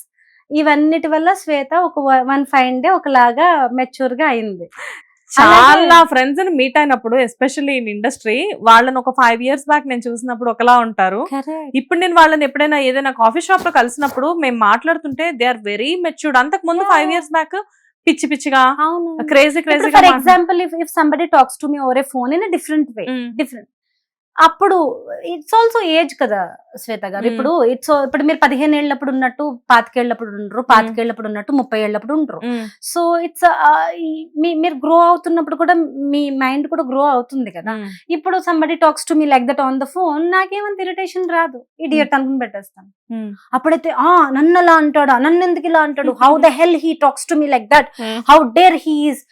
ఇవన్నిటి వల్ల శ్వేత ఒక 1 fine day ఒకలాగా మెచ్యూర్ గా అయింది. చాలా ఫ్రెండ్స్ ని మీట్ అయినప్పుడు ఎస్పెషల్లీ ఇన్ ఇండస్ట్రీ వాళ్ళని ఒక 5 years బ్యాక్ నేను చూసినప్పుడు ఒకలా ఉంటారు. ఇప్పుడు నేను వాళ్ళని ఎప్పుడైనా ఏదైనా కాఫీ షాప్ లో కలిసినప్పుడు మేము మాట్లాడుతుంటే దే ఆర్ వెరీ మెచ్యూర్డ్. అంతకు ముందు 5 years బ్యాక్ పిచ్చి పిచ్చిగా crazy crazy. For example if somebody talks to me over a phone in different way, different, అప్పుడు ఇట్స్ ఆల్సో ఏజ్ కదా శ్వేత గారు. ఇప్పుడు ఇప్పుడు మీరు 15 ఏళ్ళప్పుడు ఉన్నట్టు 25 ఏళ్ళప్పుడు ఉండరు, 25 ఏళ్ళప్పుడు ఉన్నట్టు 30 ఏళ్ళప్పుడు ఉండరు. సో ఇట్స్ మీరు గ్రో అవుతున్నప్పుడు కూడా మీ మైండ్ కూడా గ్రో అవుతుంది కదా. ఇప్పుడు somebody talks to me like that on the phone, నాకేమంత ఇరిటేషన్ రాదు, ఇడియట్ అనుకుని పెట్టేస్తాను. అప్పుడైతే నన్ను అలా అంటాడా, నన్ను ఎందుకు ఇలా అంటాడు, how the hell he talks to me like that, how dare he is,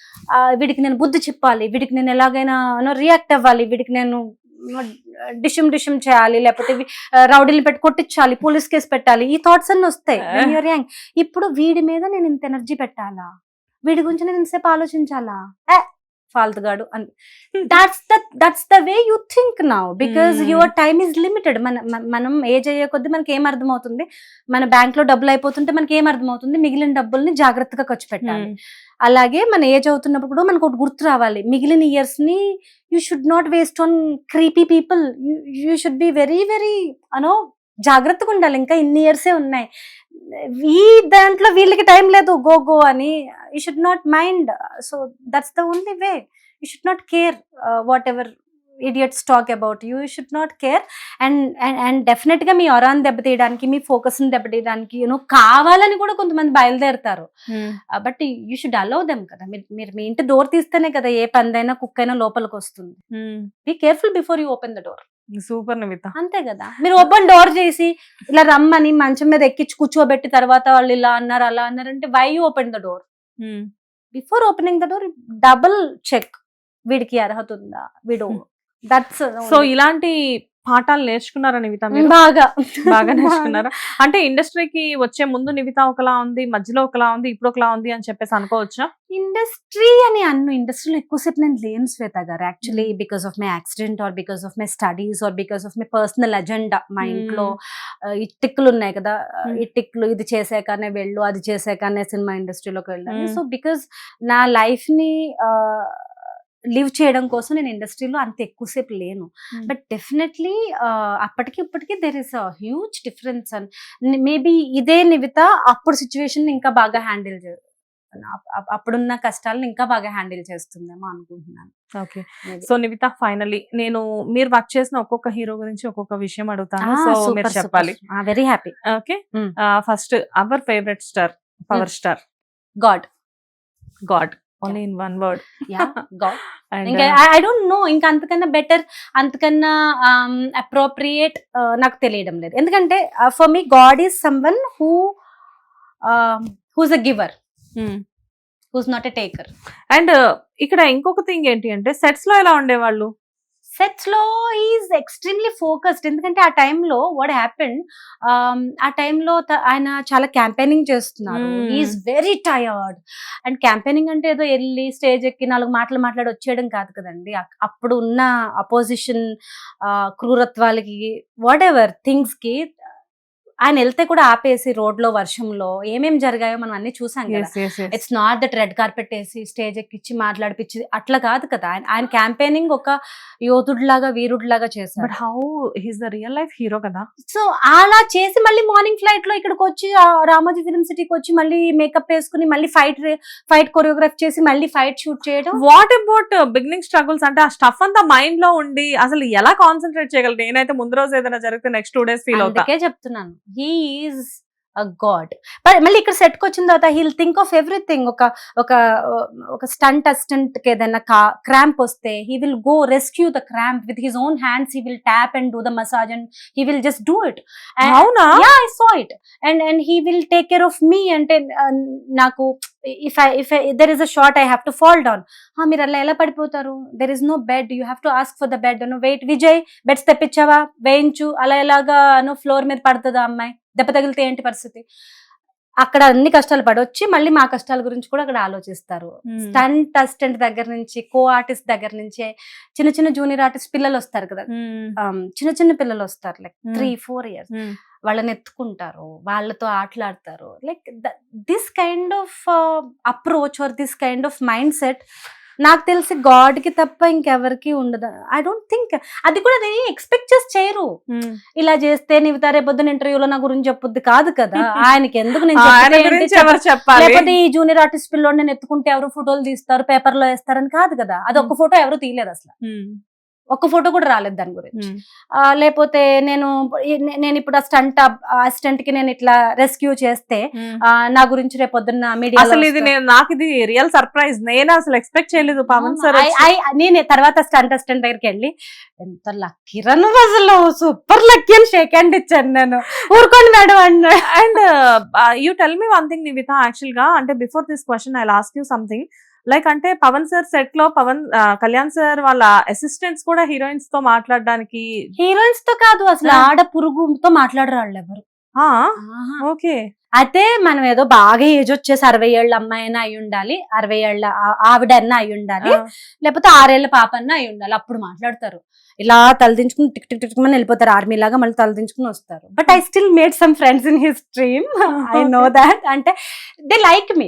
వీడికి నేను బుద్ధి చెప్పాలి, వీడికి నేను ఎలాగైనా రియాక్ట్ అవ్వాలి, వీడికి నేను డిషం చేయాలి, లేకపోతే రౌడీలు పెట్టి కొట్టించాలి, పోలీస్ కేసు పెట్టాలి, ఈ థాట్స్ అన్ని వస్తాయి when you're young. ఇప్పుడు వీడి మీద నేను ఇంత ఎనర్జీ పెట్టాలా, వీడి గురించి నేను ఇంతసేపు ఆలోచించాలా, ఫాల్తుగాడు అని. That's the way you think now, because your time is limited. మనం ఏజ్ అయ్యే కొద్దీ మనకి ఏం అర్థమవుతుంది, మన బ్యాంక్ లో డబ్బులు అయిపోతుంటే మనకి ఏం అర్థమవుతుంది, మిగిలిన డబ్బుల్ని జాగ్రత్తగా ఖర్చు పెట్టాలి. అలాగే మన ఏజ్ అవుతున్నప్పుడు కూడా మనకు ఒకటి గుర్తు రావాలి, మిగిలిన ఇయర్స్ ని you should not waste on creepy people, you should be very very జాగ్రత్తగా ఉండాలి. ఇంకా ఇన్ని ఇయర్సే ఉన్నాయి, ఈ దాంట్లో వీళ్ళకి టైం లేదు గో అని you should not mind. So that's the only way. You should not care what ever idiots talk about you. You should not care. And definite గా మీ ఆరాన్ దెబ్బతీయడానికి, మీ ఫోకస్ ని దెబ్బతీయడానికి కావాలని కూడా కొంతమంది బయలుదేరుతారు. But you should allow them కదా. మీరు మీ ఇంటి door తీస్తేనే కదా ఏ పందైనా కుక్క అయినా లోపలికి వస్తుంది. Be careful before you open the door. Super Nivitha. అంతే కదా. మీరు ఓపెన్ డోర్ చేసి ఇలా రమ్మని మంచం మీద ఎక్కించి కూర్చోబెట్టి తర్వాత వాళ్ళు ఇలా అన్నారు అలా అన్నారు అంటే why you open the door? Before opening the door double check, వీడికి అర్హత ఉందా, వీడు. సో ఇలాంటి పాఠాలు నేర్చుకున్నారా నివిత? బాగా నేర్చుకున్నారా? అంటే ఇండస్ట్రీకి వచ్చే ముందు నివిత ఒకలా ఉంది, మధ్యలో ఒకలా ఉంది, ఇప్పుడు ఒకలా ఉంది అని చెప్పేసి అనుకోవచ్చా? ఇండస్ట్రీ అని ఇండస్ట్రీలో ఎక్కువసేపు నేను లేను Shwetha garu. Actually because of my accident or because of my studies or because of my personal agenda. మా ఇంట్లో ఈ టిక్కులు ఉన్నాయి కదా, ఈ టిక్కులు, ఇది చేసాకనే వెళ్ళు, అది చేసాకనే సినిమా ఇండస్ట్రీలోకి వెళ్ళాను. సో బికాస్ నా లైఫ్ ని లివ్ చేయడం కోసం నేను ఇండస్ట్రీలో అంత ఎక్కువసేపు లేను. బట్ డెఫినెట్లీ అప్పటికి ఇప్పటికీ there is a huge difference. And maybe ఇదే నివిత అప్పుడు సిచ్యువేషన్ ఇంకా బాగా హ్యాండిల్ అప్పుడున్న కష్టాలను ఇంకా బాగా హ్యాండిల్ చేస్తుందేమో అనుకుంటున్నాను. ఓకే. సో నివిత, ఫైనల్లీ నేను మీరు వర్క్ చేసిన ఒక్కొక్క హీరో గురించి ఒక్కొక్క విషయం అడుగుతాను. సో మీరు చెప్పాలి. Very happy. Okay. First our favourite star, power star. God. Only in one word. God. I don't know ఇంకా అంతకన్నా బెటర్, అంతకన్నా అప్రోప్రియేట్ నాకు తెలియడం లేదు. ఎందుకంటే for me god is someone who's a giver, who's not a taker. And ఇక్కడ ఇంకొక thing ఏంటి అంటే సెట్స్ లో ఎలా ఉండేవాళ్ళు? సెట్స్ లో ఈజ్ ఎక్స్ట్రీమ్లీ ఫోకస్డ్. ఎందుకంటే ఆ టైంలో వాట్ హ్యాపెండ్, ఆ టైంలో ఆయన చాలా క్యాంపెయినింగ్ చేస్తున్నారు. Is very tired. And campaigning అంటే ఏదో వెళ్ళి స్టేజ్ ఎక్కి 4 మాటలు మాట్లాడి వచ్చేయడం కాదు కదండి. అప్పుడు ఉన్న అపోజిషన్ క్రూరత్వాలకి, వాట్ ఎవర్ థింగ్స్ కి ఆయన వెళ్తే కూడా ఆపేసి రోడ్ లో వర్షంలో ఏమేమి జరిగాయో మనం అన్ని చూసాం కదా. It's not that red carpet వేసి స్టేజ్ ఎక్కిచ్చి మాట్లాడిపించి అట్లా కాదు కదా. ఆయన క్యాంపెయినింగ్ ఒక యోధుడిలాగా, వీరుడిలాగా చేశారు. But how he's the real life hero కదా. సో అలా చేసి మళ్ళీ మార్నింగ్ ఫ్లైట్ లో ఇక్కడికి వచ్చి రామోజీ ఫిల్మ్ సిటీకి వచ్చి మళ్ళీ మేకప్ వేసుకుని మళ్ళీ ఫైట్ కొరియోగ్రాఫ్ చేసి మళ్ళీ ఫైట్ షూట్ చేయడం. What about beginning struggles? అంటే ఆ స్టఫ్ అంతా మైండ్ లో ఉండి అసలు ఎలా కాన్సన్ట్రేట్ చేయగలరు? నేనైతే ముందు రోజు ఏదైనా జరిగితే నెక్స్ట్ 2 days ఫీల్ అవుతా. అందుకే చెప్తున్నాను, he is గాడ్. మళ్ళీ ఇక్కడ సెట్ కి వచ్చిన తర్వాత హీల్ థింక్ ఆఫ్ ఎవ్రీథింగ్. ఒక స్టంట్ అసిస్టెంట్ కి ఏదైనా క్రాంప్ వస్తే he will go rescue the cramp with his own hands. He will tap and do the massage and he will just do it. అవునా? Yeah, I saw it. And he will take care of me. అంటే నాకు if there is a shot I have to fall down. మీరు అలా ఎలా పడిపోతారు? There is no bed, you have to ask for the bed. Wait Vijay, beds తెప్పించావా, వేయించు, అలా ఎలాగా ఫ్లోర్ మీద పడుతుందా అమ్మాయి, దెబ్బ తగిలితే ఏంటి పరిస్థితి? అక్కడ అన్ని కష్టాలు పడొచ్చి మళ్ళీ మా కష్టాల గురించి కూడా అక్కడ ఆలోచిస్తారు. స్టంట్ అసిస్టెంట్ దగ్గర నుంచి, కో ఆర్టిస్ట్ దగ్గర నుంచి, చిన్న జూనియర్ ఆర్టిస్ట్ పిల్లలు వస్తారు కదా, చిన్న పిల్లలు వస్తారు, లైక్ 3-4 years. వాళ్ళని ఎత్తుకుంటారు, వాళ్ళతో ఆటలాడతారు. Like this kind of approach or this kind of mindset నాకు తెలిసి గాడ్ కి తప్ప ఇంకెవరికి ఉండదు. ఐ డోంట్ థింక్ అది కూడా అది ఎక్స్పెక్ట్ చేసి చేయరు. ఇలా చేస్తే నీవు రేపొద్దున ఇంటర్వ్యూలో నా గురించి చెప్పొద్ది కాదు కదా. ఆయనకి ఎందుకు లేకపోతే ఈ జూనియర్ ఆర్టిస్ట్ పిల్లోని నేను ఎత్తుకుంటే ఎవరు ఫోటోలు తీస్తారు, పేపర్ లో వేస్తారని కాదు కదా. అది ఒక్క ఫోటో ఎవరు తీయలేదు అసలు, ఒక్క ఫోటో కూడా రాలేదు దాని గురించి. లేకపోతే నేను ఇప్పుడు ఆ స్టంట్ అసిస్టెంట్ కి నేను ఇట్లా రెస్క్యూ చేస్తే నా గురించి రేపు పొద్దున్న మీడియా అసలు ఇది నాకు ఇది రియల్ సర్ప్రైజ్. నేను అసలు ఎక్స్పెక్ట్ చేయలేదు పవన్ సార్. నేను తర్వాత స్టంట్ అసిస్టెంట్ దగ్గరికి వెళ్ళి ఎంత లక్కీ రను, అసలు సూపర్ లక్కీ అని షేక్ హ్యాండ్ ఇచ్చాను నేను. ఊరుకోండి మేడం అన్నాడు. And you tell me one thing Nivitha, actual గా అంటే before this question I ask you something. Like అంటే పవన్ సార్ సెట్ లో కళ్యాణ్ సార్ వాళ్ళ అసిస్టెంట్స్ కూడా హీరోయిన్స్ తో మాట్లాడడానికి, హీరోయిన్స్ తో కాదు అసలు ఆడ పురుగుతో మాట్లాడరు వాళ్ళు ఎవరు. ఓకే. అయితే మనం ఏదో బాగా ఏజ్ వచ్చేసి 60 ఏళ్ళ అమ్మాయి అయినా అయి ఉండాలి, 60 ఏళ్ళ ఆవిడన్నా అయి ఉండాలి, లేకపోతే 6 ఏళ్ల పాప అన్నా అయి ఉండాలి, అప్పుడు మాట్లాడతారు. ఇలా తలదించుకుని టిక్ టిక్ టిక్ అని వెళ్ళిపోతారు, ఆర్మీ లాగా మళ్ళీ తలదించుకుని వస్తారు. But I still made some friends in his stream. I know that. అంటే they like me,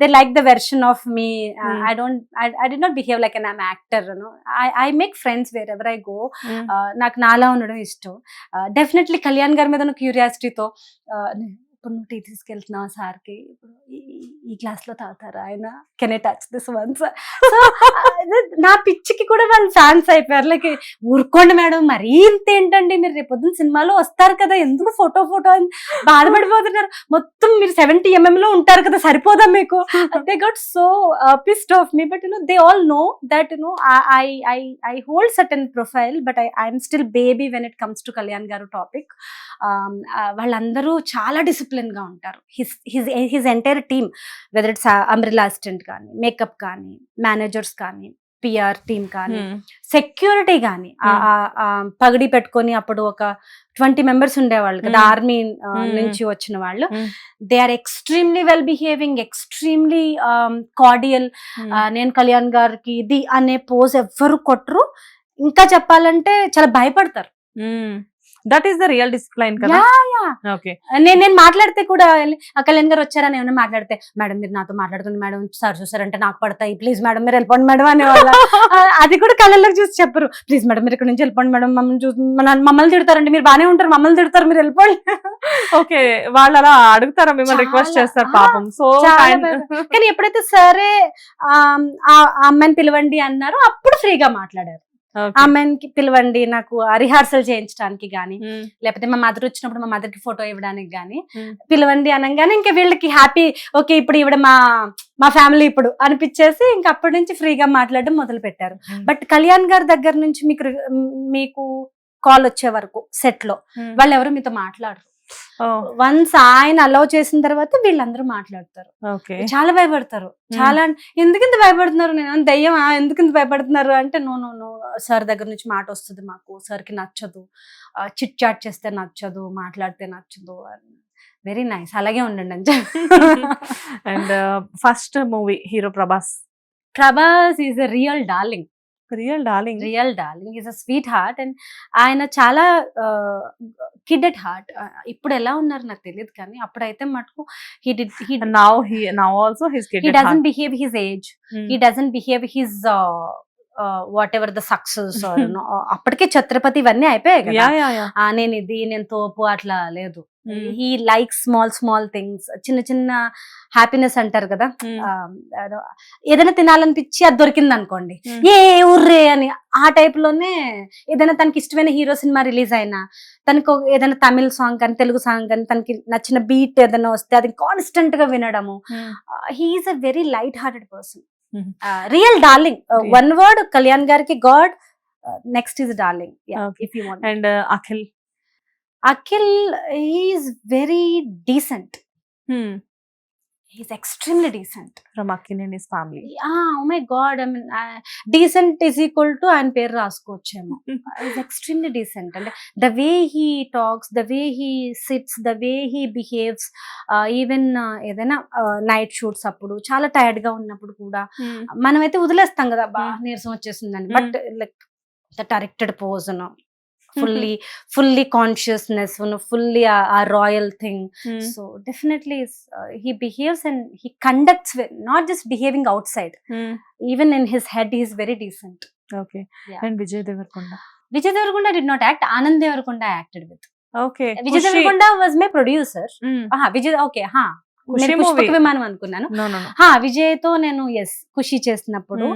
they like the version of me. I did not behave like an actor. I make friends wherever I go. నాకు నాలా ఉండడం ఇష్టం. Definitely Kalyan గారి మీద క్యూరియాసిటీతో, ఇప్పుడు నువ్వు tea తీసుకెళ్తున్నావు సార్కి, ఇప్పుడు ఈ క్లాస్ లో తాగుతారా ఆయన, can I touch this once. నా పిచ్చికి కూడా వాళ్ళు ఫ్యాన్స్ అయిపోయారు. లైక్ ఊరుకోండి మేడం, మరీ ఇంత ఏంటండి, మీరు రేపొద్దున సినిమాలో వస్తారు కదా, ఎందుకు ఫోటో అని బాధపడిపోతున్నారు, మొత్తం మీరు 70 mm లో ఉంటారు కదా, సరిపోదా మీకు? They gut so pissed off me. But they all know that I hold certain profile, but I'm still baby when it comes to Kalyan గారు టాపిక్. వాళ్ళందరూ చాలా డిసిప్లిన్ గా ఉంటారు. His entire team, whether it's umbrella assistant కానీ, makeup కానీ, managers కానీ, PR team కానీ, security కానీ, పగడి పెట్టుకొని అప్పుడు ఒక 20 members ఉండేవాళ్ళు కదా, ఆర్మీ నుంచి వచ్చిన వాళ్ళు. They are extremely well behaving, extremely cordial. నేను కళ్యాణ్ గారికి ఇది అనే పోజ్ ఎవ్వరు కొట్టరు. ఇంకా చెప్పాలంటే చాలా భయపడతారు. That is the real discipline కదా. ఓకే. నేను మాట్లాడితే కూడా కళ్యాణ్ గారు వచ్చారని ఏమైనా మాట్లాడితే, మేడం మీరు నాతో మాట్లాడుతుంది మేడం, సార్ చూసారంటే నాకు పడతాయి, ప్లీజ్ మేడం మీరు వెళ్ళిపోండి మేడం అనేవాళ్ళ. అది కూడా కళ్ళలోకి చూసి చెప్పరు, ప్లీజ్ మేడం మీరు ఇక్కడ నుంచి వెళ్ళిపోండి మేడం, మమ్మల్ని తిడతారండి, మీరు బానే ఉంటారు, మమ్మల్ని తిడతారు, మీరు వెళ్ళిపోండి. ఓకే. వాళ్ళు అలా అడుగుతారా మిమ్మల్ని, రిక్వెస్ట్ చేస్తారు పాపం. సో కానీ ఎప్పుడైతే సరే ఆ అమ్మాయిని పిలవండి అన్నారో అప్పుడు ఫ్రీగా మాట్లాడారు. అమ్మాయికి పిలవండి నాకు రిహార్సల్ చేయించడానికి గానీ, లేకపోతే మా మదర్ వచ్చినప్పుడు మా మదర్ కి ఫోటో ఇవ్వడానికి గానీ పిలవండి అనగానే ఇంకా వీళ్ళకి హ్యాపీ. ఓకే, ఇప్పుడు ఇవిడ మా ఫ్యామిలీ ఇప్పుడు అనిపించేసి ఇంకా అప్పటి నుంచి ఫ్రీగా మాట్లాడడం మొదలు పెట్టారు. బట్ కళ్యాణ్ గారి దగ్గర నుంచి మీకు కాల్ వచ్చే వరకు సెట్ లో వాళ్ళు ఎవరు మీతో మాట్లాడరు. వన్స్ ఆయన అలౌ చేసిన తర్వాత వీళ్ళందరూ మాట్లాడతారు. చాలా భయపడతారు. చాలా ఎందుకింత భయపడుతున్నారు, నేను దయ్యం ఎందుకింత భయపడుతున్నారు అంటే, నో సార్ దగ్గర నుంచి మాట వస్తుంది మాకు, సార్కి నచ్చదు, చిట్ చాట్ చేస్తే నచ్చదు, మాట్లాడితే నచ్చదు. వెరీ నైస్, అలాగే ఉండండి అని. And first movie hero Prabhas is a real darling. Real darling is a sweet heart. And ఆయన చాలా కిడ్ ఎట్ హార్ట్. ఇప్పుడు ఎలా ఉన్నారు నాకు తెలియదు, కానీ అప్పుడైతే మటుకు he doesn't behave his age, he doesn't behave his whatever the success or అప్పటికే ఛత్రపతి ఇవన్నీ అయిపోయాయి కదా. నేను తోపు అట్లా లేదు. హీ లైక్ స్మాల్ థింగ్స్, చిన్న చిన్న హ్యాపీనెస్ అంటారు కదా, ఏదైనా తినాలనిపించి అది దొరికింది అనుకోండి, ఏ ఊర్రే అని ఆ టైప్ లోనే ఏదైనా తనకి ఇష్టమైన హీరో సినిమా రిలీజ్ అయినా, తనకు ఏదైనా తమిళ్ సాంగ్ కానీ తెలుగు సాంగ్ కానీ తనకి నచ్చిన బీట్ ఏదైనా వస్తే అది కాన్స్టెంట్ గా వినడము. He's a very light hearted person, real darling. One word Kalyan గారికి god, next is darling. If you want. And Akhil, he is very decent. He's extremely decent. From Akhil and his family. Oh my God, I mean, decent is equal to ఆయన పేరు రాసుకోవచ్చేమో. He's extremely decent. And the way he talks, the way he sits, the way he behaves, even ఏదైనా night shoots అప్పుడు చాలా tired గా ఉన్నప్పుడు కూడా మనమైతే వదిలేస్తాం కదా, బాగా నీరసం వచ్చేసిందని, but like the directed pose, fully consciousness, fully a royal thing. So definitely he behaves and he conducts not just behaving outside, even in his head he is very decent. Okay. And Vijay Devarkonda did not act. Anand Devarkonda acted with. Okay. Vijay Devarkonda was my producer. Vijay, okay, నేను పుష్పక విమానం అనుకున్నాను. విజయ్ తో నేను ఖుషి చేసినప్పుడు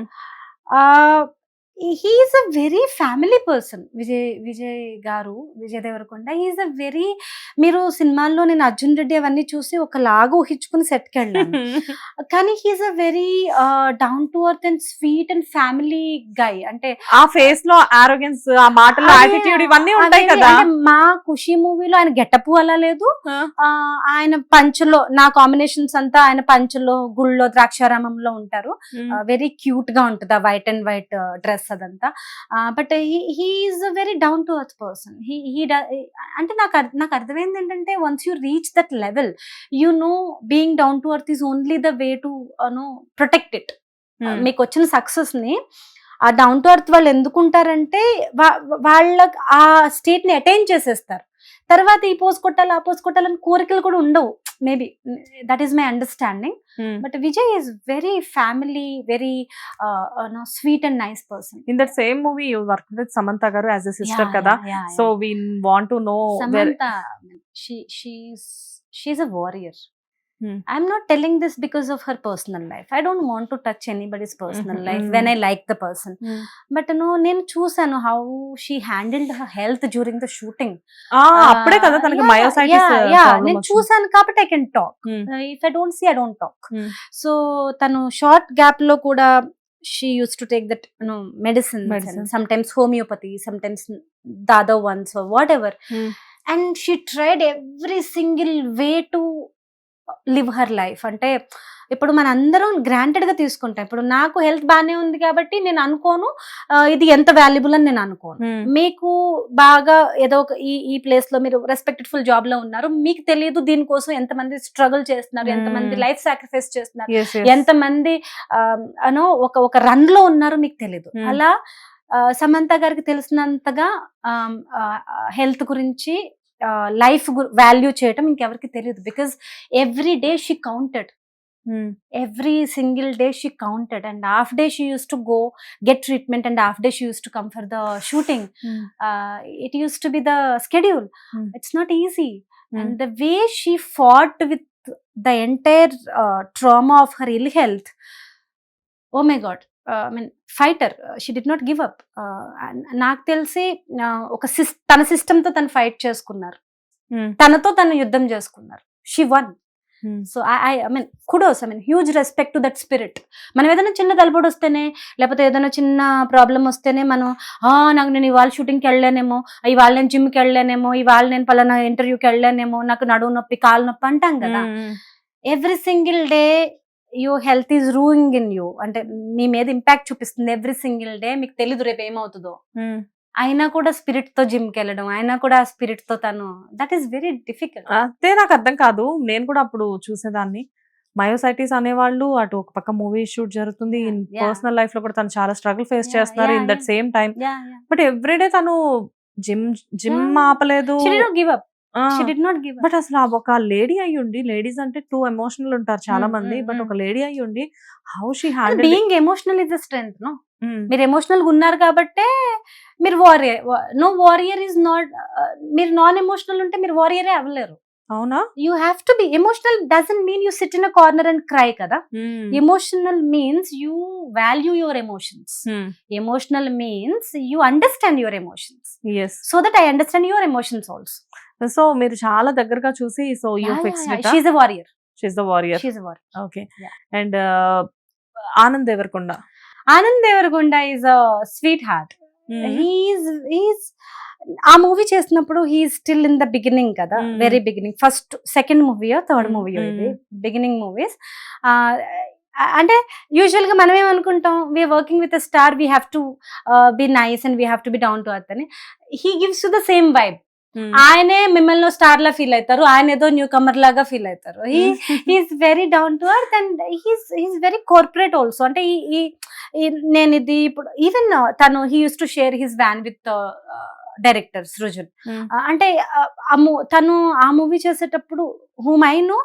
he is a very family person. Vijay గారు, Vijay Devarakonda, he is a very, మీరు సినిమాల్లో నేను అర్జున్ రెడ్డి అవన్నీ చూసి ఒకలాగా ఊహించుకుని సెట్కి వెళ్ళాను, కానీ he's a very down to earth and sweet and family guy. అంటే ఆ ఫేస్ లో ఆరోగెన్స్, ఆ మాటల్లో యాటిట్యూడ్ ఇవన్నీ ఉంటాయి కదా. మా ఖుషి మూవీలో ఆయన గెటప్ అలా లేదు, ఆయన పంచలో నా కాంబినేషన్స్ అంతా ఆయన పంచలో గుళ్ళో ద్రాక్షారామంలో ఉంటారు, వెరీ క్యూట్ గా ఉంటుంది ఆ వైట్ అండ్ వైట్ డ్రెస్ అదంతా. But he's a very down to earth person. అంటే నాకు అర్థమైంది ఏంటంటే, once you reach that level, you know being down to earth is only the way to protect it. మీకు వచ్చిన సక్సెస్ ని ఆ down to earth వాళ్ళు ఎందుకుంటారంటే, వాళ్ళ ఆ స్టేట్ ని అటైన్ చేసేస్తారు, తర్వాత ఈ పోజ్ కొట్టాలి ఆ పోజ్ కొట్టాలని కోరికలు కూడా ఉండవు. Maybe that is my understanding. But Vijay is very family, very sweet and nice person. In that same movie you work with Samantha garu as a sister కదా, so we want to know. Samantha, she's a warrior. I'm not telling this because of her personal life. I don't want to touch anybody's personal life when I like the person. But నేను చూసాను how she handled her health during the shooting. అప్పుడే కదా తనకి myositis. నేను చూసాను కాబట్టి I can talk. If I don't see, I don't talk. So తను short gap లో కూడా she used to take that medicines, and sometimes homeopathy, sometimes the other ones or whatever. And she tried every single way to live her life. అంటే ఇప్పుడు మన అందరం granted గా తీసుకుంటాం. ఇప్పుడు నాకు హెల్త్ బాగానే ఉంది కాబట్టి నేను అనుకోను ఇది ఎంత వాల్యుబుల్ అని నేను అనుకోను. మీకు బాగా ఏదో ఒక ఈ ప్లేస్ లో మీరు రెస్పెక్టెడ్ఫుల్ జాబ్ లో ఉన్నారు, మీకు తెలియదు దీనికోసం ఎంతమంది స్ట్రగుల్ చేస్తున్నారు, ఎంతమంది లైఫ్ సాక్రిఫైస్ చేస్తున్నారు, ఎంతమంది ఒక రన్ లో ఉన్నారు మీకు తెలియదు. అలా సమంత గారికి తెలిసినంతగా హెల్త్ గురించి, లైఫ్ వాల్యూ చేయటం ఇంకెవరికి తెలియదు. Because every day she counted, every single day she counted, and half day she used to go get treatment and half day she used to come for the shooting. It used to be the schedule. It's not easy. And the way she fought with the entire trauma of her ill health, oh my God, I mean fighter, she did not give up. నాకు తెలిసి తన system తో తను fight చేసుకున్నారు, తనతో తను యుద్ధం చేసుకున్నారు. she won. So I mean kudos, I mean huge respect to that spirit. మనం ఏదైనా చిన్న తలపోటు వస్తేనే, లేకపోతే ఏదైనా చిన్న ప్రాబ్లం వస్తేనే మనం నాకు నేను ఇవాళ షూటింగ్కి వెళ్ళలేనేమో, ఇవాళ నేను జిమ్కి వెళ్ళలేనేమో, ఇవాళ నేను పలానా ఇంటర్వ్యూకి వెళ్ళలేనేమో, నాకు నడువు నొప్పి కాలు నొప్పి అంటాం కదా. Every single day your health is ruining in you, అంటే మీ మీద ఇంపాక్ట్ చూపిస్తుంది ఎవ్రీ సింగిల్ డే. మీకు తెలీదు రేపు ఏమవుతుందో, అయినా కూడా స్పిరిట్ తో జిమ్ కి వెళ్ళడం, అయినా కూడా స్పిరిట్ తో తను, దట్ ఈస్ వెరీ డిఫికల్ట్. అదే నాకు అర్థం కాదు. నేను కూడా అప్పుడు చూసేదాన్ని, మయోసైటిస్ అనేవాళ్ళు అటు ఒక పక్క మూవీ షూట్ జరుగుతుంది, ఇన్ పర్సనల్ లైఫ్ లో కూడా తను చాలా స్ట్రగుల్ ఫేస్ చేస్తున్నారు in that same time. But everyday తను జిమ్ ఆపలేదు, గివ్ అప్. బట్ అసలు ఒక లేడీ అయ్యుండి, లేడీస్ అంటే టూ ఎమోషనల్ ఉంటారు చాలా మంది, బట్ ఒక లేడీ అయ్యుండి how she handle. Being emotional is the strength. No, మీరు ఎమోషనల్ గా ఉన్నారు కాబట్టే మీరు warrior. No warrior is not, మీరు నాన్ ఎమోషనల్ ఉంటే మీరు వారియరే అవ్వలేరు. అవునా? You have to be emotional doesn't mean you sit in a corner and cry kada. Emotional means you value your emotions. Emotional means you understand your emotions. Yes. So that I understand your emotions also. So మీరు చాలా దగ్గరగా చూసి so you fixed it. She's a warrior. She's a warrior. She's a warrior. Okay. Yeah. And Anand Devarkonda. Anand Devarkonda is a sweetheart. He's ఆ movie చేసినప్పుడు he still in the beginning కదా, very beginning, first second మూవీయో third మూవీయో ఇది beginning movies. అంటే usual గా మనం ఏమనుకుంటాం, we are working with a star, we have to be nice and we have to be down to earth అని. He gives to the same vibe. ఆయనే మిమ్మల్ని స్టార్ లా ఫీల్ అవుతారు, ఆయన ఏదో న్యూ కమర్ లాగా ఫీల్ అవుతారు. He's very down to earth and he's very corporate also. అంటే నేను ఇది ఇప్పుడు ఈవెన్ తను he use to share his van with director Srujan. అంటే తను ఆ మూవీ చేసేటప్పుడు whom I know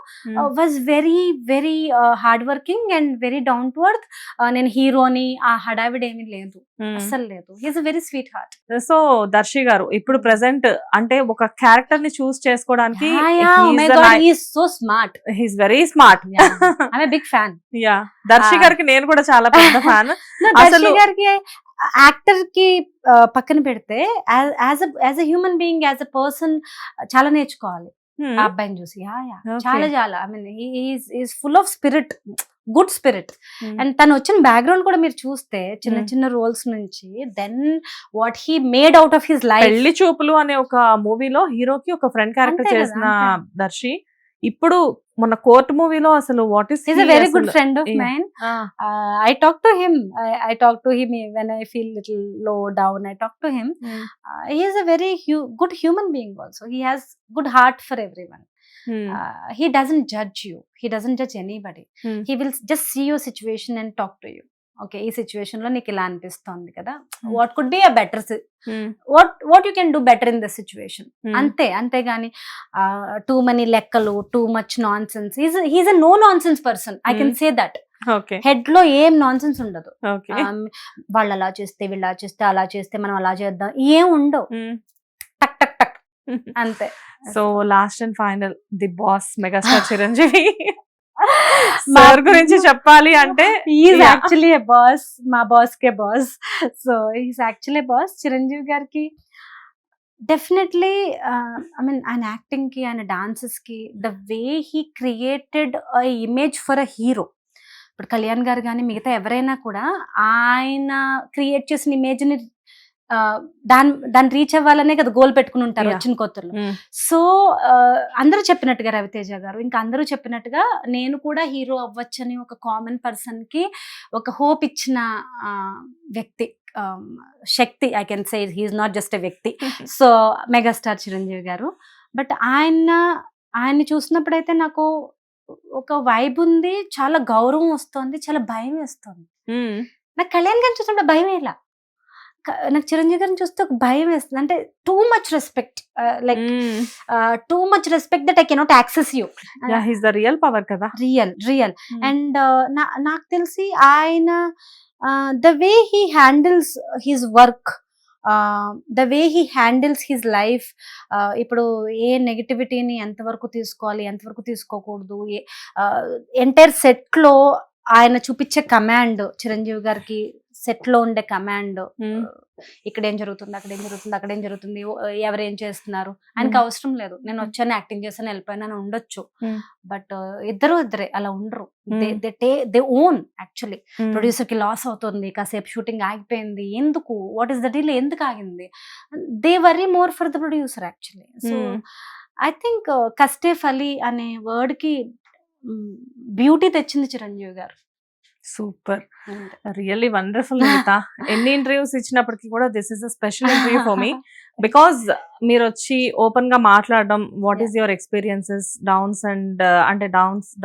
was very very hard working and very down to earth. నేను హీరోని ఆ హడావిడి ఏమీ లేదు, అసలు లేదు. He's a very sweet heart. So Darshi garu ఇప్పుడు ప్రెసెంట్ అంటే ఒక క్యారెక్టర్ ని చూస్ చేసుకోవడానికి he's so smart. He's very smart. I'm a big fan. Yeah, Darshi గారికి నేను కూడా చాలా పెద్ద ఫ్యాన్. దర్శి గారికి యాక్టర్ కి పక్కన పెడితే as a human being, as a person చాలా నేర్చుకోవాలి ఆ అబ్బాయిని చూసి. చాలా చాలా I mean he's full of spirit, good spirit. And తను వచ్చిన బ్యాక్గ్రౌండ్ కూడా మీరు చూస్తే చిన్న చిన్న రోల్స్ నుంచి then what he made out of his life. Pelli Choopulu అనే ఒక మూవీలో హీరోకి ఒక ఫ్రెండ్ క్యారెక్టర్ చేసిన దర్శి ఇప్పుడు మొన్న కోర్ట్ మూవీలో అసలు what is he's a very good friend of mine. I talk to him when I feel little low down. I talk to him. He is a very good human being also. He has good heart for everyone. He doesn't judge you, he doesn't judge anybody. He will just see your situation and talk to you. Okay, ఈ situation లో నీకు ఇలా అనిపిస్తుంది కదా, what could be a better, what you can do better in the situation. అంతేగాని too money లెక్కలు, too much nonsense. He's a no nonsense person, I can say that. Head లో ఏం non sense ఉండదు. వాళ్ళు అలా చేస్తే, వీళ్ళు అలా చేస్తే, అలా చేస్తే మనం అలా చేద్దాం, ఏం ఉండవు. టక్ టక్ టక్ అంతే. So last and final, the boss megastar Chiranjeevi sir గురించి చెప్పాలి అంటే ఈజ్ యాక్చువల్లీ ఏ బాస్, మా boss K boss. So is actually boss. Chiranjeevi గారికి డెఫినెట్లీ ఐ మీన్ ఆయన యాక్టింగ్ కి, ఆయన డాన్సెస్ కి, the way he created a image for a hero. ఇప్పుడు కళ్యాణ్ గారు కానీ మిగతా ఎవరైనా కూడా ఆయన క్రియేట్ చేసిన ఇమేజ్ ని దాన్ని రీచ్ అవ్వాలనే కదా గోల్ పెట్టుకుని ఉంటారు వచ్చిన కొత్తలో. సో అందరూ చెప్పినట్టుగా, రవితేజ గారు ఇంకా అందరూ చెప్పినట్టుగా, నేను కూడా హీరో అవ్వచ్చని ఒక కామన్ పర్సన్ కి ఒక హోప్ ఇచ్చిన వ్యక్తి, శక్తి. I can say he's not just a వ్యక్తి. సో మెగాస్టార్ చిరంజీవి గారు. బట్ ఆయన్ని చూసినప్పుడైతే నాకు ఒక వైబ్ ఉంది, చాలా గౌరవం వస్తుంది, చాలా భయం వేస్తుంది. నాకు కళ్యాణ్ గారిని చూసినప్పుడు భయం వేయాల, నాకు చిరంజీవి గారిని చూస్తే ఒక భయం వేస్తుంది. అంటే too much respect, like too much respect that I cannot access you. He's the real power కదా, రియల్. అండ్ నాకు తెలిసి ఆయన the way he handles his work, the way he handles his life. ఇప్పుడు ఏ నెగటివిటీని ఎంతవరకు తీసుకోవాలి, ఎంతవరకు తీసుకోకూడదు, ఎంటైర్ సెట్ లో ఆయన చూపించే కమాండ్, చిరంజీవి గారికి సెట్ లో ఉండే కమాండ్, ఇక్కడ ఏం జరుగుతుంది, అక్కడ ఏం జరుగుతుంది, అక్కడ ఏం జరుగుతుంది, ఎవరేం చేస్తున్నారు, ఆయనకి అవసరం లేదు. నేను వచ్చాను, యాక్టింగ్ చేశాను, వెళ్ళిపోయినా ఉండొచ్చు. బట్ ఇద్దరే అలా ఉండరు. They own. యాక్చువల్లీ ప్రొడ్యూసర్ కి లాస్ అవుతుంది, కాసేపు షూటింగ్ ఆగిపోయింది, ఎందుకు, వాట్ ఈస్ ద డీల్, ఎందుకు ఆగింది, they worry more for the producer actually. So I think కష్టే ఫలి అనే వర్డ్ కి బ్యూటీ తెచ్చింది చిరంజీవి గారు. Super, really wonderful. మిగతా ఎన్ని ఇంటర్వ్యూస్ ఇచ్చినప్పటికీ కూడా this is a special interview for me, because మీరు వచ్చి ఓపెన్ గా మాట్లాడడం, what is your experiences, downs and అంటే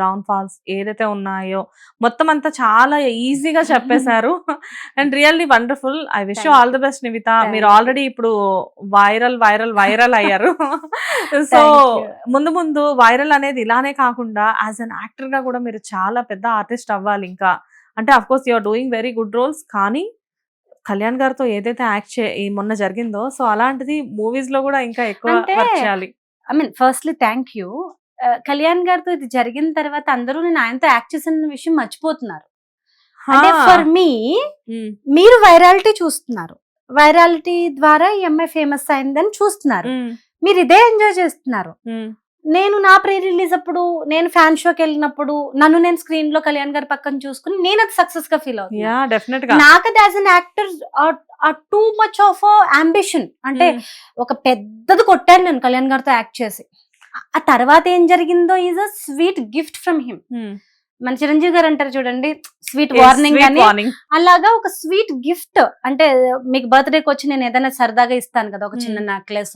డౌన్ ఫాల్స్ ఏదైతే ఉన్నాయో మొత్తం అంతా చాలా ఈజీగా చెప్పేశారు. And really wonderful. I wish you all the best Nivitha. మీరు ఆల్రెడీ ఇప్పుడు వైరల్ అయ్యారు. సో ముందు ముందు వైరల్ అనేది ఇలానే కాకుండా యాజ్ అన్ యాక్టర్ గా కూడా మీరు చాలా పెద్ద ఆర్టిస్ట్ అవ్వాలి. ఇంకా అంటే of course you are doing very good roles, కానీ కళ్యాణ్ గారితో ఏదైతే మొన్న జరిగిందో, సో అలాంటిది మూవీస్ లో కూడా ఇంకా ఎక్కువ వర్క్ చేయాలి. I mean firstly thank you. Kalyan గారితో ఇది జరిగిన తర్వాత అందరూ నేను ఆయనతో యాక్ట్ చేసిన విషయం మర్చిపోతున్నారు. అంటే ఫర్ మీ మీరు వైరాలిటీ చూస్తున్నారు, వైరాలిటీ ద్వారా ఈ అమ్మాయి ఫేమస్ అయిందని చూస్తున్నారు, మీరు ఇదే ఎంజాయ్ చేస్తున్నారు. నేను నా ప్రీ రిలీజ్ అప్పుడు నేను ఫ్యాన్ షోకి వెళ్ళినప్పుడు నన్ను నేను స్క్రీన్ లో కళ్యాణ్ గారి పక్కన చూసుకుని నేను అది సక్సెస్ గా ఫీల్ అవుతాను. నాకు అది as an actor too much of ambition. అంటే ఒక పెద్దది కొట్టాను నేను కళ్యాణ్ గారితో యాక్ట్ చేసి. ఆ తర్వాత ఏం జరిగిందో is a sweet gift from him. మన చిరంజీవి గారు అంటారు చూడండి, స్వీట్ వార్నింగ్ అని, అలాగా ఒక స్వీట్ గిఫ్ట్. అంటే మీకు బర్త్డేకి వచ్చి నేను ఏదైనా సరదాగా ఇస్తాను కదా, ఒక చిన్న నెక్లెస్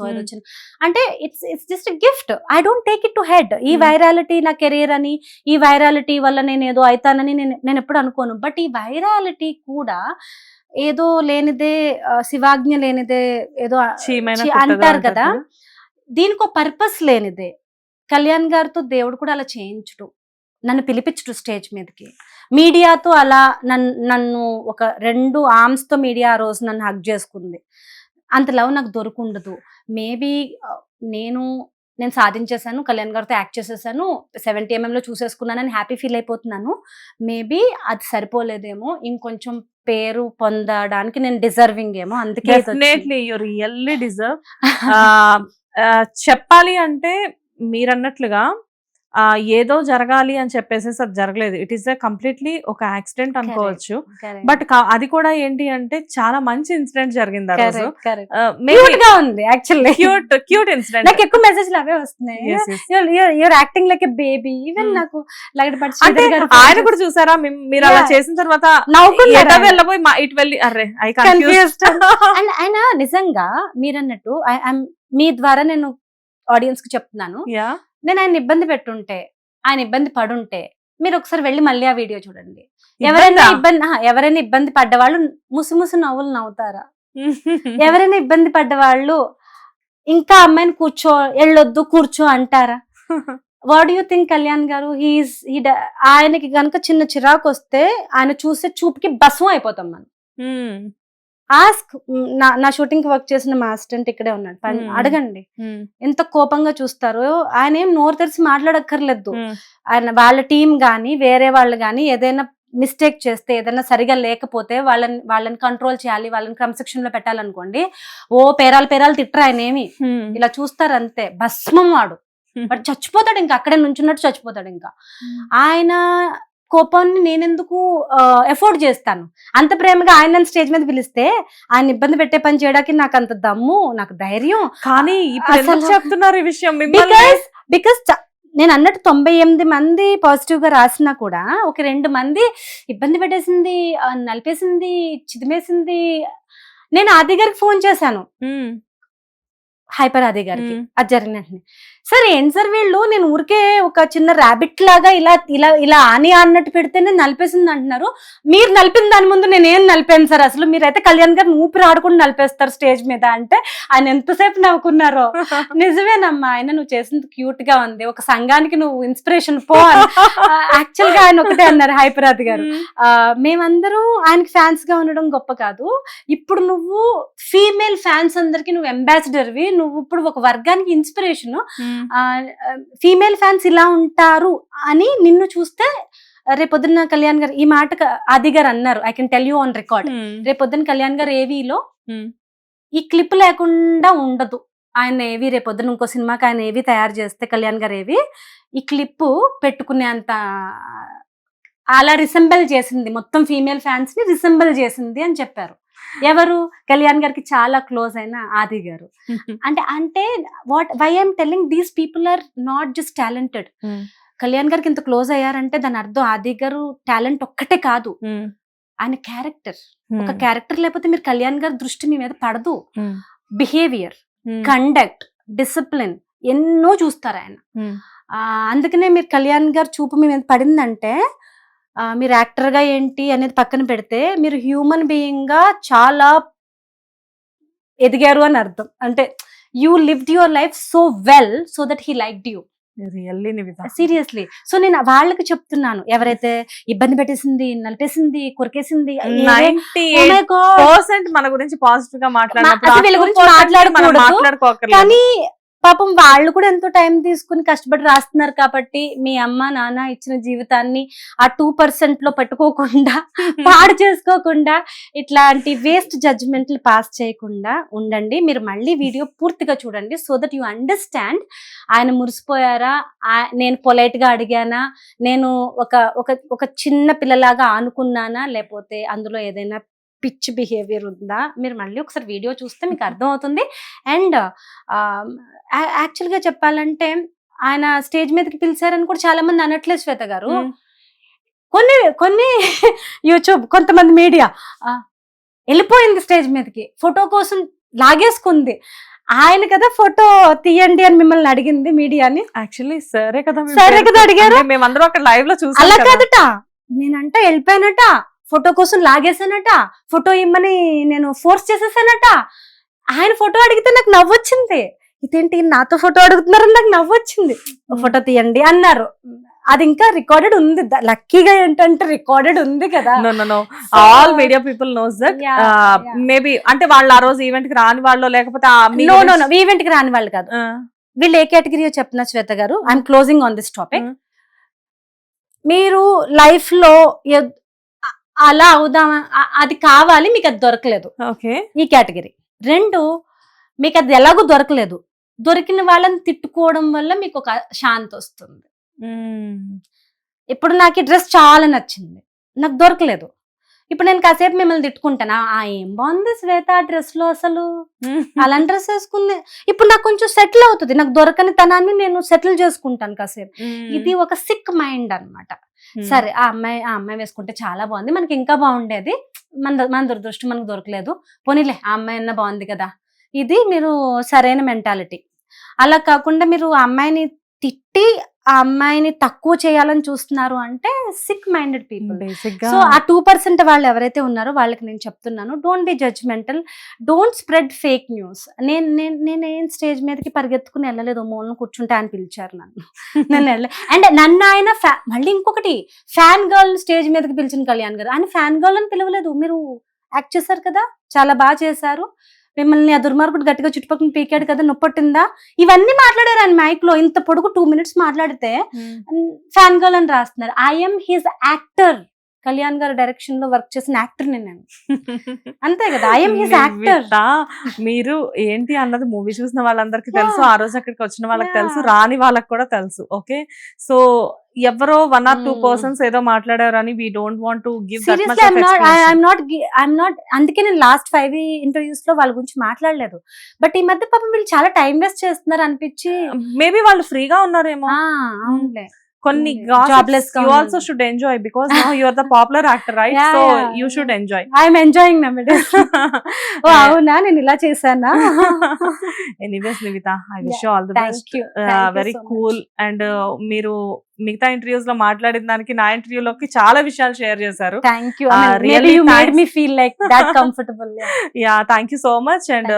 అంటే it's just gift. I don't take it to head. ఈ వైరాలిటీ నా కెరీర్ అని, ఈ వైరాలిటీ వల్ల నేను ఏదో అవుతానని నేను ఎప్పుడు అనుకోను. బట్ ఈ వైరాలిటీ కూడా ఏదో లేనిదే, శివాజ్ఞ లేనిదే ఏదో అంటారు కదా, దీనికి పర్పస్ లేనిదే. కళ్యాణ్ గారితో దేవుడు కూడా అలా చేయించుడు, నన్ను పిలిపించుడు స్టేజ్ మీదకి, మీడియాతో అలా నన్ను ఒక 2 arms తో మీడియా ఆ రోజు నన్ను హగ్ చేసుకుంది. అంత లవ్ నాకు దొరుకుండదు. మేబీ నేను సాధించేశాను, కళ్యాణ్ గారితో యాక్ట్ చేసేసాను, 70mm లో చూసేసుకున్నానని హ్యాపీ ఫీల్ అయిపోతున్నాను. మేబీ అది సరిపోలేదేమో, ఇంకొంచెం పేరు పొందడానికి నేను డిజర్వింగ్ ఏమో, అందుకే యు రియల్లీ డిజర్వ్. చెప్పాలి అంటే మీరన్నట్లుగా ఏదో జరగాలి అని చెప్పేసి అది జరగలేదు. ఇట్ ఈస్ కంప్లీట్లీ ఒక యాక్సిడెంట్ అనుకోవచ్చు. బట్ అది కూడా ఏంటి అంటే చాలా మంచి ఇన్సిడెంట్ జరిగింది ఆ రోజు. Cute incident. నాకు ఎక్కువ మెసేజ్లు అవే వస్తున్నాయి, your acting like a baby. Even నాకు ఆయన కూడా చూసారా మీరు అలా చేసిన తర్వాత వెళ్ళబోయి ఇటు వెళ్ళి అర్రే ఐ కన్ఫ్యూజ్డ్. ఆయన నిజంగా మీరన్నట్టు మీ ద్వారా నేను ఆడియన్స్ కి చెప్తున్నాను, నేను ఆయన ఇబ్బంది పెట్టుంటే, ఆయన ఇబ్బంది పడుంటే మీరు ఒకసారి వెళ్ళి మళ్ళీ ఆ వీడియో చూడండి. ఎవరైనా ఇబ్బంది పడ్డవాళ్ళు ముసి నవ్వులు నవ్వుతారా? ఎవరైనా ఇబ్బంది పడ్డవాళ్ళు ఇంకా అమ్మాయిని వెళ్ళొద్దు కూర్చో అంటారా? వాట్ యూ థింక్ కళ్యాణ్ గారు? ఆయనకి గనక చిన్న చిరాకు వస్తే ఆయన చూసే చూపుకి భస్మం అయిపోతాం మనం. ఆస్క్ నా షూటింగ్ వర్క్ చేసిన మా అసిస్టెంట్ ఇక్కడే ఉన్నాడు, అడగండి ఎంత కోపంగా చూస్తారో. ఆయన ఏం నోరు తెరిచి మాట్లాడక్కర్లేదు. ఆయన వాళ్ళ టీం గాని వేరే వాళ్ళు గాని ఏదైనా మిస్టేక్ చేస్తే, ఏదైనా సరిగా లేకపోతే వాళ్ళని కంట్రోల్ చేయాలి, వాళ్ళని క్రమశిక్షణలో పెట్టాలనుకోండి, పేరాలు తిట్టరు. ఆయన ఏమి ఇలా చూస్తారు అంతే, భస్మం వాడు. బట్ చచ్చిపోతాడు, ఇంకా అక్కడే నుంచున్నట్టు చచ్చిపోతాడు. ఇంకా ఆయన కోపాన్ని నేనెందుకు ఎఫోర్డ్ చేస్తాను? అంత ప్రేమగా ఆయన స్టేజ్ మీద పిలిస్తే ఆయన ఇబ్బంది పెట్టే పని చేయడానికి నాకు అంత దమ్ము, నాకు ధైర్యం. కానీ చెప్తున్నారు ఈ విషయం బికాస్ నేను అన్నట్టు 98 మంది పాజిటివ్ గా రాసినా కూడా ఒక 2 మంది ఇబ్బంది పెట్టేసింది, నలిపేసింది, చిదిమేసింది. నేను ఆది గారికి ఫోన్ చేశాను, హైపర్ ఆది గారికి, అది జరిగినట్టు. సార్ ఏంటి సార్ వీళ్ళు, నేను ఊరికే ఒక చిన్న ర్యాబిట్ లాగా ఇలా అన్నట్టు పెడితే నేను నలిపేసింది అంటున్నారు, మీరు నలిపిన దాని ముందు నేనేం నలిపాను సార్? అసలు మీరైతే కళ్యాణ్ గారిని ఊపిరి ఆడుకుని నలిపేస్తారు స్టేజ్ మీద అంటే ఆయన ఎంతసేపు నవ్వుకున్నారో. నిజమేనమ్మా, ఆయన నువ్వు చేసింది క్యూట్ గా ఉంది, ఒక సంఘానికి నువ్వు ఇన్స్పిరేషన్ పో. యాక్చువల్ గా ఆయన ఒకటే అన్నారు హైపరాది గారు, మేమందరం ఆయనకి ఫ్యాన్స్ గా ఉండడం గొప్ప కాదు, ఇప్పుడు నువ్వు ఫీమేల్ ఫ్యాన్స్ అందరికి నువ్వు అంబాసిడర్వి, నువ్వు ఇప్పుడు ఒక వర్గానికి ఇన్స్పిరేషన్. ఫీమేల్ ఫ్యాన్స్ ఇలా ఉంటారు అని నిన్ను చూస్తే రేపొద్దున కళ్యాణ్ గారు ఈ మాట ఆది గారు అన్నారు, I can tell you on record. రేపొద్దున కళ్యాణ్ గారు ఏవీలో ఈ క్లిప్ లేకుండా ఉండదు. ఆయన ఏవి రేపొద్దున ఇంకో సినిమాకి ఆయన ఏవి తయారు చేస్తే కళ్యాణ్ గారు ఏవి ఈ క్లిప్ పెట్టుకునే అంత అలా రిసెంబుల్ చేసింది, మొత్తం ఫీమేల్ ఫ్యాన్స్ ని రిసెంబుల్ చేసింది అని చెప్పారు. ఎవరు? కళ్యాణ్ గారికి చాలా క్లోజ్ అయిన ఆది గారు. అంటే why I'm telling, these people are not just talented. Kalyan గారికి ఇంత క్లోజ్ అయ్యారంటే దాని అర్థం ఆది గారు టాలెంట్ ఒక్కటే కాదు, ఆయన క్యారెక్టర్. ఒక క్యారెక్టర్ లేకపోతే మీరు కళ్యాణ్ గారి దృష్టి మీ మీద పడదు. బిహేవియర్, కండక్ట్, డిసిప్లిన్ ఎన్నో చూస్తారు ఆయన. అందుకనే మీరు కళ్యాణ్ గారు చూపు మీ మీద పడిందంటే మీరు యాక్టర్ గా ఏంటి అనేది పక్కన పెడితే మీరు హ్యూమన్ బీయింగ్ గా చాలా ఎదిగారు అని అర్థం. అంటే you lived your life so well so that he liked you. Seriously. So నేను వాళ్ళకి చెప్తున్నాను, ఎవరైతే ఇబ్బంది పెట్టేసింది, నలిపేసింది, కొరికేసింది, 98% మన గురించి పాజిటివ్ గా మాట్లాడుకోకూడదు, కానీ పాపం వాళ్ళు కూడా ఎంతో టైం తీసుకుని కష్టపడి రాస్తున్నారు కాబట్టి మీ అమ్మ నాన్న ఇచ్చిన జీవితాన్ని ఆ 2% లో పెట్టుకోకుండా పాడు చేసుకోకుండా ఇట్లాంటి వేస్ట్ జడ్జిమెంట్లు పాస్ చేయకుండా ఉండండి. మీరు మళ్ళీ వీడియో పూర్తిగా చూడండి, సో దట్ యు అండర్స్టాండ్. ఆయన మురిసిపోయారా, నేను పొలైట్ గా అడిగానా, నేను ఒక చిన్న పిల్లలాగా ఆనుకున్నానా, లేకపోతే అందులో ఏదైనా పిచ్ బిహేవియర్ ఉందా, మీరు మళ్ళీ ఒకసారి వీడియో చూస్తే మీకు అర్థం అవుతుంది. అండ్ యాక్చువల్గా చెప్పాలంటే ఆయన స్టేజ్ మీదకి పిలిచారని కూడా చాలా మంది అనట్లేదు శ్వేత గారు. కొన్ని యూట్యూబ్ కొంతమంది మీడియా వెళ్ళిపోయింది స్టేజ్ మీదకి, ఫోటో కోసం లాగేసుకుంది. ఆయన కదా ఫోటో తీయండి అని మిమ్మల్ని అడిగింది మీడియాని. యాక్చువల్లీ సరే కదా అడిగారు, మేమందరం అక్కడ లైవ్ లో చూసాం. అలా కాదట, నేనంట వెళ్ళిపోయానట, ఫోటో కోసం లాగేసానట, ఫోటో ఇమ్మని నేను ఫోర్స్ చేసేసానట. ఆయన ఫోటో అడిగితే నాకు నవ్వొచ్చింది. ఇదేంటి నాతో ఫోటో అడుగుతున్నారని నాకు నవ్వొచ్చింది. ఫోటో తీయండి అన్నారు. అది ఇంకా రికార్డెడ్ ఉంది. లక్కీగా ఏంటంటే రికార్డెడ్ ఉంది కదా. All media people knows that. Maybe అంటే వాళ్ళు ఆ రోజు ఈవెంట్ కి రాని వాళ్ళు, లేకపోతే ఈవెంట్ కి రాని వాళ్ళు కాదు. వీళ్ళు ఏ కేటగిరీ చెప్తున్నా శ్వేత గారు, I'm closing on this topic. మీరు లైఫ్ లో అలా అవుదామా, అది కావాలి, మీకు అది దొరకలేదు, ఈ కేటగిరీ. 2, మీకు అది ఎలాగో దొరకలేదు, దొరికిన వాళ్ళని తిట్టుకోవడం వల్ల మీకు ఒక శాంతి వస్తుంది. ఇప్పుడు నాకు ఈ డ్రెస్ చాలా నచ్చింది, నాకు దొరకలేదు, ఇప్పుడు నేను కాసేపు మిమ్మల్ని తిట్టుకుంటానా, ఏం బాగుంది శ్వేత ఆ డ్రెస్ లో, అసలు అలాంటి డ్రెస్ వేసుకుంది. ఇప్పుడు నాకు కొంచెం సెటిల్ అవుతుంది, నాకు దొరకని తనాన్ని నేను సెటిల్ చేసుకుంటాను కాసేపు. ఇది ఒక సిక్ మైండ్ అన్నమాట. సరే ఆ అమ్మాయి వేసుకుంటే చాలా బాగుంది, మనకి ఇంకా బాగుండేది, మన దురదృష్టం మనకు దొరకలేదు, పోనీలే ఆ అమ్మాయి అన్న బాగుంది కదా. ఇది మీరు సరైన మెంటాలిటీ. అలా కాకుండా మీరు ఆ అమ్మాయిని తిట్టి ఆ అమ్మాయిని తక్కువ చేయాలని చూస్తున్నారు అంటే సిక్ మైండెడ్ పీపుల్. సో ఆ 2% వాళ్ళు ఎవరైతే ఉన్నారో వాళ్ళకి నేను చెప్తున్నాను, don't be judgemental, don't spread fake news. నేనేం స్టేజ్ మీదకి పరిగెత్తుకుని వెళ్ళలేదు, మూలను కూర్చుంటా అని పిలిచారు నన్ను, నేను వెళ్ళలేదు. అండ్ నన్ను ఆయన మళ్ళీ ఇంకొకటి, ఫ్యాన్ గర్ల్ స్టేజ్ మీదకి పిలిచిన కళ్యాణ్ గారు, ఆయన ఫ్యాన్ గర్ల్ అని పిలవలేదు. మీరు యాక్ట్ చేశారు కదా, చాలా బాగా చేశారు, మిమ్మల్ని ఆ దుర్మార్గుడు గట్టిగా చుట్టుపక్కల పీకాడు కదా, నొప్పొట్టిందా, ఇవన్నీ మాట్లాడారు ఆయన మైక్ లో. ఇంత పొడుగు 2 minutes మాట్లాడితే ఫ్యాన్ గర్ల్ అని రాస్తున్నారు. ఐఎమ్ హిజ్ యాక్టర్, కళ్యాణ్ గారు డైరెక్షన్ లో వర్క్ చేసిన యాక్టర్ నేను, అంతే కదా, ఐఎమ్ హిజ్ యాక్టర్. మీరు ఏంటి అన్నది మూవీ చూసిన వాళ్ళందరికీ తెలుసు, ఆ రోజు అక్కడికి వచ్చిన వాళ్ళకి తెలుసు, రాని వాళ్ళకి కూడా తెలుసు. ఓకే, సో ఎవరో 1 or 2 persons ఏదో మాట్లాడారని we don't want to give that much of explanation. I'm not అందుకే నేను లాస్ట్ 5 interviews లో వాళ్ళ గురించి మాట్లాడలేదు. బట్ ఈ మధ్య పాపం వీళ్ళు చాలా టైం వేస్ట్ చేస్తున్నారు అనిపించి, మేబీ వాళ్ళు ఫ్రీగా ఉన్నారేమో. అవునులే, కొన్ని jobless you also should enjoy because now you are the popular actor, right? So you should enjoy. I am enjoying nowadays. అవునా, నేను ఇలా చేశానా? Anyways Nivita, I wish you all the best. Very cool. And మీరు మిగతా interviews లో మాట్లాడిన దానికి నా ఇంటర్వ్యూలోకి చాలా విషయాలు షేర్ చేశారు. Thank you, really you made me feel like that comfortable. Yeah, thank you so much and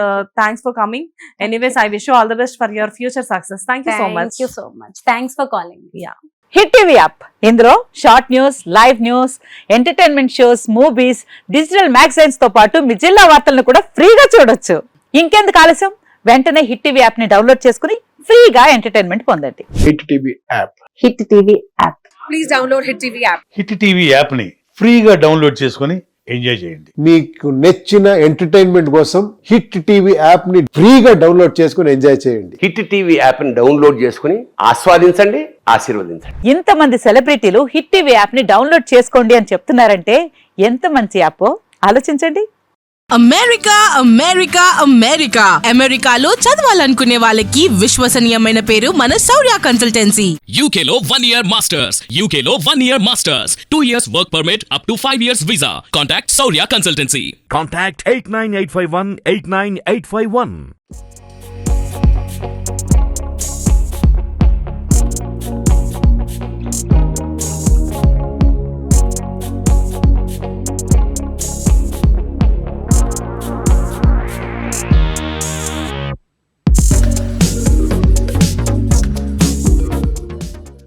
thanks for coming. Anyways, I wish you all the best for your future success. Thank you so much. Thank you so much. Thanks for calling. Yeah. Hit TV app, ఇందులో short news, live news, entertainment shows, movies, digital magazines తో పాటు మీ జిల్లా వార్తలను కూడా ఫ్రీగా చూడొచ్చు. ఇంకెందుకు ఆలస్యం, వెంటనే హిట్ టీవీ యాప్ ని డౌన్లోడ్ చేసుకుని ఫ్రీగా ఎంటర్టైన్మెంట్ పొందండి. Hit TV app, hit TV app, please download hit TV app. Hit TV app ని ఫ్రీగా డౌన్లోడ్ చేసుకుని ఎంజాయ్ చేయండి. మీకు నచ్చిన ఎంటర్టైన్మెంట్ కోసం హిట్ టీవీ యాప్ ని ఫ్రీగా డౌన్లోడ్ చేసుకుని ఎంజాయ్ చేయండి. హిట్ టీవీ యాప్ ని డౌన్లోడ్ చేసుకుని ఆస్వాదించండి, ఆశీర్వదించండి. ఇంతమంది సెలబ్రిటీలు హిట్ టీవీ యాప్ ని డౌన్లోడ్ చేసుకోండి అని చెప్తున్నారంటే ఎంత మంచి యాప్ ఆలోచించండి. అమెరికా అమెరికా అమెరికా అమెరికాలో చదవాలనుకునే వాళ్ళకి విశ్వసనీయమైన పేరు మన శౌర్య కన్సల్టెన్సీ. UK లో 1 year masters, UK లో 1 year masters, 2 years work permit up to 5 years visa. Contact Saurya Consultancy. Contact 89851 89851.